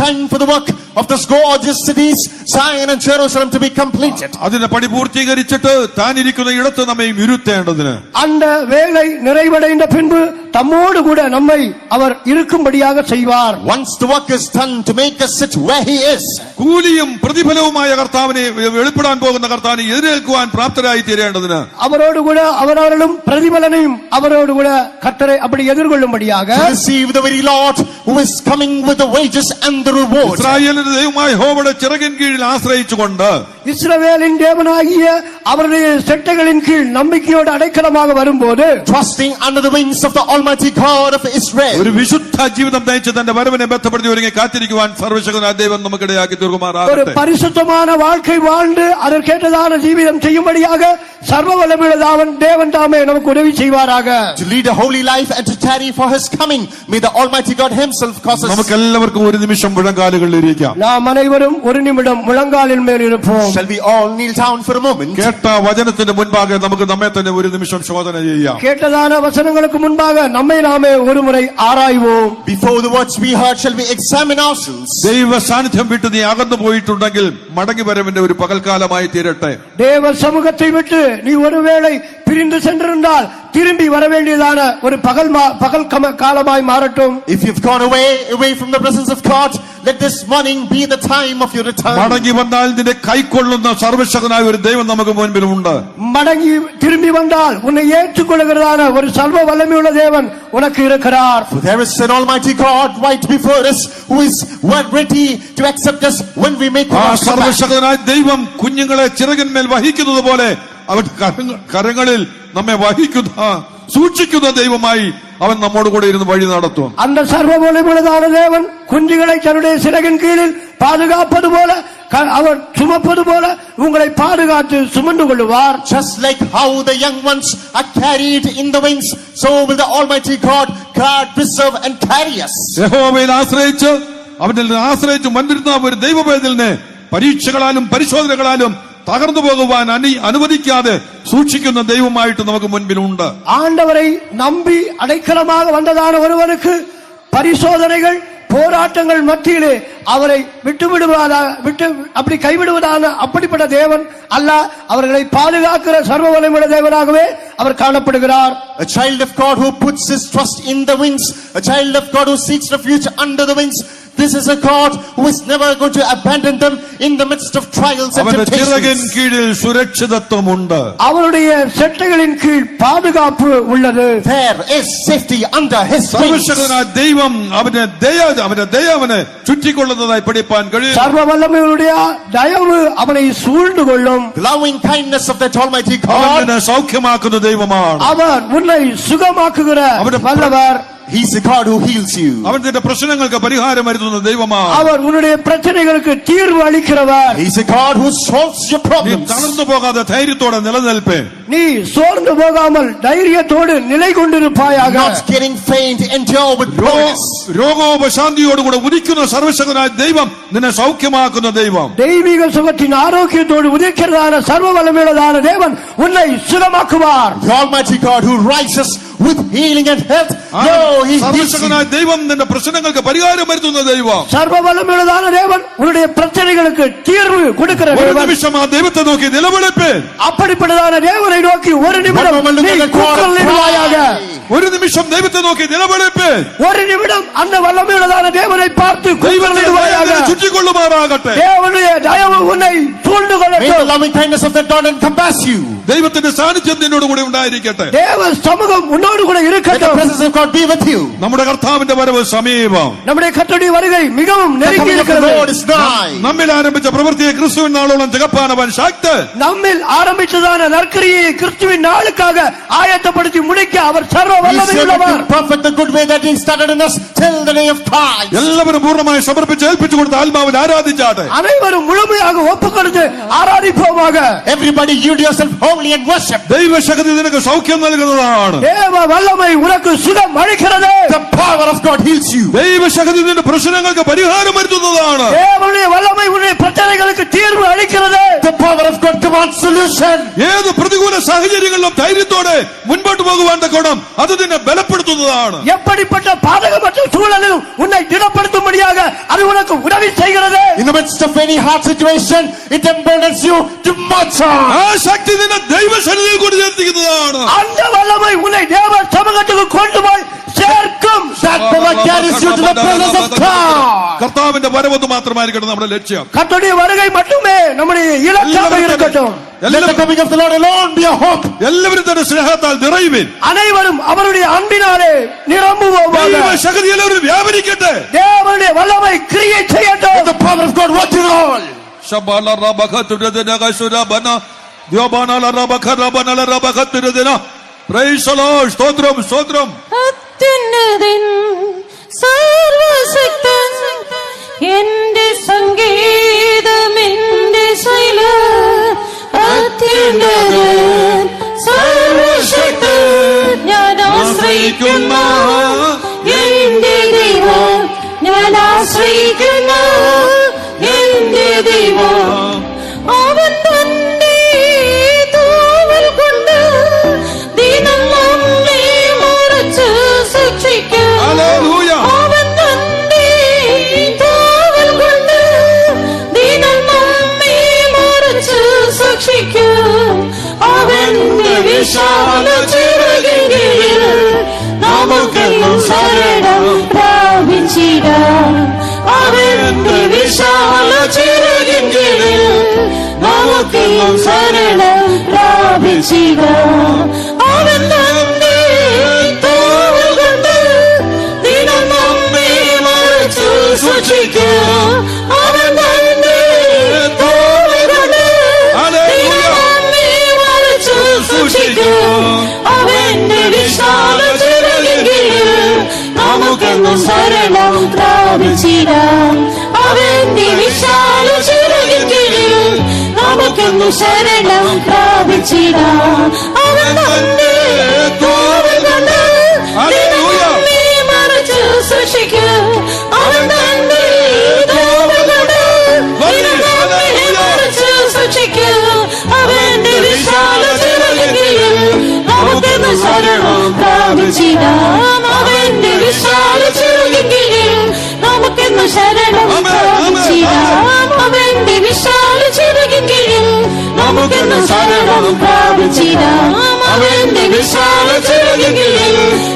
time for the work of those gorgeous cities, Zion and Jerusalem, to be completed. അതിന്റെ പണി പൂർത്തീകരിച്ചിട്ട് താനിരിക്കുന്ന ഇടത്ത് നമ്മെ ഇരുത്തേണ്ടതിന് அந்த வேலை நிறைவடைந்த பின்பு தம்மோடு கூட நம்மை அவர் இருக்கும்படியாக செய்வார். Once the work is done, to make us sit where he is. കൂലിയും പ്രതിഫലവുമായ കർത്താവിനെ വെളിപ്പെടാൻ പോകുന്ന കർത്താവിനെ എതിരേൽക്കുവാൻ പ്രാപ്തരായി തീരേണ്ടതിന് அவரோடு கூட அவர்களும் பிரதிபலனையும் அவரோடு கூட கர்த்தரை அப்படி எதிர்கொள்ளும்படியாக To receive the very Lord who is coming with the wages and the reward. ഇസ്രായേലിന്റെ ദൈവമായ യഹോവയുടെ ചിറകിൻ കീഴിൽ ആശ്രയിച്ചുകൊണ്ട് இஸ்ரவேலின் தேவனாகிய அவருடைய செட்டைகளின் கீழ் நம்பிக்கையோடு அடைக்கலமாக வரும்போது Trusting under the wings of the Almighty God of Israel. ഒരു വിശുദ്ധ ജീവിതം നയിച്ച് തന്റെ വരവിനെ ബന്ധപ്പെടുത്തി ഒരുങ്ങി കാത്തിരിക്കുവാൻ സർവശക്തനായ ദൈവം നമുക്കിടയാക്കി ஒரு തീർക്കുമാറാകട്ടെ. பரிசுத்தமான வாழ்க்கை வாழ்ந்து அதற்கேற்றதான ஜீவிதம் செய்யும்படியாக சர்வ வல்லமையுள்ள தேவன் தாமே நமக்கு உதவி செய்வாராக. To lead a holy life and to tarry for his coming, may the Almighty God himself cause us. നമുക്ക് എല്ലാവർക്കും ഒരു നിമിഷം മുഴങ്കാലുകളിൽ ഇരിക്കാം. நாம் அனைவரும் ஒரு நிமிடம் முழங்காலின் மேல் இருப்போம். Shall we all kneel down for a moment? കേട്ട വചനത്തിന്റെ മുൻപാകെ നമുക്ക് നമ്മെ തന്നെ ഒരു നിമിഷം ശോധന ചെയ്യാം. கேட்டதான வசனங்களுக்கு முன்பாக நம்மை நாமே ஒரு முறை ஆராய்வோம். Before the words we heard, shall we examine ourselves? ദൈവ സാന്നിധ്യം വിട്ട് നീ അകന്നു പോയിട്ടുണ്ടെങ്കിൽ മടങ്ങി വരവിന്റെ ഒരു പകൽക്കാലമായി തീരട്ടെ. தேவ சமூகத்தை விட்டு நீ ஒருவேளை பிரிந்து சென்றிருந்தால் திரும்பி வர வேண்டியதான ஒரு பகல் காலமாய் மாறட்டும். If you've gone away from the presence of God, let this morning be the time of your return. മടങ്ങി വന്നാൽ നിന്നെ കൈക്കൊള്ളുന്ന സർവശക്തനായ ഒരു ദൈവം നമുക്ക് മുൻപിലുണ്ട്. மடங்கி திரும்பி வந்தால் உன்னை ஏற்றுக்கொள்கிறதான ஒரு சர்வ வல்லமையுள்ள தேவன் உனக்கு இருக்கிறார். For there is an Almighty God right before us who is ready to accept us when we make ആ our step back. സർവശക്തനായ ദൈവം കുഞ്ഞുങ്ങളെ ചിറകിന്മേൽ വഹിക്കുന്നത് പോലെ അവൻ കരങ്ങളിൽ നമ്മെ വഹിക്കുന്ന സൂക്ഷിക്കുന്ന ദൈവമായി അവൻ നമ്മോട് കൂടെ ഇരുന്ന് വഴി നടത്തും. அந்த சர்வ வல்லமையுள்ளதான தேவன் குஞ்சுகளை தன்னுடைய சிறகின் கீழில் பாதுகாப்பது போல அவர் சுமப்பது போல உங்களை பாதுகாத்து சுமந்து கொள்ளுவார். Just like how the young ones are carried in the wings, so will the Almighty God guard, preserve and carry us. യഹോവയിൽ ആശ്രയിച്ച് അവനിൽ ആശ്രയിച്ച് വന്നിരുന്ന ഒരു ദൈവവേദലിനെ പരീക്ഷകളാലും പരിശോധനകളാലും തകർന്നു പോകുവാൻ അനുവദിക്കാതെ സൂക്ഷിക്കുന്ന ദൈവമായിട്ട് നമുക്ക് മുൻപിലുണ്ട്. ஆண்டவரை நம்பி அடைக்கலமாக வந்ததான ஒருவருக்கு பரிசோதனைகள் போராட்டங்கள் மத்தியிலே அவரை அப்படி கைவிடுவதான அப்படிப்பட்ட தேவன் அல்ல, அவர்களை பாதுகாக்கிற சர்வ வல்லமையுள்ள தேவனாகவே அவர் காணப்படுகிறார். A child of God who puts his trust in the wings, a child of God who seeks refuge under the wings. This is a God who is never going to abandon them in the midst of trials and അവന്റെ ചിറകിൻ temptations. കീഴിൽ സുരക്ഷിതത്വമുണ്ട്. அவருடைய செட்டைகளின் கீழ் பாதுகாப்பு உள்ளது. There is safety under his wings. സർവശക്തനായ ദൈവം അവന്റെ ദയ അവനെ ചുറ്റിക്കൊള്ളുന്നതായി പഠിപ്പാൻ കഴിയും. சர்வ வல்லமையுடைய தயவு அவனை சூழ்ந்து கொள்ளும். The loving kindness of that Almighty അവൻ God. നിന്നെ സൗഖ്യമാക്കുന്ന ദൈവമാണ്. அவர் உன்னை சுகமாக்குகிற வல்லவர். He is the God who heals you. അവൻ നിന്റെ പ്രശ്നങ്ങൾക്ക് പരിഹാരം വരുത്തുന്ന ദൈവമാണ്. அவர் உன்னுடைய பிரச்சனைகளுக்கு தீர்வு அளிக்கிறவர். He is a God who solves your നീ problems. തളർന്നു പോകാതെ ധൈര്യത്തോടെ നിലനിൽപ്പേ. நீ சோர்ந்து போகாமல் தைரியத்தோடு நிலை கொண்டிருப்பாயாக. Not getting faint, endure with boldness. രോഗോപശാന്തിയോടുകൂടെ ഉദിക്കുന്ന സർവശക്തനായ ദൈവം നിന്നെ സൗഖ്യമാക്കുന്ന ദൈവം. தெய்வீக சுகத்தின் ஆரோக்கியத்தோடு உதிக்கிறதான சர்வ வல்லமையுள்ளதான தேவன் உன்னை சுகமாக்குவார். The Almighty God who rises with healing and health. No, he heals you. സർവശക്തനായ ദൈവം നിന്റെ പ്രശ്നങ്ങൾക്ക് പരിഹാരം വരുത്തുന്ന ദൈവം. சர்வ வல்லமையுள்ளதான தேவன் உன்னுடைய பிரச்சனைகளுக்கு தீர்வு கொடுக்கிற ഒരു தேவன். നിമിഷം ആ ദൈവത്തെ നോക്കി നിലവിളിപ്പേ. அப்படிப்பட்டதான தேவனை நோக்கி ஒரு நிமிடம் நீ கூக்குரலிடுவாயாக. ഒരു നിമിഷം ദൈവത്തെ നോക്കി നിലവിളിപ്പേ. ஒரு நிமிடம் அந்த வல்லமையுள்ளதான தேவனை பார்த்து கூக்குரலிடுவாயாக. ചുറ്റിക്കൊള്ളുമാറാകട്ടെ. தேவனுடைய தயவு உன்னை சூழ்ந்து May the கொள்ளட்டும். loving kindness of that God encompass you. ദൈവത്തിന്റെ സാന്നിധ്യം നിന്നോട് കൂടെ ഉണ്ടായിരിക്കട്ടെ. தேவ சமூகம் உன்னோடு கூட Let the இருக்கட்டும். presence of God be with you. നമ്മുടെ കർത്താവിന്റെ വരവ് സമീപം. நம்முடைய கர்த்தருடைய வருகை மிகவும் The நெருங்கி coming of the இருக்கிறது. Lord is nigh. നമ്മിൽ ആരംഭിച്ച പ്രവൃത്തിയെ ക്രിസ്തുവിൻ നാളോളം ജഗപ്പാനവൻ ശക്തൻ. நம்மில் ஆரம்பித்ததான நற்கிரியை கிறிஸ்துவின் நாளுக்காக ஆயத்தப்படுத்தி முடிக்க அவர் சர்வ He is able வல்லமையுள்ளவர். to perfect the good way that he started in us till the day of Christ. എല്ലാവരും പൂർണ്ണമായി സമർപ്പിച്ച് ഏൽപ്പിച്ചു കൊടുത്ത ആത്മാവിൽ ആരാധിച്ചാട്ടെ. அனைவரும் முழுமையாக ஒப்புக்கொடுத்து ஆராதிப்போமாக. Everybody yield yourself wholly and worship. ദൈവശക്തി നിനക്ക് സൗഖ്യം നൽകുന്നതാണ്. தேவ வல்லமை உனக்கு சுகம் அளிக்கிறது. The power of God heals you. ദൈവശക്തി നിന്റെ പ്രശ്നങ്ങൾക്ക് പരിഹാരം വരുത്തുന്നതാണ്. தேவனுடைய வல்லமை உன்னுடைய பிரச்சனைகளுக்கு தீர்வு அளிக்கிறது. The power of God commands solution. ഏത് പ്രതികൂല സാഹചര്യങ്ങളിലും ധൈര്യത്തോടെ മുൻപോട്ട് പോകുവാൻ തക്കോണം അത് നിന്നെ ബലപ്പെടുത്തുന്നതാണ്. எப்படிப்பட்ட பாதகமற்ற சூழலிலும் உன்னை திடப்படுத்தும்படியாக அது உனக்கு உதவி செய்கிறது. In the midst of any hard situation, it emboldens you to march on. ആ ശക്തി നിന്നെ ദൈവസന്നിധിയിൽ കൊണ്ടുചേർത്തിക്കുന്നതാണ്. அந்த வல்லமை உன்னை தேவ சமூகத்துக்கு கொண்டு போய் சேர்க்கும். That power carries you to the presence of God. കർത്താവിന്റെ വരവൊന്ന് മാത്രമായിരിക്കട്ടെ നമ്മുടെ ലക്ഷ്യം. கர்த்தருடைய வருகை மட்டுமே நம்முடைய இலக்காக இருக்கட்டும். Let the coming of the Lord alone be a hope. എല്ലാവരും തന്റെ സ്നേഹത്താൽ നിറയുവിൻ. அனைவரும் அவருடைய அன்பினாலே நிரம்புவோமாக. ദൈവശക്തി എല്ലാവരും വ്യാപരിക്കട്ടെ. தேவனுடைய வல்லமை கிரியை செய்யட்டும். Let the power of God work in all. ശബാല റബഖതുരദന ഗശുരബന ദ്യോബാനല റബഖറബനല റബഖതുരദന. Praise the lord. സ്തോത്രം സ്തോത്രം. അത്യുന്നതൻ സർവശക്തൻ എന്റെ സംഗീതം എന്റെ ശൈല. അത്യുന്നതൻ സർവശക്തൻ ഞാൻ ആശ്രയിക്കുന്ന എന്റെ ദൈവം. ഞാൻ ആശ്രയിക്കുന്ന എന്റെ ദൈവം. അവൻ തന്റെ തൂവൽ കൊണ്ട് ദിനം നമ്മെ മറച്ച് സൂക്ഷിക്കും. ഹല്ലേലൂയ. അവൻ തന്റെ തൂവൽ കൊണ്ട് ദിനം നമ്മെ മറച്ച് സൂക്ഷിക്കും. അവന്റെ വിശാല ചിറകിൽ നമുക്കെന്നും ശരണം പ്രാപിച്ചിടാം. അവന്റെ വിശാല ചിറകിൽ നമുക്കെന്നും ശരണം പ്രാപിച്ചിടാം. അവൻ തന്റെ തൂവൽ കൊണ്ട് ദിനം നമ്മെ മറച്ചു സൂക്ഷിക്കും. അവൻ തന്റെ തൂവൽ കൊണ്ട് ദിനം നമ്മെ മറച്ചു സൂക്ഷിക്കും. അവന്റെ വിശാല നമുക്കെന്നു ശരണം പ്രാപിച്ചിടാം. അവൻ തന്റെ തൂവൽ കൊണ്ട് നമ്മെ മറച്ചു സൂക്ഷിക്കും. അവൻ തന്റെ തൂവൽ കൊണ്ട് നമ്മെ മറച്ചു സൂക്ഷിക്കും. അവന്റെ വിശാല ചിറകിൽ നമുക്കെന്നു ശരണം പ്രാപിച്ചിടാം. അവന്റെ വിശാല ചിറകിൽ നമുക്കെന്നു ശരണം പ്രാപിച്ചിടാം. അവന്റെ വിശാല ചിറകിൽ നമുക്കെന്നു ശരണം പ്രാപിച്ചിടാം. അവന്റെ വിശാല ചിറകിൽ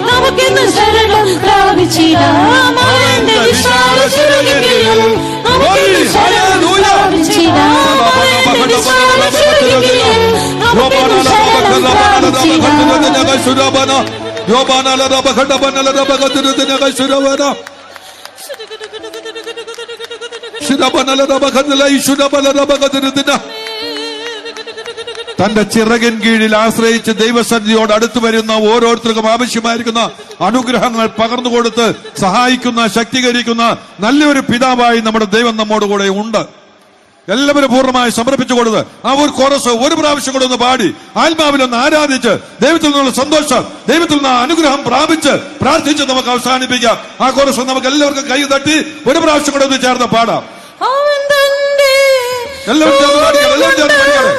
നമുക്കെന്നു ശരണം പ്രാപിച്ചിടാം. അവന്റെ വിശാല ചിറകിൽ നമുക്കെന്നു ശരണം പ്രാപിച്ചിടാം. അവന്റെ വിശാല ചിറകിൽ നമുക്കെന്നു ശരണം പ്രാപിച്ചിടാം. തന്റെ ചിറകിൻ കീഴിൽ ആശ്രയിച്ച് ദൈവസന്നിധിയോട് അടുത്തു വരുന്ന ഓരോരുത്തർക്കും ആവശ്യമായിരിക്കുന്ന അനുഗ്രഹങ്ങൾ പകർന്നുകൊടുത്ത് സഹായിക്കുന്ന, ശക്തീകരിക്കുന്ന നല്ലൊരു പിതാവായി നമ്മുടെ ദൈവം നമ്മോട് കൂടെ ഉണ്ട്. എല്ലാവരും പൂർണ്ണമായി സമർപ്പിച്ചു കൊടുത്ത് ആ ഒരു കോറസ് ഒരു പ്രാവശ്യം കൂടെ ഒന്ന് പാടി ആത്മാവിലൊന്ന് ആരാധിച്ച് ദൈവത്തിൽ നിന്നുള്ള സന്തോഷം, ദൈവത്തിൽ നിന്ന് അനുഗ്രഹം പ്രാപിച്ച് പ്രാർത്ഥിച്ച് നമുക്ക് അവസാനിപ്പിക്കാം. ആ കോറസ് നമുക്ക് എല്ലാവർക്കും കൈ തട്ടി ഒരു പ്രാവശ്യം കൂടെ ഒന്ന് ചേർന്ന് പാടാം. എല്ലാവരും ചേർന്ന് പാടിക്കാം, എല്ലാവരും ചേർന്ന് പാടിക്കാം.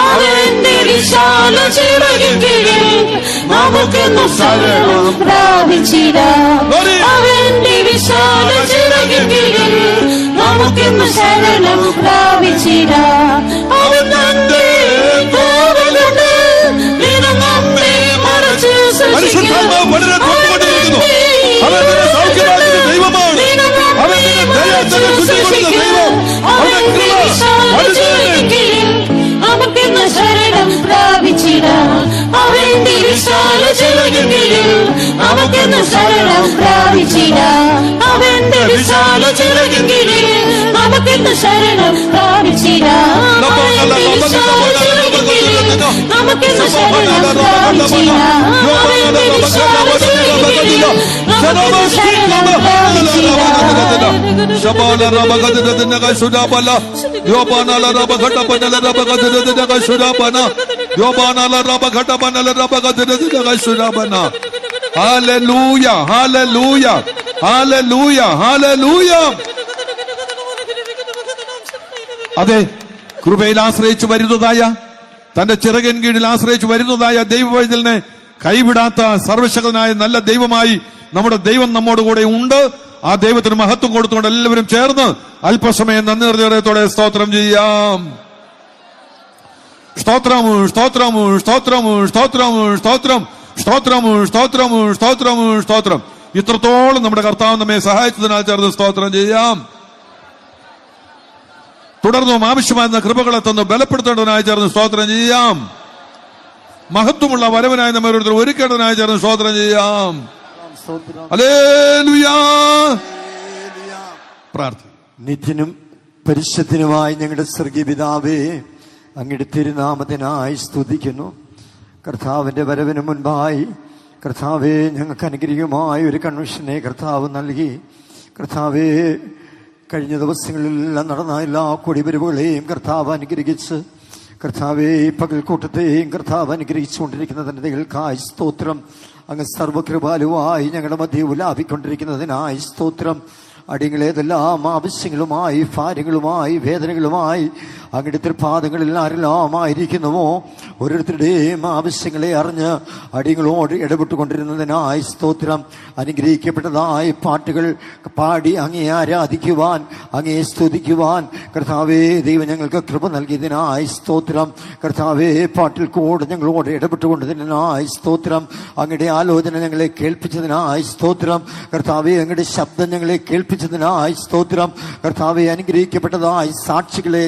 അവന്റെ വിശാല ചിറകിൽ നമുക്കെന്നു ശരണം പ്രാപിച്ചിടാം. അവന്റെ വിശാല ചിറകിൽ നമുക്കെന്നു ശരണം പ്രാപിച്ചിടാം. അവൻ തന്റെ തൂവൽ കൊണ്ട് നമ്മെ മറച്ചു സൂക്ഷിക്കും. നമുക്കെന്നു ശരണം പ്രാപിച്ചിടാം. അവന്റെ വിശാല ചിറകിൽ നമുക്കെന്നു ശരണം പ്രാപിച്ചിടാം. അവന്റെ വിശാല ചിറകിൽ നമുക്കെന്നു ശരണം പ്രാപിച്ചിടാം. അവന്റെ വിശാല ചിറകിൽ നമുക്കെന്നു ശരണം പ്രാപിച്ചിടാം. അവന്റെ വിശാല ചിറകിൽ നമുക്കെന്നു ശരണം പ്രാപിച്ചിടാം. Hallelujah, hallelujah, hallelujah, hallelujah. അതെ, കൃപയിൽ ആശ്രയിച്ചു വരുന്നതായ, തന്റെ ചിറകിൻ കീഴിൽ ആശ്രയിച്ചു വരുന്നതായ ദൈവവൈതലിനെ കൈവിടാത്ത സർവശക്തനായ നല്ല ദൈവമായി നമ്മുടെ ദൈവം നമ്മോട് കൂടെ ഉണ്ട്. ആ ദൈവത്തിന് മഹത്വം കൊടുത്തുകൊണ്ട് എല്ലാവരും ചേർന്ന് അല്പസമയം നന്ദി ഹൃദയത്തോടെ സ്തോത്രം ചെയ്യാം. സ്തോത്രം, സ്തോത്രം, സ്തോത്രം, സ്തോത്രം, സ്തോത്രം, സ്തോത്രം, സ്തോത്രം, സ്തോത്രം, സ്തോത്രം. ഇത്രത്തോളം നമ്മുടെ കർത്താവ് നമ്മെ സഹായിച്ചതിനാൽ ചേർന്ന് സ്തോത്രം ചെയ്യാം. തുടർന്നും ആവശ്യമായിരുന്ന കൃപകളെ തന്നു ബലപ്പെടുത്തേണ്ടതിനായി ചേർന്ന് സ്തോത്രം ചെയ്യാം. മഹത്വമുള്ള വരവനായി നമ്മെ ഓരോരുത്തർ ഒരുക്കേണ്ടതിനായി ചേർന്ന് സ്തോത്രം ചെയ്യാം. ഹല്ലേലൂയ. പ്രാർത്ഥന. നിത്യനും പരിശുദ്ധനുമായി ഞങ്ങളുടെ സ്വർഗീയ പിതാവേ, അങ്ങയുടെ തിരുനാമത്തിനായി സ്തുതിക്കുന്നു. കർത്താവിന്റെ വരവിന് മുൻപായി കർത്താവേ, ഞങ്ങൾക്ക് അനുഗ്രഹമായ ഒരു കൺവെൻഷനെ കർത്താവ് നൽകി. കർത്താവേ, കഴിഞ്ഞ ദിവസങ്ങളിലെല്ലാം നടന്ന എല്ലാ കൊടിപിരിവുകളെയും കർത്താവ് അനുഗ്രഹിച്ച്, കർത്താവേ, ഈ പകൽക്കൂട്ടത്തെയും കർത്താവ് അനുഗ്രഹിച്ചുകൊണ്ടിരിക്കുന്നതിന് നിങ്ങൾക്കായി സ്തോത്രം. അങ്ങ് സർവകൃപാലുവായി ഞങ്ങളുടെ മധ്യ ഉലാപിക്കൊണ്ടിരിക്കുന്നതിനായി സ്തോത്രം. അടികളേതെല്ലാം ആവശ്യങ്ങളുമായി, ഭാര്യങ്ങളുമായി, വേദനകളുമായി അങ്ങയുടെ തൃപാദങ്ങളിൽ ആരെല്ലാം ആയിരിക്കുന്നുവോ ഓരോരുത്തരുടെയും ആവശ്യങ്ങളെ അറിഞ്ഞ് അടികളോട് ഇടപെട്ടുകൊണ്ടിരുന്നതിനായി സ്തോത്രം. അനുഗ്രഹിക്കപ്പെട്ടതായ പാട്ടുകൾ പാടി അങ്ങേ ആരാധിക്കുവാൻ, അങ്ങേ സ്തുതിക്കുവാൻ കർത്താവേ ദൈവം ഞങ്ങൾക്ക് കൃപ നൽകിയതിനായി സ്തോത്രം. കർത്താവേ, പാട്ടിൽ കൂടെ ഞങ്ങളോട് ഇടപെട്ടുകൊണ്ടതിനായി സ്തോത്രം. അങ്ങയുടെ ആലോചന ഞങ്ങളെ കേൾപ്പിച്ചതിനായി സ്തോത്രം. കർത്താവേ, അങ്ങയുടെ ശബ്ദം ഞങ്ങളെ കേൾപ്പിച്ചതിനായി കേൾപ്പിച്ചതിനായി സ്തോത്രം. കർത്താവെ, അനുഗ്രഹിക്കപ്പെട്ടതായി സാക്ഷികളെ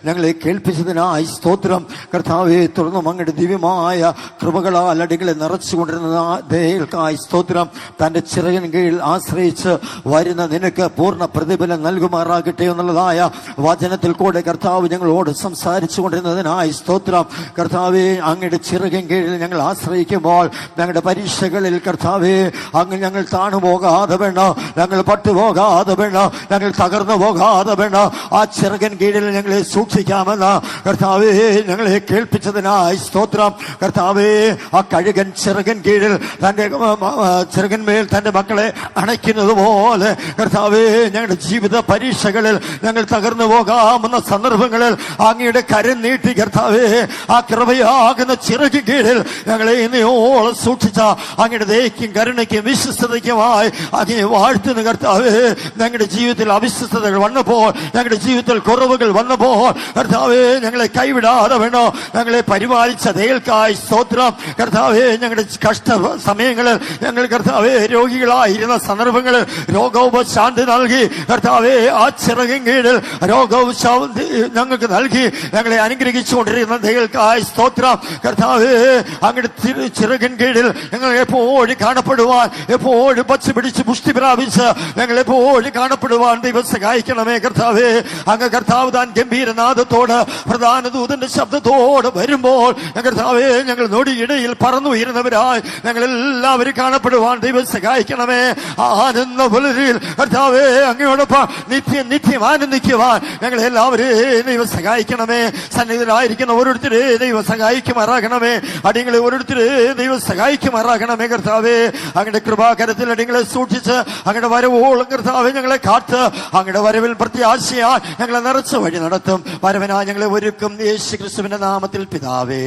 ഞങ്ങളെ കേൾപ്പിച്ചതിനായി സ്തോത്രം. കർത്താവെ, തുടർന്നും അങ്ങയുടെ ദിവ്യമായ കൃപകളാൽ അടികളെ നിറച്ചുകൊണ്ടിരുന്ന ദയകൾക്കായി സ്തോത്രം. തന്റെ ചിറകിൻ കീഴിൽ ആശ്രയിച്ച് വരുന്ന നിനക്ക് പൂർണ്ണ പ്രതിഫലം നൽകുമാറാകട്ടെ എന്നുള്ളതായ വചനത്തിൽ കൂടെ കർത്താവ് ഞങ്ങളോട് സംസാരിച്ചു കൊണ്ടിരുന്നതിനായി സ്തോത്രം. കർത്താവെ, അങ്ങയുടെ ചിറകിൻ കീഴിൽ ഞങ്ങൾ ആശ്രയിക്കുമ്പോൾ ഞങ്ങളുടെ പരീക്ഷകളിൽ കർത്താവെ അങ്ങ് ഞങ്ങൾ താണുപോകാതെ വേണം, ഞങ്ങൾ പട്ടുപോകാതെ വേണം, ഞങ്ങൾ തകർന്നു പോകാതെ വേണം. ആ ചിറകിൻ കീഴിൽ ഞങ്ങളെ സൂക്ഷിക്കാമെന്ന് കർത്താവെ ഞങ്ങളെ കേൾപ്പിച്ചതിനായി സ്തോത്രം. കർത്താവെ, ആ കഴുകൻ ചിറകിൻ കീഴിൽ തന്റെ ചിറകിന്മേൽ തന്റെ മക്കളെ അണയ്ക്കുന്നത് പോലെ കർത്താവെ, ഞങ്ങളുടെ ജീവിത പരീക്ഷകളിൽ ഞങ്ങൾ തകർന്നു പോകാമെന്ന സന്ദർഭങ്ങളിൽ അങ്ങയുടെ കരം നീട്ടി കർത്താവെ ആ കൃപയാകുന്ന ചിറകിൻ കീഴിൽ ഞങ്ങളെ ഇന്നയോളം സൂക്ഷിച്ച അങ്ങയുടെ ദയയ്ക്കും കരുണയ്ക്കും വിശ്വസ്തതയ്ക്കുമായി അങ്ങേ വാഴ്ത്തുന്ന കർത്താവെ, ഞങ്ങളുടെ ജീവിതത്തിൽ അവിശ്വസ്തതകൾ വന്നപ്പോൾ, ഞങ്ങളുടെ ജീവിതത്തിൽ കുറവുകൾ വന്നപ്പോൾ കർത്താവെ ഞങ്ങളെ കൈവിടാതെ വേണോ ഞങ്ങളെ പരിപാലിച്ച ദയൽക്കായി സ്തോത്രം. കർത്താവെ, ഞങ്ങളുടെ കഷ്ട സമയങ്ങളിൽ ഞങ്ങൾ കർത്താവെ രോഗികളായിരുന്ന സന്ദർഭങ്ങളിൽ രോഗോപശാന്തി നൽകി കർത്താവെ ആ ചിറകിൻ കീഴിൽ രോഗോപശാന്തി ഞങ്ങൾക്ക് നൽകി ഞങ്ങളെ അനുഗ്രഹിച്ചുകൊണ്ടിരിക്കുന്ന ദയൽക്കായി സ്തോത്രം. കർത്താവെ, അങ്ങയുടെ ചിറകിൻ കീഴിൽ ഞങ്ങൾ എപ്പോഴും കാണപ്പെടുവാൻ, എപ്പോഴും പച്ച പിടിച്ച് പുഷ്ടി പ്രാപിച്ച് ഞങ്ങൾ എപ്പോഴും കാണപ്പെടുവാൻ ദൈവം സഹായിക്കണമേ. കർത്താവെ, അങ്ങ് കർത്താവ് താൻ ഗംഭീരനാദത്തോട് പ്രധാന ദൂതന്റെ ശബ്ദത്തോട് വരുമ്പോൾ കർത്താവെ ഞങ്ങൾ നൊടിയിടയിൽ പറന്നുയരുന്നവരായി ഞങ്ങളെല്ലാവരും കാണപ്പെടുവാൻ ദൈവം സഹായിക്കണമേ. ആനന്ദ പുലരിൽ കർത്താവെ അങ്ങയോടൊപ്പം നിത്യം ആനന്ദിക്കുവാൻ ഞങ്ങളെല്ലാവരെയും ദൈവം സഹായിക്കണമേ. സന്നിധിയിലായിരിക്കുന്ന ഓരോരുത്തരെ ദൈവം സഹായിക്കുമാറാകണമേ. അടിയങ്ങളെ ഓരോരുത്തരെ ദൈവം സഹായിക്കുമാറാകണമേ. കർത്താവെ, അങ്ങയുടെ കൃപാകരത്തിൽ അടിയങ്ങളെ സൂക്ഷിച്ച് അങ്ങയുടെ വരവോളം കർത്താവെ ഞങ്ങളെ കാത്ത് അങ്ങയുടെ വരവിൽ പ്രത്യാശയാൽ ഞങ്ങളെ നിറച്ച് വഴി നടത്തും. വരവനാ ഞങ്ങളെ ഒരുക്കും യേശു ക്രിസ്തുവിന്റെ നാമത്തിൽ പിതാവേ.